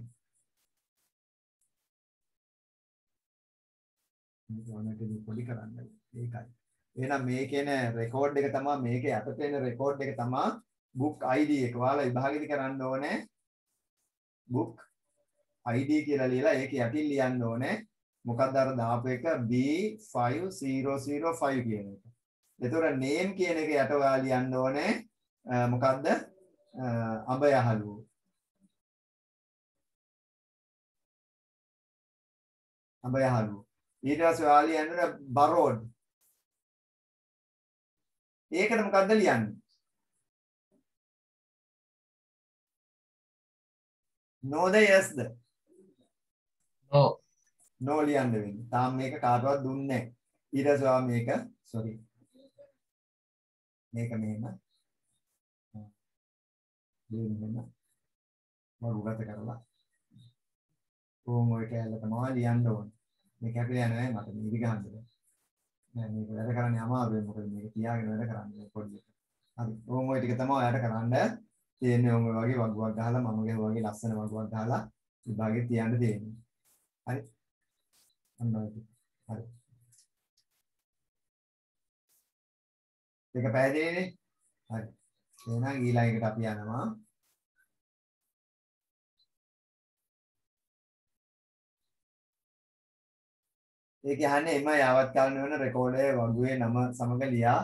S1: මේක පොඩි කරන්න. ඒකයි. එහෙනම් මේ කියන රෙකෝඩ් එක තමයි මේකේ යටතේ තියෙන රෙකෝඩ් එක තමයි book ID එක. ඔයාලා විභාගෙදි කරන්න ඕනේ book ID කියලා ලියලා ඒක යටින් ලියන්න ඕනේ. මොකක්ද අර දාපු එක B5005 කියන එක. එතකොට name කියන එක යට ඔයාලා ලියන්න ඕනේ මොකක්ද? අඹ යහළුවෝ. අඹ යහළුවෝ. ඊට පස්සේ ඔයාලා ලියන්න ඕනේ borrowed. ඒකට මොකක්ද ලියන්නේ? no ද yes ද?
S5: no
S1: no ලියන්න වෙන්නේ. තාම මේක කාටවත් දුන්නේ නැහැ. ඊට පස්සේ ඔයා මේක sorry. මේක මෙහෙම. දෙන්න මරුගත කරලා. කොහොම ඔය කැලේ තමයි ලියන්න ඕනේ. මේක හැපිලා යන්නේ නැහැ මට නිදි ගහන්නද. නෑ මේක වැඩ කරන්නේ අමාරුයි මොකද මේක තියාගෙන වැඩ කරන්නේ පොඩි එක. හරි. කොහොම ඔය ටික තමයි ඔයාලට කරන්න තියෙන්නේ. ඔය වගේ වගුවක් ගහලා මම වගේ ලස්සන වගුවක් ගහලා විභාගෙ තියන්න තියෙන්නේ. හරි. අන්න ඔය ටික. හරි. ඒක පැහැදිලිනේ? හරි. එහෙනම් ඊළඟට අපි යනවා ඒක යහන්නේ එම යාවත් කාලන වෙන රෙකෝඩයේ වගුවේ නම සමග ලියා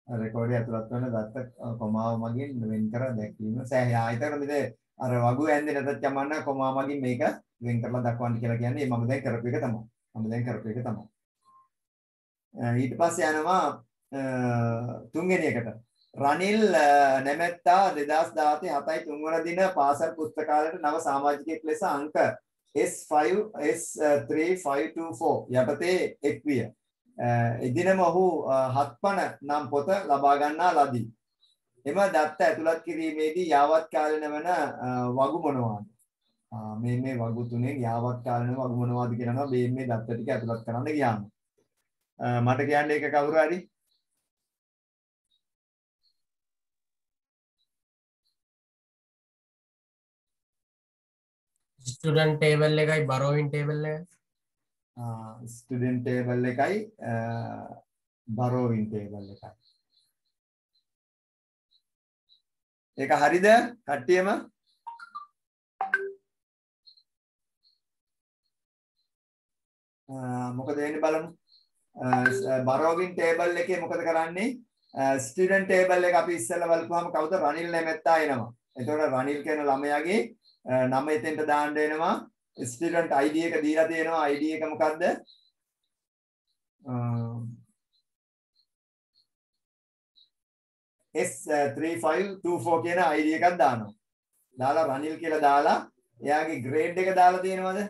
S1: රෙකෝඩයේ ඇතුළත් වන දත්ත කොමාව මගින් වෙන් කර දැක්වීම සෑහය. ආයතන මෙතන අර වගුව ඇන්දේ නැතත් යමන්න කොමාව මගින් මේක වෙන් කරලා දක්වන්න කියලා කියන්නේ මම දැන් කරපු එක තමයි. ඊට පස්සේ යනවා තුන්වෙනි එකට. රනිල් නැමැත්තා 2017 7 3 වන දින පාසල් පුස්තකාලයට නව සමාජිකයෙක් ලෙස අංක S3524 යටතේ එක් විය. එදිනම ඔහු 7 පන නම් පොත ලබා ගන්නා ලදී. එම දත්ත ඇතුළත් කිරීමේදී යාවත් කාලන වන වගු මොනවාද? මේ වගු තුනෙන් යාවත් කාලන වගු මොනවාද කියනවා මේ දත්ත ටික ඇතුළත් කරන්න ගියාම. මට කියන්නේ ඒක කවුරු හරි?
S5: ස්ටුඩන්ට් ටේබල් එකයි බරෝවින් ටේබල් එකයි.
S1: ස්ටුඩන්ට් ටේබල් එකයි බරෝවින් ටේබල් එකයි. ඒක හරිද කට්ටියම? මොකද වෙන්නේ බලමු. බරෝවින් ටේබල් එකේ මොකද කරන්නේ? ස්ටුඩන්ට් ටේබල් එක අපි ඉස්සෙල්ලා බලපුවාම කවුද? රනිල් නැමැත්තා එනවා. එතකොට රනිල් කියන ළමයාගේ නම එතෙන්ට දාන්න වෙනවා. ස්ටුඩන්ට් ID එක දීලා තියෙනවා. ID එක මොකද්ද? S3524 කියන ID එකක් දානවා. දාලා රනිල් කියලා දාලා එයාගේ ග්‍රේඩ් එක දාලා තියෙනවද?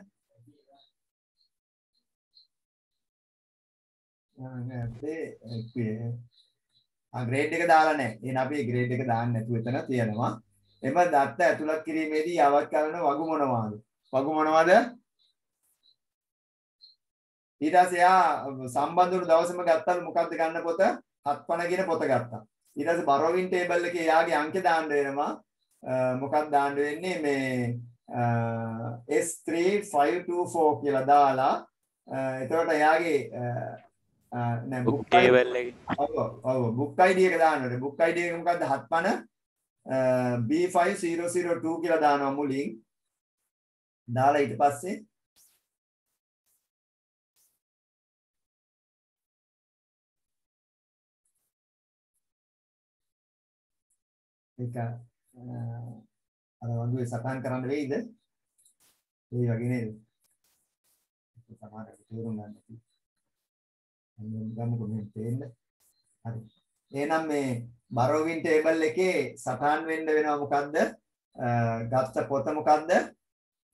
S1: ග්‍රේඩ් එක දාලා නැහැ. එහෙනම් අපි ග්‍රේඩ් එක දාන්න නැතුව එතන තියනවා. එම දත්ත ඇතුළත් කිරීමේදී යාවත් කරන වගු මොනවාද? වගු මොනවාද? ඊට පස්සේ යා සම්බන්ධ වුණු දවසම ගත්තලු මොකද්ද ගන්න පොත? 7 කියන පොත ගත්තා. ඊට පස්සේ බරෝවින් ටේබල් එකේ යාගේ අංක දාන්න වෙනවා. මොකක්ද දාන්න වෙන්නේ මේ S3524 කියලා දාලා එතකොට යාගේ නෑ
S2: book table එකේ
S1: ඔව් book ID එක දාන්න ඕනේ. book ID එක මොකද්ද? 7 B5002 කියලා දානවා මුලින්. දාලා ඊට පස්සේ ඒක අර වගේ සටහන් කරන්න වෙයිද? ඒ වගේ නේද? සමහරවිට තේරුම් ගන්න තියෙනවා. අන්න ගමුකෝ මේ තේන්න. හරි. එහෙනම් මේ බරෝවින් ටේබල් එකේ සටහන් වෙන්න වෙනවා මොකද්ද? ගත්ත පොත මොකද්ද?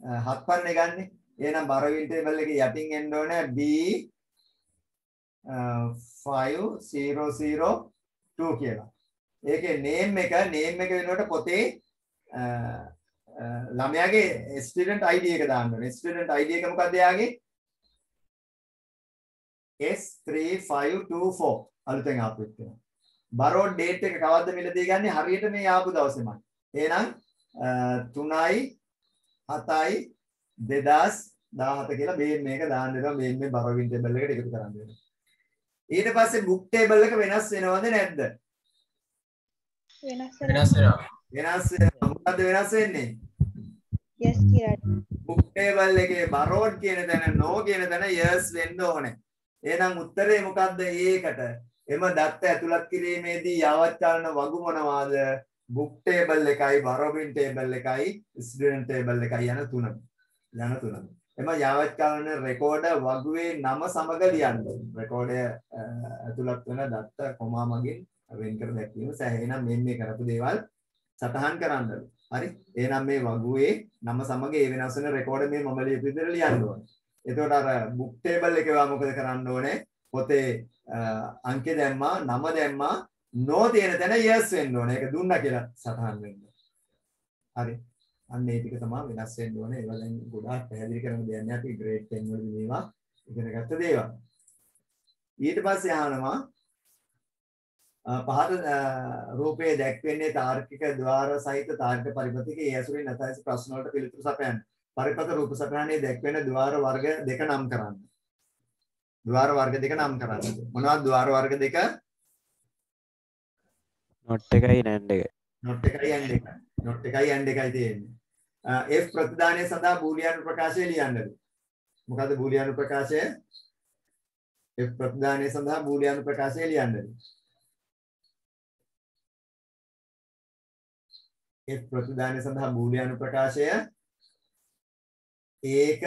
S1: 7 පන්නේ ගන්නෙ. එහෙනම් බරෝවින් ටේබල් එකේ යටින් එන්න ඕනේ B 5002 කියලා. ඒකේ name එක වෙනකොට පොතේ ළමයාගේ student ID එක දාන්න ඕනේ. student ID එක මොකක්ද එයාගේ? S3524 අලුතෙන් ආපු එක. බරෝඩ් date එක කවද්ද මිලදී ගන්නේ? හරියට මේ ආපු දවසේමයි. එහෙනම් 3යි 7යි 2017 කියලා මේක දාන්න වෙනවා. මේ බරෝවින් ටේබල් එකට එකතු කරන්න වෙනවා. ඊට පස්සේ බුක් ටේබල් එක වෙනස් වෙනවද නැද්ද?
S3: වෙනස්
S5: වෙනස් වෙනවා.
S1: වෙනස් වෙනවා. මොකද්ද වෙනස් වෙන්නේ?
S3: yes කියලා.
S1: බුක් ටේබල් එකේ බරෝඩ් කියන තැන no කියන තැන yes වෙන්න ඕනේ. එහෙනම් උත්තරේ මොකද්ද ඒකට? එම දත්ත ඇතුළත් කිරීමේදී යාවත්කාලන වගු මොනවාද? බුක් ටේබල් එකයි බරෝවින් ටේබල් එකයි ස්ටුඩන්ට් ටේබල් එකයි යන තුනම. එම යාවත්කාලන රෙකෝඩ වගුවේ නම සමග ලියන්න. රෙකෝඩය ඇතුළත් වෙන දත්ත කොමා මගින් වෙන් කර දැක්වීම සහ එහෙනම් මේ කරපු දේවල් සටහන් කරන්න. හරි. එහෙනම් මේ වගුවේ නම සමග ඒ වෙනස් වෙන රෙකෝඩ මේ මම ලියපු විදිහට ලියන්න ඕනේ. එතකොට අර බුක් ටේබල් එකේ මොකද කරන්න ඕනේ? පොතේ අංකේ දැම්මා, නම දැම්මා, no තියෙන තැන yes වෙන්න ඕනේ. ඒක දුන්නා කියලා සටහන් වෙන්න. හරි. අන්න ඒ ටික තමයි වෙනස් වෙන්න ඕනේ. ඒවා දැන් ගොඩාක් පැහැදිලි කරන දෙයක් නෑ. අපි grade 10 වලදී මේවා ඉගෙන ගත්ත දේවල්. ඊට පස්සේ අහනවා පහත රූපයේ දැක්වෙන්නේ තාර්කික ద్వාර සහිත තාර්කික පරිපථයක ඒ ඇසුරින් නැතයිස ප්‍රශ්න වලට පිළිතුරු සපයන්න. පරිපථ රූප සටහනේ දැක්වෙන ద్వාර වර්ග දෙක නම් කරන්න. ద్వාර වර්ග දෙක නම් කරන්න. මොනවද ద్వාර වර්ග දෙක?
S2: not එකයි and එක.
S1: not එකයි and එකයි. not එකයි and එකයි තියෙන්නේ. F ප්‍රතිදානය සඳහා බූලියානු ප්‍රකාශය ලියන්නද? මොකද්ද බූලියානු ප්‍රකාශය? F ප්‍රතිදානය සඳහා බූලියානු ප්‍රකාශය ලියන්නද? F ප්‍රතිදානය සඳහා බූලියානු ප්‍රකාශය ඒක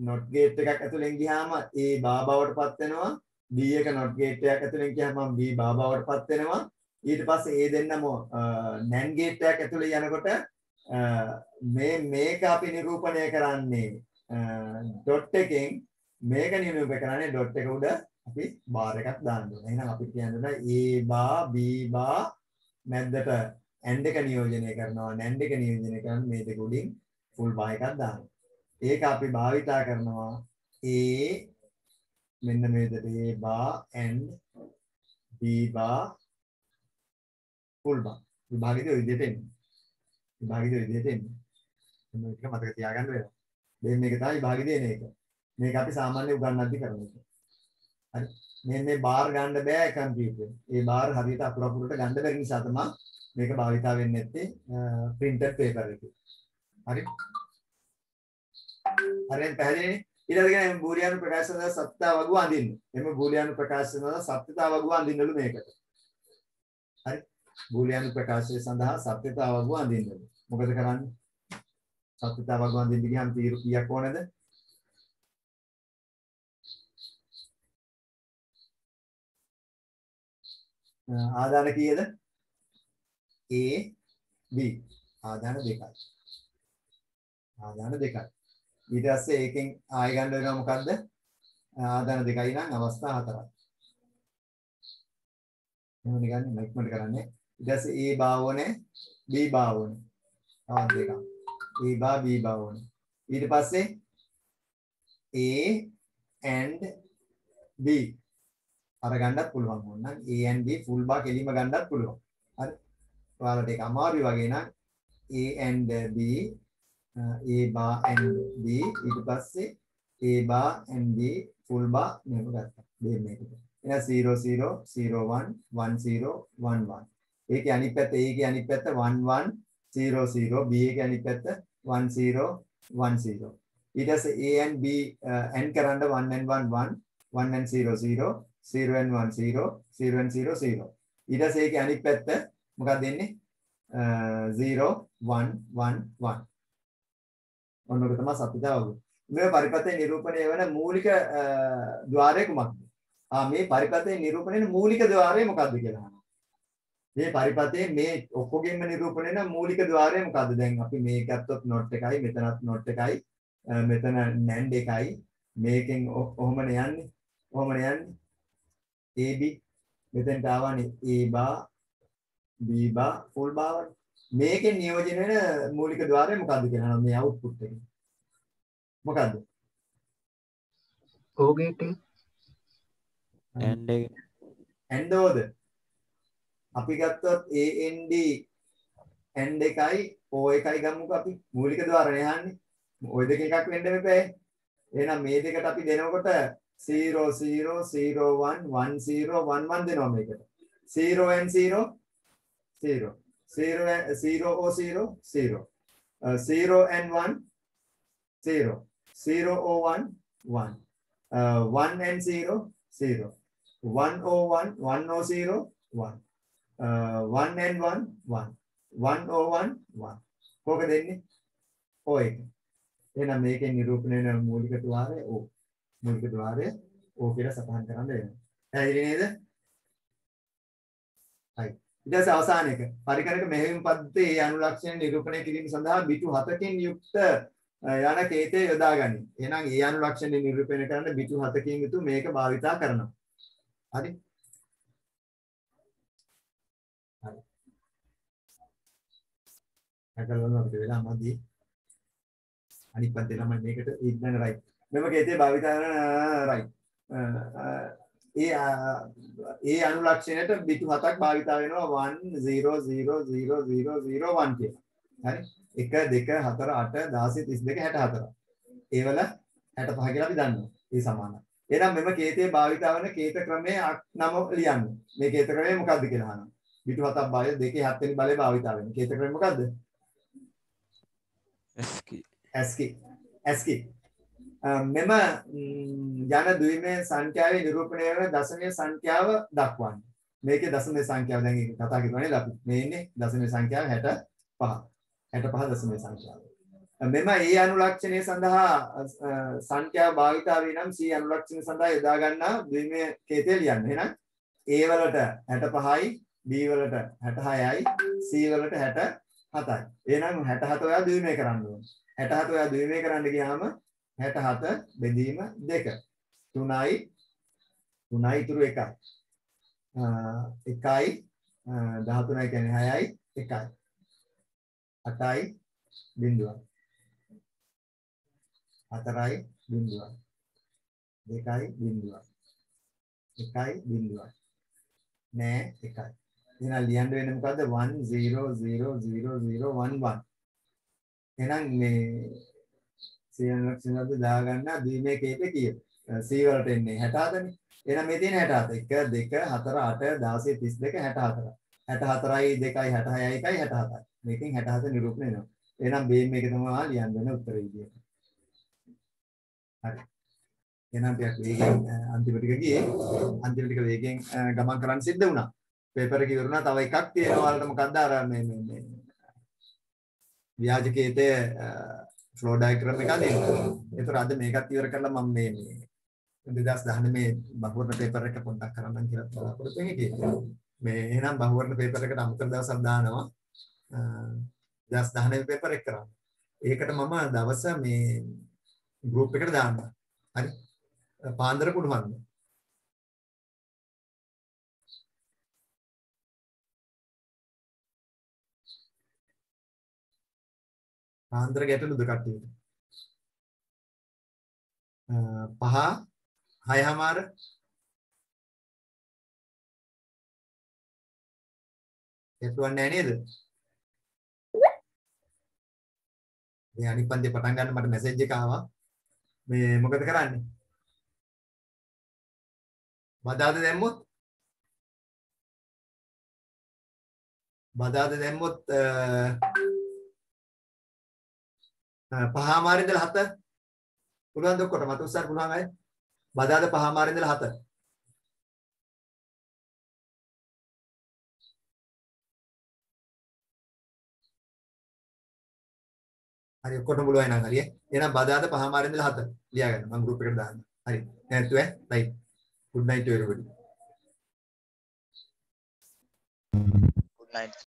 S1: not gate එකක් ඇතුලෙන් ගියාම A බා බවට පත් වෙනවා. B එක not gate එකක් ඇතුලෙන් ගියාම B බා බවට පත් වෙනවා. ඊට පස්සේ ඒ දෙන්නම NAND gate එකක් ඇතුලේ යනකොට මේක අපි නිරූපණය කරන්නේ dot එකෙන් මේක නිරූපණය කරන්නේ dot එක උඩ අපි bar එකක් දාන්න ඕනේ. එහෙනම් අපි කියන්නේ A bar B bar මැද්දට AND එක නියෝජනය කරනවා NAND එක නියෝජනය කරන්නේ මේ දෙක උඩින් full bar එකක් දානවා. ඒක අපි භාවිතා කරනවා A මෙන්න මේ විදිහට A bar and B bar full bar විභාගිත විදිහට එන්නේ. විභාගිත විදිහට එන්නේ. මේක මතක තියාගන්න වෙනවා. දැන් මේක තමයි විභාගිත එන එක. මේක අපි සාමාන්‍ය උගන්වද්දි කරන එක. හරි. මේ බාර් ගන්න බෑ කම්පියුටර්. ඒ බාර් හරියට අකුර අකුරට ගන්න බැරි නිසා තමයි මේක භාවිතා වෙන්නේ නැත්තේ printed paper එකේ. හරි. හරියට පැහැදිලිනේ. ඊළඟට බූලියානු ප්‍රකාශ සඳහා සත්‍යතා වගුව අඳින්න. එමෙ බූලියානු ප්‍රකාශ සඳහා සත්‍යතා වගුව අඳින්නලු මේකට. හරි. බූලියානු ප්‍රකාශය සඳහා සත්‍යතා වගුව අඳින්නලු. මොකද කරන්නේ? සත්‍යතා වගුව අඳින්න ගියාම තීරු කීයක් ඕනද? ආදාන කීයද? A B ආදාන දෙකයි. ආදාන දෙකයි. ඊට පස්සේ ඒකෙන් ආය ගන්න වෙනවා මොකද්ද? ආදාන දෙකයි නම් අවස්ථා හතරයි. එහෙනම් ගන්න ඉක්මනට කරන්නේ. ඊට පස්සේ A බා ඕනේ B බා ඕනේ. තවත් දෙකක්. A බා B බා ඕනේ. ඊට පස්සේ A and B අර ගන්නත් පුළුවන් වුණා. A and B full bar කෙලිම ගන්නත් පුළුවන්. හරි. ඔයාලට ඒක අමාරුයි වගේ නම් A and B A bar and B ඊට පස්සේ A bar and B full bar මේක ගත්තා. දෙන්න මේකට. එහෙනම් 0 0 0 1 1 0 1 1. ඒකේ අනිත් පැත්ත A ගේ අනිත් පැත්ත 1 1 0 0 B ගේ අනිත් පැත්ත 1 0 1 0. ඊට පස්සේ A and B and කරන්න 1 and 1 1 1 and 0 0 0 and 1 0 0 and 0 0. ඊට පස්සේ ඒකේ අනිත් පැත්ත මොකක්ද දෙන්නේ? 0 1 1 1. ඔන්නක තමයි සත්‍යතා වගුව. මේ පරිපථයේ නිරූපණය වෙන මූලික ద్వාරය කුමක්ද? මේ පරිපථයේ නිරූපණය වෙන මූලික ద్వාරය මොකක්ද කියලා අහනවා. මේ පරිපතේ මේ ඔක්කොගෙම නිරූපණය වෙන මූලික ద్వාරය මොකද්ද? දැන් අපි මේ ගත්තොත් නොට් එකයි මෙතනත් නොට් එකයි මෙතන නැන්ඩ් එකයි මේකෙන් ඔහොමනේ යන්නේ. ඔහොමනේ යන්නේ. AB මෙතෙන්ට ආවනේ A බා B බා ෆුල් බාවනේ. මේකෙන් නියෝජනය වෙන මූලික ద్వාරය මොකද්ද කියලා මේ අවුට්පුට් එකේ. මොකද්ද?
S4: O gate එක.
S2: and
S1: ඕද අපි ගත්තොත් AND AND එකයි O එකයි ගමුකෝ අපි මූලික ద్వාරණය යන්නේ. ওই දෙක එකක් වෙන්න මෙපේ. එහෙනම් මේ දෙකට අපි දෙනකොට 0 0 0 1 1 0 1 1 දෙනවා මේකට. 0 and 0 0 0 and 0 O 0 0 0 and 1 0 0 O 1 1 1 and 0 0 1 O 1 1 O 0 1 1 and 1 1 1 O 1 1 කොහොමද දෙන්නේ? O එක. එහෙනම් මේකෙන් නිරූපණය වෙන මූලික ద్వාරය O. මූලික ద్వාරය O කියලා සටහන් කරන්න වෙනවා. පැහැදිලි නේද? හරි. ඊට පස්සේ අවසාන එක පරිකරක මෙහෙයුම් පද්ධතියේ ඒ අනුලක්ෂණ නිරූපණය කිරීම සඳහා බිටු 7කින් යුක්ත යන කේතය යොදා ගනි. එහෙනම් ඒ අනුලක්ෂණ නිරූපණය කරන්න බිටු 7කින් යුතු මේක භාවිතා කරනවා. හරි. හරි. අකලවල අපිට වෙලා මදි. අනිත් පැත්තේ ළමයි මේකට ඉන්න රයිට්. මෙම කේතේ භාවිතා කරන රයිට්. ඒ අනුලක්ෂණයට බිටු 7ක් භාවිතා වෙනවා 1 0 0 0 0 0 1 කියලා. හරි. 1 2 4 8 16 32 64. ඒවල 65 කියලා අපි දන්නවා. ඒ සමානයි. එහෙනම් මෙම කේතේ භාවිතා වන කේත ක්‍රමයේ නම ලියන්න. මේ කේත ක්‍රමය මොකක්ද කියලා අහනවා. බිටු 7ක් භාවිත 2 7 වෙනි බලය භාවිතා වෙන. කේත ක්‍රමය මොකද්ද? ASCII. මෙම යන ද්විමය සංඛ්‍යාවේ නිරූපණය වන දශමයේ සංඛ්‍යාව දක්වන්න. මේකේ දශමයේ සංඛ්‍යාව දැන් ඒක කතා කරනවා නේද අපි. මේ ඉන්නේ දශමයේ සංඛ්‍යාව 65. 65 දශමයේ සංඛ්‍යාව. මෙම ඒ අනුලක්ෂණය සඳහා සංඛ්‍යාව භාවිතා වේ නම් C අනුලක්ෂණය සඳහා යොදා ගන්නා ද්විමය කේතය ලියන්න. එහෙනම් A වලට 65යි, B වලට 66යි, C වලට 67යි. එහෙනම් 67 ඔයා ද්විමය කරන්න ඕනේ. 67 ඔයා ද්විමය කරන්න ගියාම 67 බෙදීම 2 3යි ඉතුරු 1යි 1යි 13යි කියන්නේ 6යි 1යි 8යි බිඳුවයි 4යි බිඳුවයි 2යි බිඳුවයි 1යි බිඳුවයි නෑ 1යි. එහෙනම් ලියන්න වෙන්නේ මොකද්ද? 1 0 0 0 0 1 1. එහෙනම් මේ සියන ලක්ෂණවලද දාගන්න ද්විමය කේතේ කීයද? C වලට එන්නේ 67නේ. එහෙනම් මේ තියෙන 67 1 2 4 8 16 32 64. 64යි 2යි 66යි 1යි 67යි. මේකෙන් 67 නිරූපණය වෙනවා. එහෙනම් බේම් මේක තමයි ලියන්න වෙන උත්තරේ විදියට. හරි. එහෙනම් ටිකක් වේගෙන් අන්තිම ටික ගියේ. අන්තිම ටික වේගෙන් ගමන් කරන්න සිද්ධ වුණා. පේපර් එක ඉවරුණා. තව එකක් තියෙනවා. ඔයාලට මොකක්ද අර මේ ව්‍යාජ කේතයේ ෆ්ලෝ ඩයග්‍රෑම් එක අදින්න. ඒතර අද මේකත් ඉවර කරලා මම මේ 2019 මේ බහුවර්ණ පේපර් එක පොඩ්ඩක් කරන්නම් කියලා බලාපොරොත්තු වෙන්නේ. මේ එහෙනම් බහුවර්ණ පේපර් එකට අමතර දවසක් දානවා. 2019 පේපර් එක කරන්න. ඒකට මම දවස මේ ගෲප් එකට දාන්න. හරි. පාන්දර පුළුවන්ද? පාන්දර ගැටලුද කට්ටියට? 5 6:00 එතුවන්නේ නේද? මේ අනිත් පන්තිය පටන් ගන්න මට මැසේජ් එක ආවා. මේ මොකද කරන්නේ? බදාද දැම්මොත් 5:00 ඉඳලා 7 පුළුවන් දොක්කොට මට උස්සන්න පුළුවන් අය බදාද 5:00 ඉඳලා 7 හරි ඔක්කොටම පුළුවන් නම් හරිය එහෙනම් බදාද 5:00 ඉඳලා 7 ලියා ගන්න මම ගෲප් එකට දාන්න හරි නැත්තු right good night to everybody
S6: clients